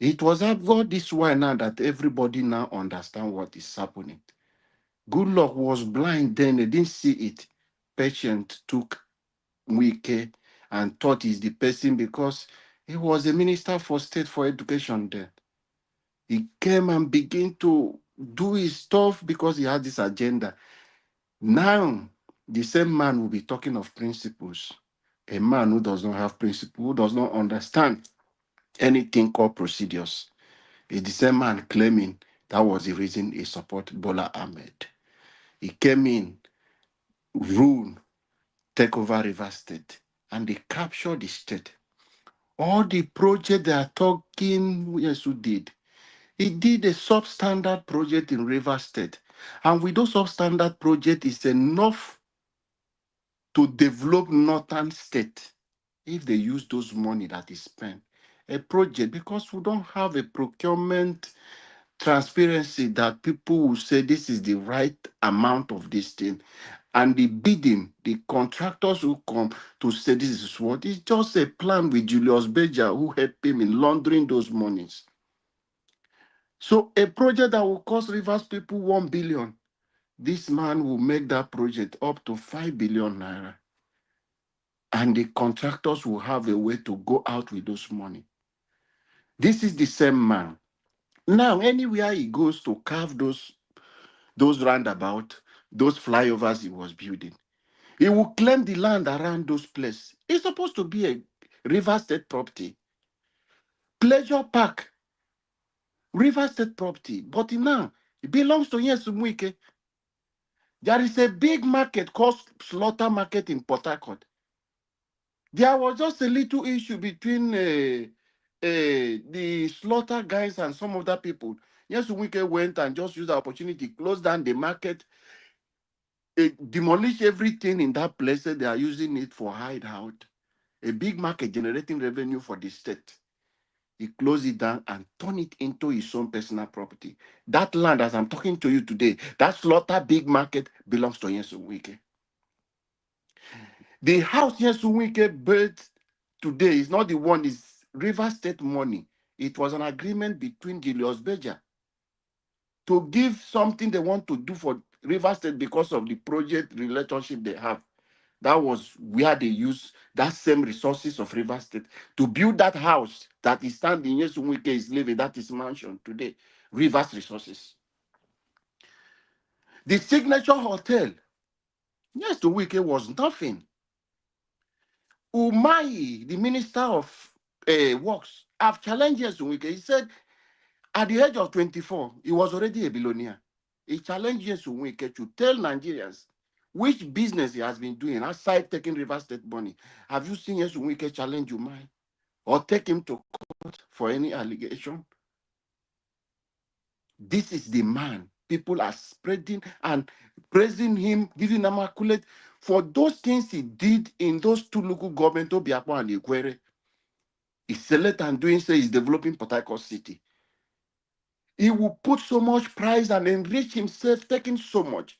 It was about this why now that everybody now understand what is happening. Good luck was blind then, they didn't see it. Patient took Wike and thought he's the person because he was a minister for state for education then. He came and began to do his stuff because he had this agenda. Now, the same man will be talking of principles. A man who does not have principle, who does not understand anything called procedures, is the same man claiming that was the reason he supported Bola Ahmed. He came in, rule, take over River State, and they captured the state. All the project they are talking, yes, who did? He did a substandard project in River State. And with those substandard project, it's enough to develop Northern State if they use those money that is spent. A project, because we don't have a procurement transparency that people will say this is the right amount of this thing. And the bidding, the contractors who come to say this is what, it's just a plan with Julius Berger who helped him in laundering those monies. So a project that will cost Rivers people 1 billion, this man will make that project up to 5 billion naira. And the contractors will have a way to go out with those money. This is the same man. Now, anywhere he goes to carve those roundabout, those flyovers he was building, he will claim the land around those places. It's supposed to be a River State property. Pleasure Park, River State property. But now, it belongs to Yesumuike. There is a big market called Slaughter Market in Port Harcourt. There was just a little issue between the slaughter guys and some other people. Yesumuike went and just used the opportunity, closed down the market, demolish everything in that place. They are using it for hideout. A big market generating revenue for the state. He closed it down and turned it into his own personal property. That land, as I'm talking to you today, that slaughter big market belongs to Yesumuike. The house Yesumuike built today is not the one, it's River State money. It was an agreement between Julius Berger to give something they want to do for River State because of the project relationship they have. That was where they use that same resources of River State to build that house that is standing in Yesumuike is living, that is mansion today. Rivers resources. The Signature Hotel, Yesumuike was nothing. Umai, the Minister of Works, have challenged Yesumuike. He said at the age of 24, he was already a billionaire. He challenged Yesumuike to tell Nigerians which business he has been doing aside taking River State money. Have you seen Yesumuike challenge Umai or take him to court for any allegation? This is the man. People are spreading and praising him, giving him accolade for those things he did in those two local governments, Obiakpo and Ikwere. He's select and doing so, he's developing Port Harcourt City. He will put so much price and enrich himself, taking so much.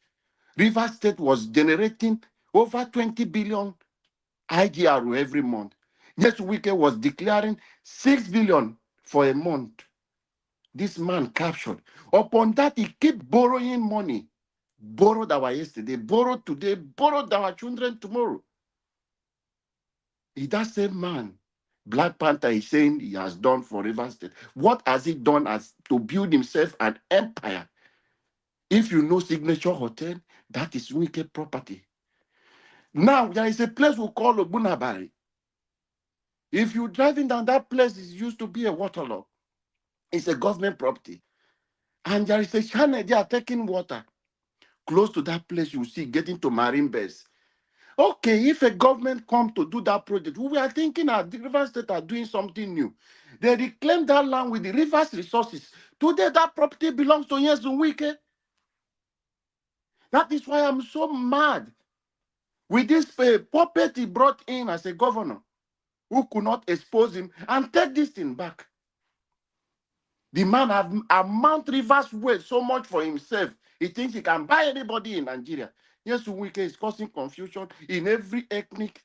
River State was generating over 20 billion IGRO every month. Next week was declaring 6 billion for a month. This man captured. Upon that, he keep borrowing money. Borrowed our yesterday, borrowed today, borrowed our children tomorrow. Is that same man, Black Panther, is saying he has done for River State. What has he done as to build himself an empire? If you know Signature Hotel, that is wicked property. Now, there is a place we call Obunabari. If you're driving down that place, it used to be a waterlock. It's a government property. And there is a channel, they are taking water. Close to that place, you see, getting to Marine Base. Okay, if a government come to do that project, we are thinking that the River State are doing something new. They reclaim that land with the river's resources. Today, that property belongs to Yesumuike. That is why I'm so mad with this puppet he brought in as a governor who could not expose him and take this thing back. The man have amount Rivers wealth so much for himself. He thinks he can buy anybody in Nigeria. Yesumuike is causing confusion in every ethnic.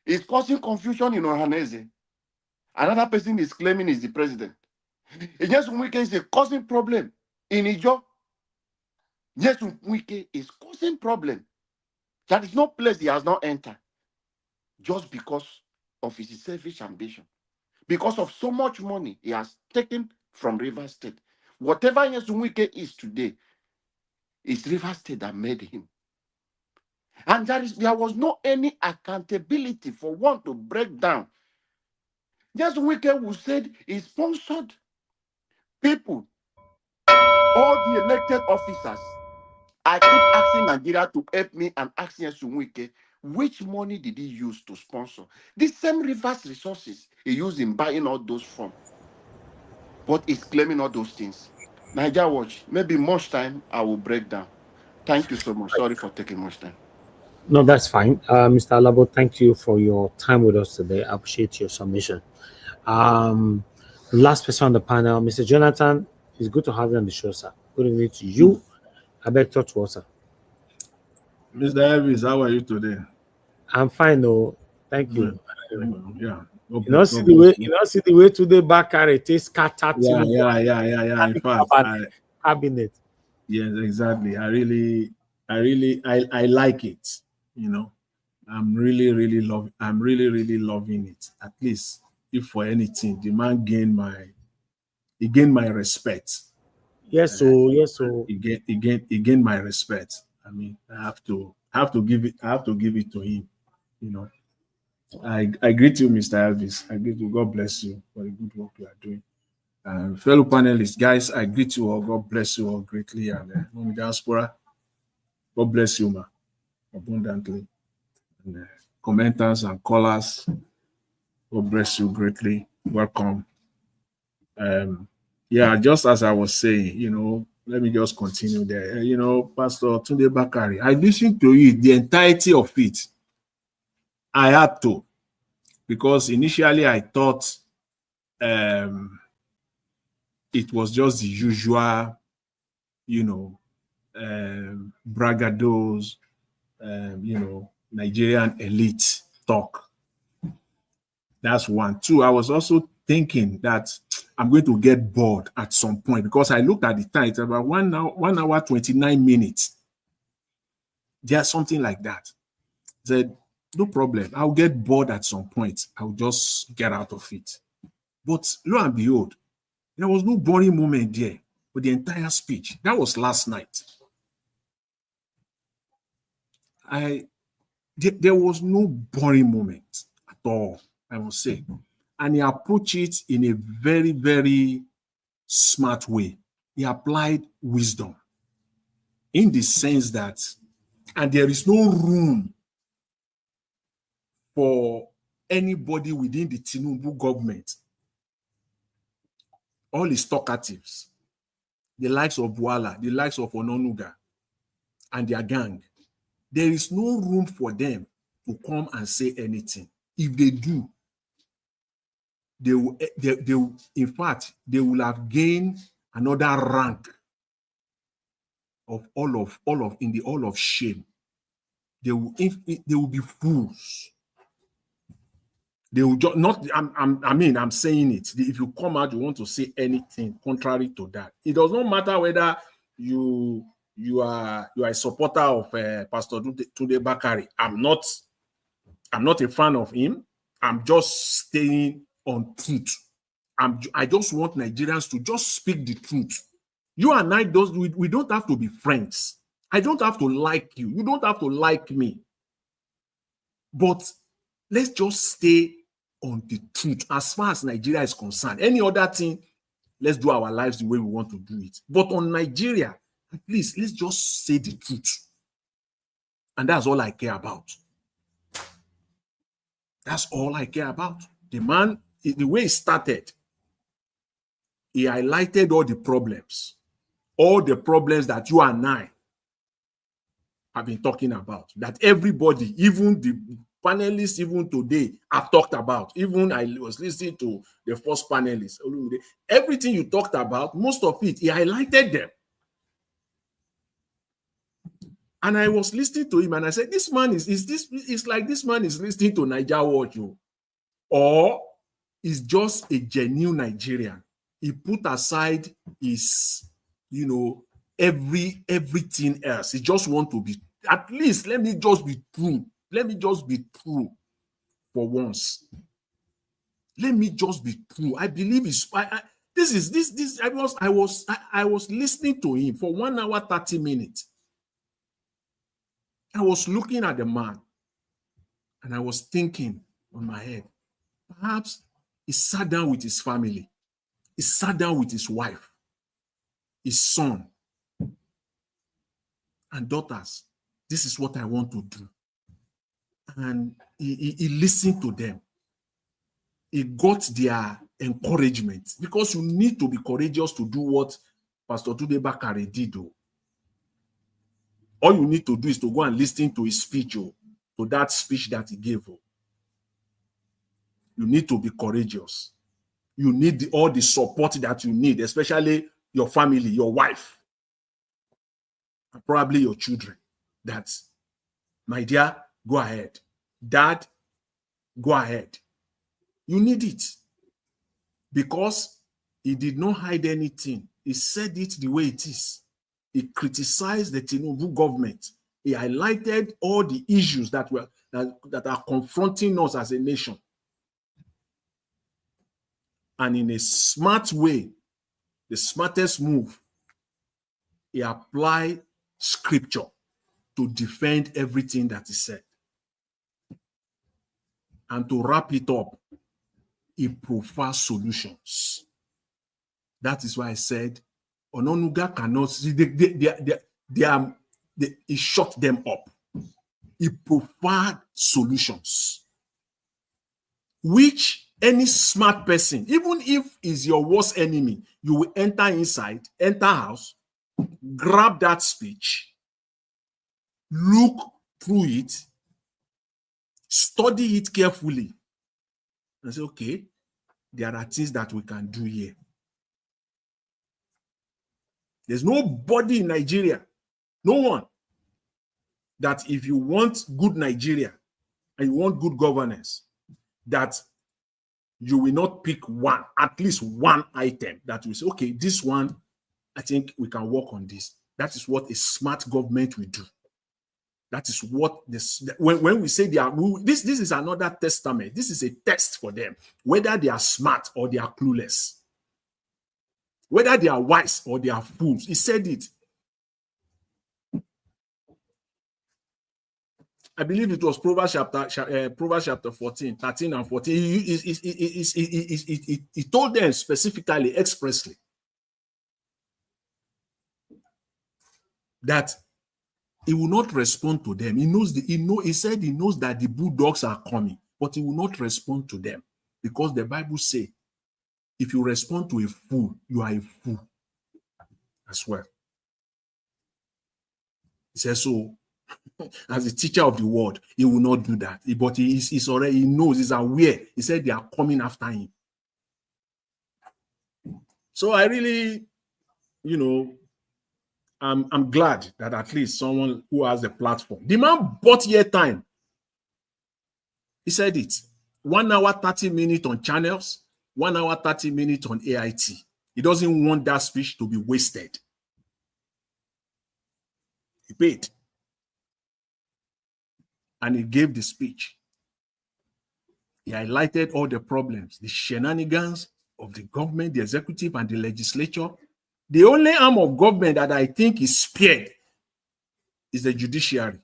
It's causing confusion in Ohanese. Another person is claiming is the president. Yes, Wike is a causing problem in Ijo. Yes, Wike is causing problem. That is no place he has not entered just because of his selfish ambition. Because of so much money he has taken from Rivers State. Whatever Yes Wike is today, it's Rivers State that made him. And there was no any accountability for one to break down. Just Wike who said he sponsored people, all the elected officers. I keep asking Nigeria to help me and asking Wike, which money did he use to sponsor? The same reverse resources he used in buying all those from. But he's claiming all those things. Nigeria Watch, maybe much time I will break down. Thank you so much. Sorry for taking much time. No, that's fine. Mr. Alabo, thank you for your time with us today. I appreciate your submission. Last person on the panel, Mr. Jonathan, it's good to have you on the show, sir. Good evening to you. I beg talk to us, sir. Mr. Elvis, how are you today? I'm fine, though. Thank you. Yeah. You know, see the way today Bakare takes scattered. Yeah. In fact, cabinet. Yes, exactly. I like it. You know, I'm really loving it. At least, if for anything, the man gained my respect. Yes, so He gained my respect. I mean, I have to give it to him. You know, I greet you, Mr. Elvis. I greet you. God bless you for the good work you are doing. Fellow panelists, guys, I greet you all. God bless you all greatly. And diaspora, God bless you, ma, abundantly. And commenters and callers, God bless you greatly. Welcome. Yeah, just as I was saying, you know, let me just continue there. You know, Pastor Tunde Bakare, I listened to it, the entirety of it. I had to, because initially I thought it was just the usual, you know, braggados, you know, Nigerian elite talk. That's one. Two, I was also thinking that I'm going to get bored at some point because I looked at the time, it's about 1 hour, 29 minutes. There's something like that. I said, no problem. I'll get bored at some point. I'll just get out of it. But lo and behold, there was no boring moment there with the entire speech. That was last night. There was no boring moment at all, I must say. And he approached it in a very, very smart way. He applied wisdom in the sense that, and there is no room for anybody within the Tinubu government, all his talkatives, the likes of Buala, the likes of Ononuga, and their gang, there is no room for them to come and say anything. If they do, they will, in fact, they will have gained another rank of all of shame. They will be fools. They will just not. I'm saying it. If you come out, you want to say anything contrary to that. It does not matter whether you are a supporter of Pastor Tunde Bakare. I'm not a fan of him. I'm just staying on truth. I just want Nigerians to just speak the truth. You and I, we don't have to be friends. I don't have to like you. You don't have to like me. But let's just stay on the truth as far as Nigeria is concerned. Any other thing, let's do our lives the way we want to do it. But on Nigeria, at least let's just say the truth. And that's all I care about. That's all I care about. The man, the way he started, he highlighted all the problems that you and I have been talking about, that everybody, even the panelists, even today, have talked about. Even I was listening to the first panelist. Everything you talked about, most of it, he highlighted them. And I was listening to him and I said, this man it's like this man is listening to Nigeria Watch, or is just a genuine Nigerian. He put aside his, everything else. He just want to be, at least let me just be true. Let me just be true for once. Let me just be true. I believe it's I was listening to him for 1 hour 30 minutes. I was looking at the man and I was thinking on my head, perhaps he sat down with his family. He sat down with his wife, his son, and daughters. This is what I want to do. And he listened to them. He got their encouragement, because you need to be courageous to do what Pastor Tunde Bakare did. All you need to do is to go and listen to his speech, to that speech that he gave. You need to be courageous. You need all the support that you need, especially your family, your wife, and probably your children. That, my dear, go ahead. Dad, go ahead. You need it. Because he did not hide anything. He said it the way it is. He criticized the Tinubu government. He highlighted all the issues that are confronting us as a nation. And in a smart way, the smartest move, he applied scripture to defend everything that he said. And to wrap it up, he provides solutions. That is why I said, Ononuga cannot see, he shut them up. He provides solutions, which any smart person, even if is your worst enemy, you will enter inside, enter house, grab that speech, look through it, study it carefully, and say, okay, there are things that we can do here. There's nobody in Nigeria, no one, that if you want good Nigeria and you want good governance, that you will not pick one, at least one item that will say, okay, this one, I think we can work on this. That is what a smart government will do. That is what this, when we say they are, this is another testament. This is a test for them, whether they are smart or they are clueless, whether they are wise or they are fools. He said it. I believe it was Proverbs chapter 14, 13 and 14. He told them specifically, expressly, that he will not respond to them. He said he knows that the bulldogs are coming, but he will not respond to them, because the Bible says, if you respond to a fool, you are a fool as well. He says, so as a teacher of the word, he will not do that. But he's already, he knows, he's aware. He said they are coming after him. So I really, I'm glad that at least someone who has a platform. The man bought your time. He said it. 1 hour, 30 minutes on channels, 1 hour, 30 minutes on AIT. He doesn't want that speech to be wasted. He paid. And he gave the speech. He highlighted all the problems, the shenanigans of the government, the executive, and the legislature. The only arm of government that I think is spared is the judiciary.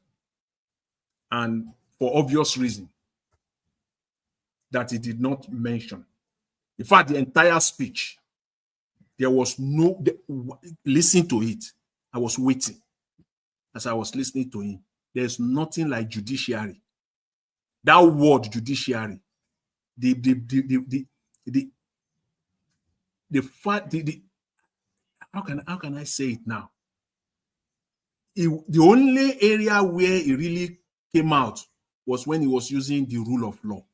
And for obvious reason that he did not mention. In fact, the entire speech, there was no, listen to it. I was waiting as I was listening to him. There's nothing like judiciary. That word judiciary, how can I say it now? The only area where it really came out was when he was using the rule of law.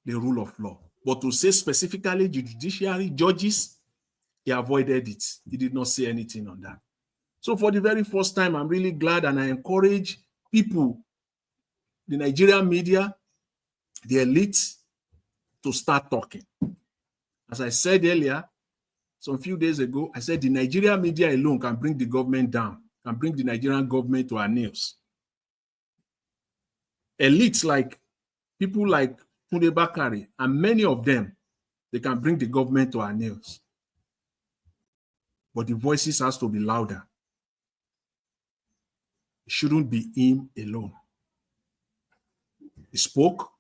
The rule of law. But to say specifically the judiciary, judges, he avoided it. He did not say anything on that. So for the very first time, I'm really glad, and I encourage people, the Nigerian media, the elites, to start talking. As I said earlier, some few days ago, I said the Nigerian media alone can bring the government down, can bring the Nigerian government to our knees. Elites like people like Tunde Bakare and many of them, they can bring the government to our knees. But the voices has to be louder. It shouldn't be him alone. He spoke,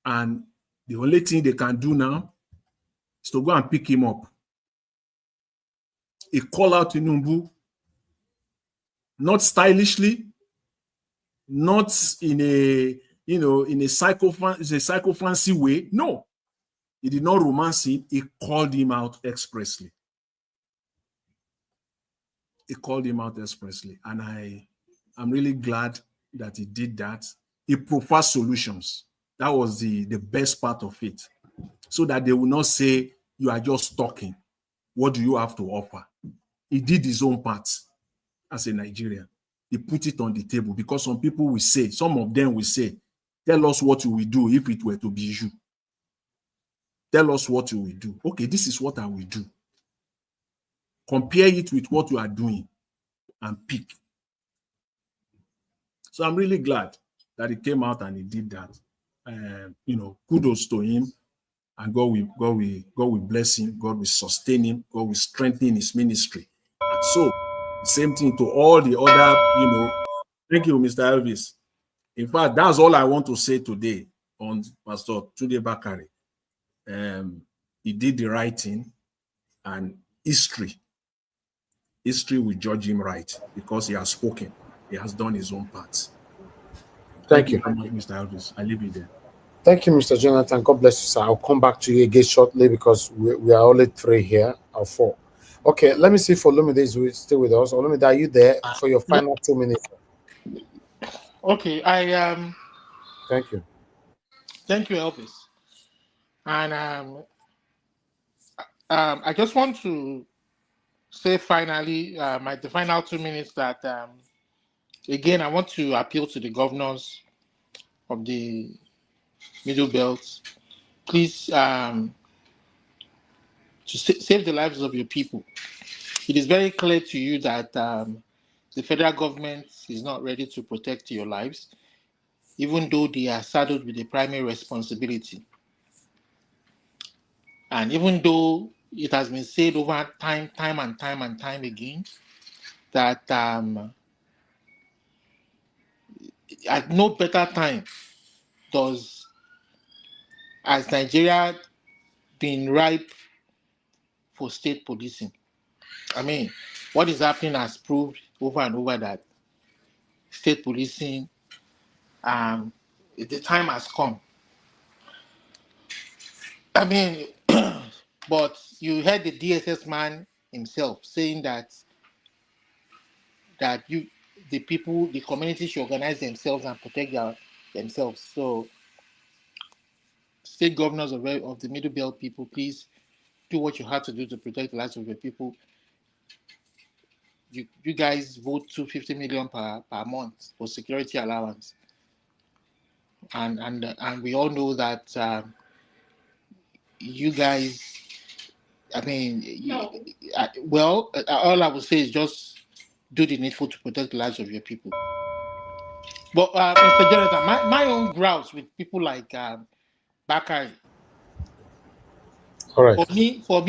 and the only thing they can do now is to go and pick him up. He called out Tinubu, not stylishly, not in a in a psycho fancy way. No, he did not romance him. He called him out expressly. He called him out expressly, and I'm really glad that he did that. He provided solutions. That was the best part of it, so that they will not say you are just talking. What do you have to offer? He did his own part as a Nigerian. He put it on the table, because some people will say, some of them will say, tell us what you will do if it were to be you. Tell us what you will do. Okay, this is what I will do. Compare it with what you are doing and pick. So I'm really glad that he came out and he did that. Kudos to him, and God will bless him. God will sustain him. God will strengthen his ministry. And so, same thing to all the other, Thank you, Mr. Elvis. In fact, that's all I want to say today on Pastor Tunde Bakare. He did the right thing, and history will judge him right, because he has spoken. He has done his own part. Thank you very much, Mr. Elvis. I leave you there. Thank you, Mr. Jonathan. God bless you, sir. I'll come back to you again shortly, because we are only 3 here, or 4. Okay, let me see if Olumide is still with us. Olumide, are you there for your final 2 minutes? Okay, Thank you. Thank you, Elvis. And I just want to say finally, the final 2 minutes, that again, I want to appeal to the governors of the Middle Belt. Please, to save the lives of your people. It is very clear to you that the federal government is not ready to protect your lives, even though they are saddled with the primary responsibility. And even though it has been said over time and time again, that at no better time has Nigeria been ripe for state policing. I mean, what is happening has proved over and over that state policing, the time has come. I mean, but you heard the DSS man himself saying that the people, the community should organize themselves and protect themselves. So, state governors of the Middle Belt people, please do what you have to do to protect the lives of your people. You guys vote 250 million per month for security allowance, and we all know that you guys. I mean, all I would say is just do the needful to protect the lives of your people. But Mr. Jonathan, my own grouse with people like Bakare. All right. For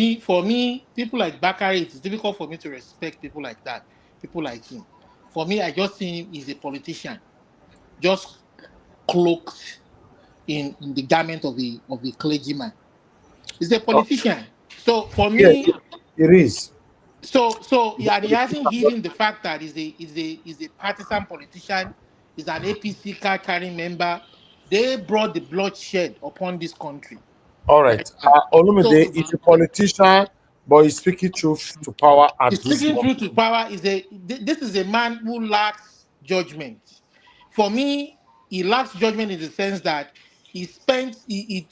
me, people like Bakare, it's difficult for me to respect people like that, people like him. For me, I just see him as a politician, just cloaked in the garment of a clergyman. He's a politician. So for me, yeah, it is. So yeah, he hasn't hidden the fact that he's a partisan politician. He's an APC card carrying member. They brought the bloodshed upon this country. All right. Olumide is a politician, but he's speaking truth to power at He's this speaking moment. truth to power. This is a man who lacks judgment. For me, he lacks judgment in the sense that he spent.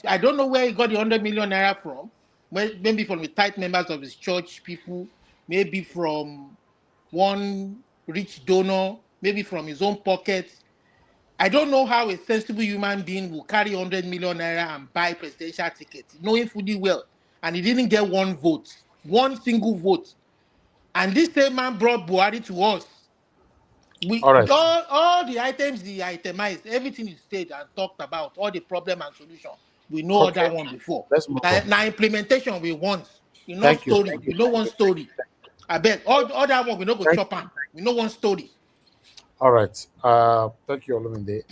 I don't know where he got the 100 million naira from. Maybe from the tight members of his church people. Maybe from one rich donor. Maybe from his own pocket. I don't know how a sensible human being will carry 100 million naira and buy presidential tickets, knowing fully well, and he didn't get one vote, one single vote. And this same man brought Buhari to us. All right. All the items he itemized, everything he said and talked about, all the problem and solution. We know all Okay. that one before. Let's move on. Now implementation we want. You know Thank you. story. Thank We you. know one story. I bet all that one we know go Thank chop am. We know one story. All right. Thank you, Olumide.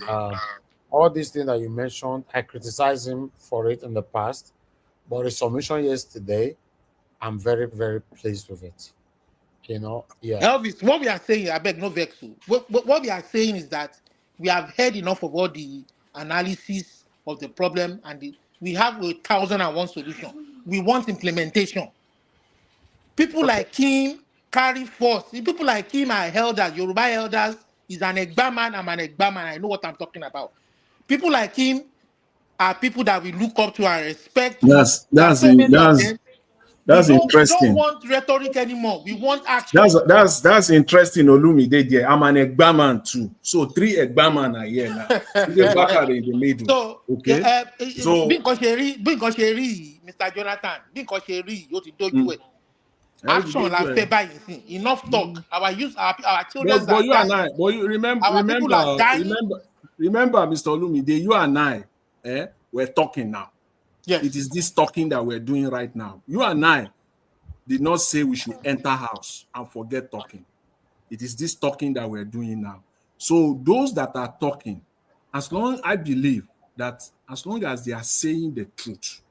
All these things that you mentioned, I criticized him for it in the past, but his submission yesterday, I'm very, very pleased with it. You know, yeah. Elvis, what we are saying, I beg no vex. What we are saying is that we have heard enough of all the analysis of the problem, and we have 1,001 solution. We want implementation. People like him carry force. People like him are elders. Yoruba elders is an Egbaman. I'm an Egbaman. I know what I'm talking about. People like him are people that we look up to and respect. There are so many of them. That's We don't interesting. want rhetoric anymore. We want action. That's interesting, Olumide. There, I'm an Egbaman too. So 3 Egbaman are here now. The Bakare in the middle. So, okay. So Mr. Jonathan, you ti dojú ẹ. Action la fẹ́ báyìí sí. Enough talk. Our children but are you and dying. I, but you remember, Our people are dying. remember, Mr. Olumide, you and I, we're talking now. Yes. It is this talking that we're doing right now. You and I did not say we should enter house and forget talking. It is this talking that we're doing now. So those that are talking, I believe that as long as they are saying the truth,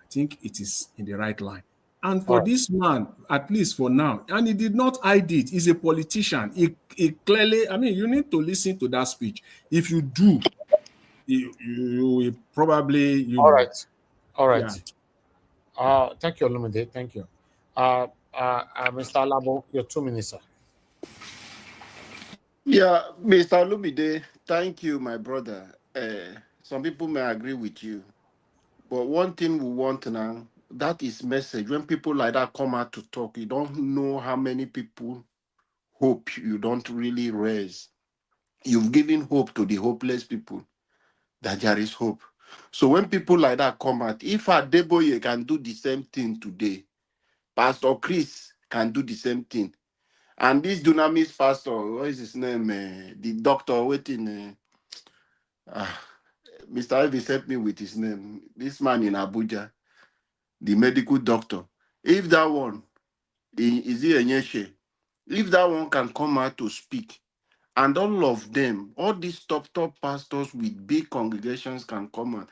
I think it is in the right line. And for this man, at least for now, and he did not hide it, he's a politician. He clearly, I mean, you need to listen to that speech. If you do, you will probably, All right. Yeah. Thank you, Olumide. Thank you. Mr. Alabo, your 2 minutes, sir. Yeah, Mr. Lumide, thank you, my brother. Some people may agree with you, but one thing we want now, that is message. When people like that come out to talk, you don't know how many people hope you don't really raise. You've given hope to the hopeless people that there is hope. So when people like that come out, if Adeboye can do the same thing today, Pastor Chris can do the same thing. And this dunamis pastor, what is his name? The doctor waiting. Mr. Elvis helped me with his name. This man in Abuja, the medical doctor. If that one, is he a Nyeshe? If that one can come out to speak, and all of them, all these top pastors with big congregations can come out.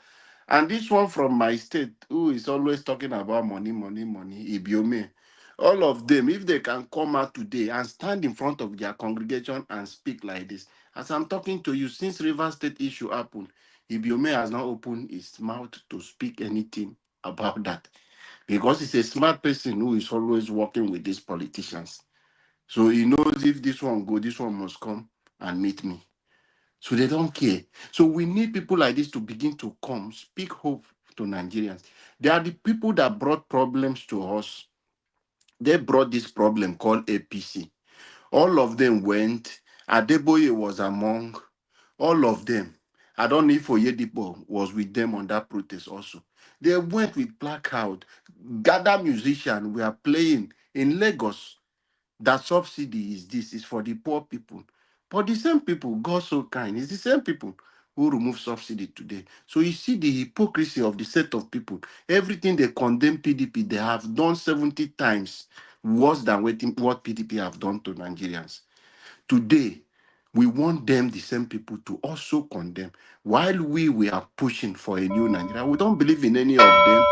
And this one from my state, who is always talking about money, Ibiome, all of them, if they can come out today and stand in front of their congregation and speak like this, as I'm talking to you, since River State issue happened, Ibiome has not opened his mouth to speak anything about that. Because he's a smart person who is always working with these politicians. So he knows if this one go, this one must come and meet me. So they don't care. So we need people like this to begin to come, speak hope to Nigerians. They are the people that brought problems to us. They brought this problem called APC. All of them went. Adeboye was among all of them. I don't know if Oyedipo was with them on that protest also. They went with placard. Gather musicians were playing in Lagos. That subsidy is this, is for the poor people. But the same people, God so kind, it's the same people who remove subsidy today. So you see the hypocrisy of the set of people. Everything they condemn PDP, they have done 70 times worse than what PDP have done to Nigerians. Today, we want them, the same people, to also condemn. While we are pushing for a new Nigeria, we don't believe in any of them.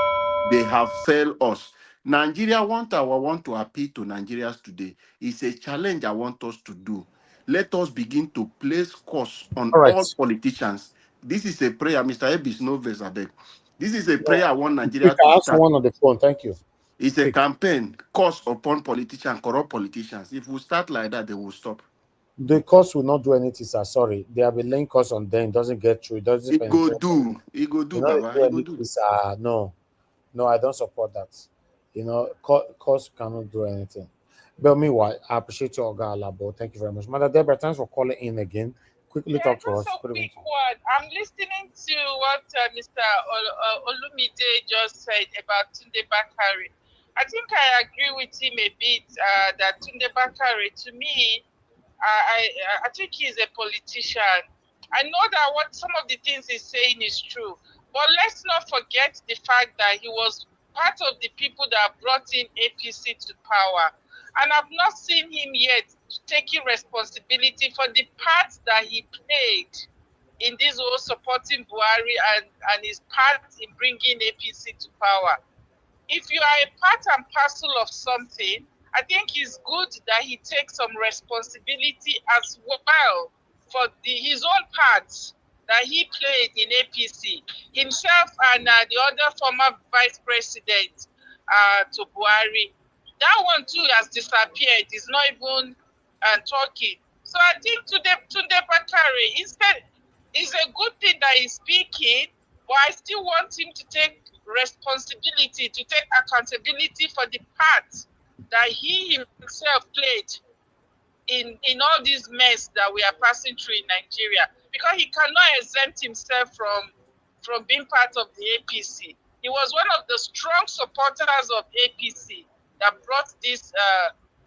They have failed us. Nigeria, want to appeal to Nigerians today. It's a challenge I want us to do. Let us begin to place course on all politicians. This is a prayer, Mr. Ebis Noves Abeg. This is a prayer I want Nigeria to ask start. one on the phone. Thank you. It's a campaign, course upon politicians, corrupt politicians. If we start like that, they will stop. The course will not do anything, sir. Sorry. They have been laying course on them. It doesn't get through. It doesn't It go do, Baba. It go do. No, I don't support that. You know, course cannot do anything. But meanwhile, I appreciate you, Oga Alabo. Thank you very much. Mother Deborah, thanks for calling in again. quickly talk to us. Just a quick one. I'm listening to what Mr. Olumide just said about Tunde Bakare. I think I agree with him a bit that Tunde Bakare, to me, I think he's a politician. I know that what some of the things he's saying is true, but let's not forget the fact that he was part of the people that brought in APC to power. And I've not seen him yet taking responsibility for the part that he played in this whole supporting Buhari and his part in bringing APC to power. If you are a part and parcel of something, I think it's good that he takes some responsibility as well for his own parts that he played in APC. Himself and the other former vice president to Buhari. That one too has disappeared. He's not even talking. So I think Tunde Bakare, instead, it's a good thing that he's speaking, but I still want him to take responsibility, to take accountability for the part that he himself played in all this mess that we are passing through in Nigeria, because he cannot exempt himself from being part of the APC. He was one of the strong supporters of APC that brought this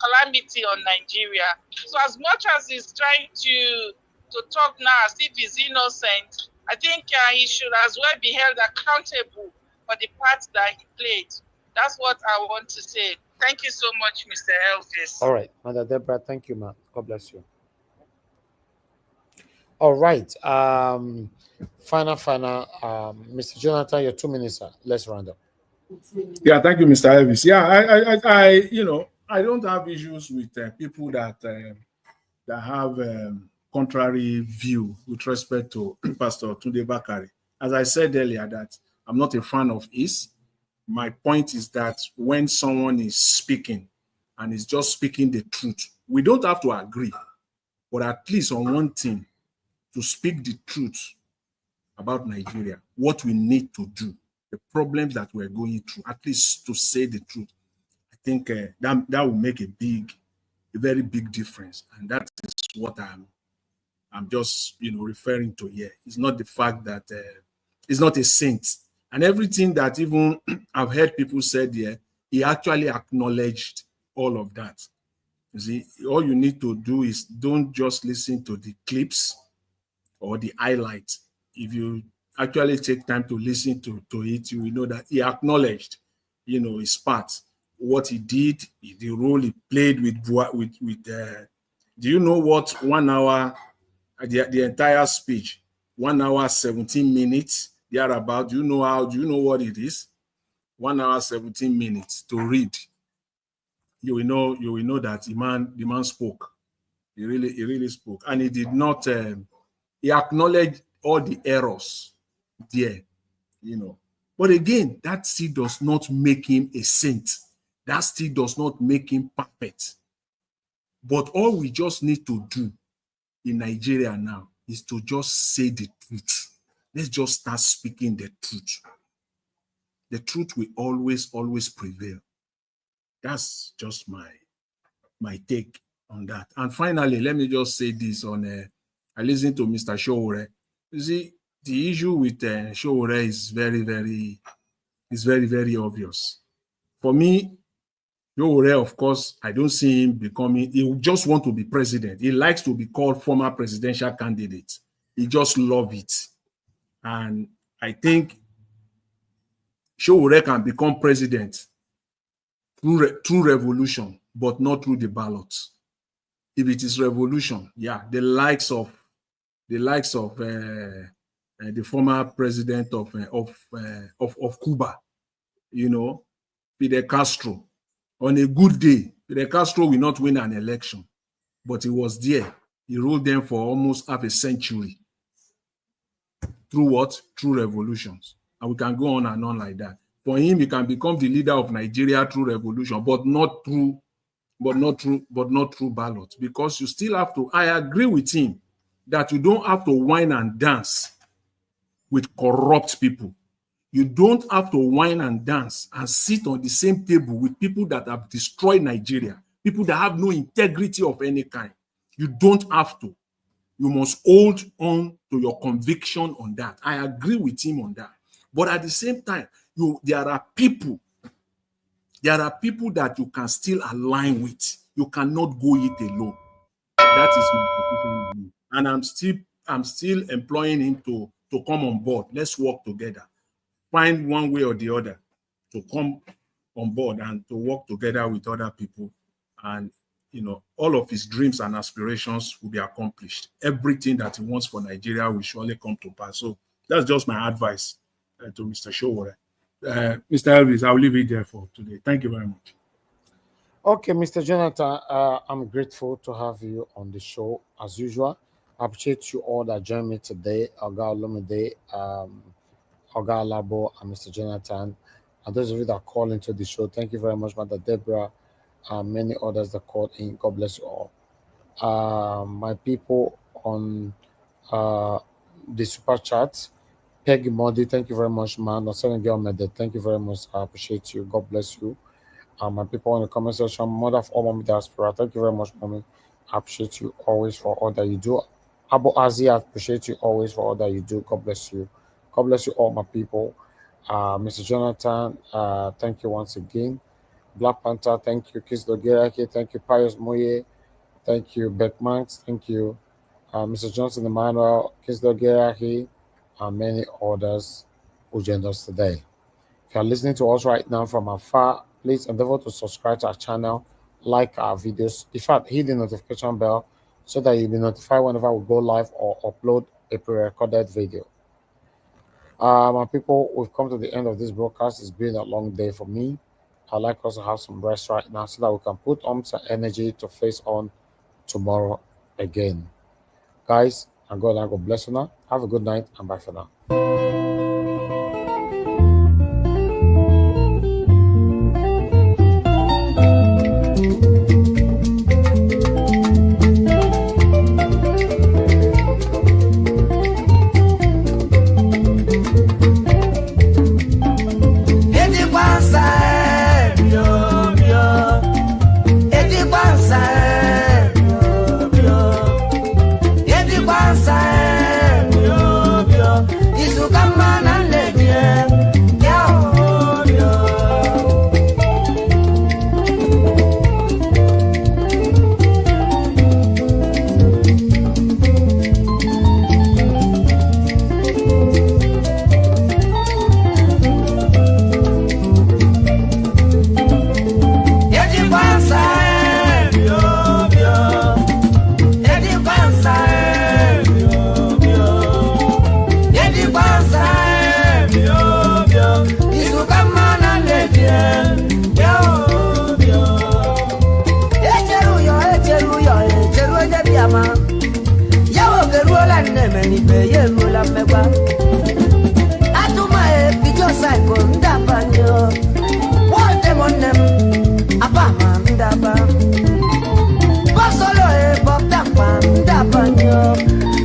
calamity on Nigeria. So as much as he's trying to talk now as if he's innocent, I think he should as well be held accountable for the part that he played. That's what I want to say. Thank you so much, Mr. Elvis. All right, Mother Deborah, thank you, man. God bless you. All right. Final. Mr. Jonathan, your 2 minutes, sir. Let's round up. Yeah, thank you, Mr. Elvis. Yeah, I don't have issues with people that have contrary view with respect to Pastor Tunde Bakare. As I said earlier, that I'm not a fan of his. My point is that when someone is speaking and is just speaking the truth, we don't have to agree, but at least on one thing, to speak the truth about Nigeria, what we need to do, the problems that we're going through, at least to say the truth. I think that will make a very big difference. And that is what I'm just referring to here. It's not the fact that he's not a saint. And everything that even I've heard people said here, he actually acknowledged all of that. You see, all you need to do is don't just listen to the clips or the highlights. If you actually take time to listen to it, you will know that he acknowledged, his part, what he did, the role he played with do you know what 1 hour, the entire speech, 1 hour, 17 minutes, thereabout, do you know what it is? 1 hour, 17 minutes to read. You will know that the man spoke. He really spoke. And he did not, he acknowledged all the errors there, But again, that still does not make him a saint. That still does not make him perfect. But all we just need to do in Nigeria now is to just say the truth. Let's just start speaking the truth. The truth will always prevail. That's just my take on that. And finally, let me just say this I listened to Mr. Showore. You see, the issue with Showore is very, very obvious. For me, Showore, of course, I don't see him he just want to be president. He likes to be called former presidential candidate. He just loves it. And I think Showore can become president through revolution, but not through the ballots. If it is revolution, yeah, the likes of the former president of Cuba, Fidel Castro. On a good day, Fidel Castro will not win an election, but he was there. He ruled them for almost half a century. Through what? Through revolutions. And we can go on and on like that. For him, he can become the leader of Nigeria through revolution, but not through ballots, because you still have to. I agree with him that you don't have to whine and dance with corrupt people. You don't have to whine and dance and sit on the same table with people that have destroyed Nigeria, people that have no integrity of any kind. You don't have to. You must hold on to your conviction on that. I agree with him on that. But at the same time, there are people that you can still align with. You cannot go it alone. That is my position. And I'm still employing him to come on board. Let's work together. Find one way or the other to come on board and to work together with other people. And all of his dreams and aspirations will be accomplished. Everything that he wants for Nigeria will surely come to pass. So that's just my advice to Mr. Showore. Mr. Elvis, I'll leave it there for today. Thank you very much. Okay, Mr. Jonathan, I'm grateful to have you on the show as usual. I appreciate you all that joined me today, Oga Olumide, Oga Labo, and Mr. Jonathan. And those of you that call into the show, thank you very much, Mother Deborah, and many others that called in. God bless you all. My people on the super chat, Peggy Modi, thank you very much, man. Thank you very much. I appreciate you. God bless you. My people in the comment section, mother of all mommy diaspora, thank you very much, mommy. I appreciate you always for all that you do. Abu Azi, I appreciate you always for all that you do. God bless you. God bless you all, my people. Mr. Jonathan, thank you once again. Black Panther, thank you. Kiss Dogerake, thank you. Pius Moye, thank you. Beckmanx, thank you. Mr. Johnson Emmanuel, Kiss Dogerake, and many others who joined us today. If you're listening to us right now from afar, please endeavor to subscribe to our channel, like our videos. In fact, hit the notification bell so that you'll be notified whenever we go live or upload a pre-recorded video. My people, we've come to the end of this broadcast. It's been a long day for me. I'd like us to have some rest right now so that we can put on some energy to face on tomorrow again. Guys, and God bless you now. Have a good night and bye for now.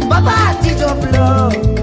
Baba, teach up love.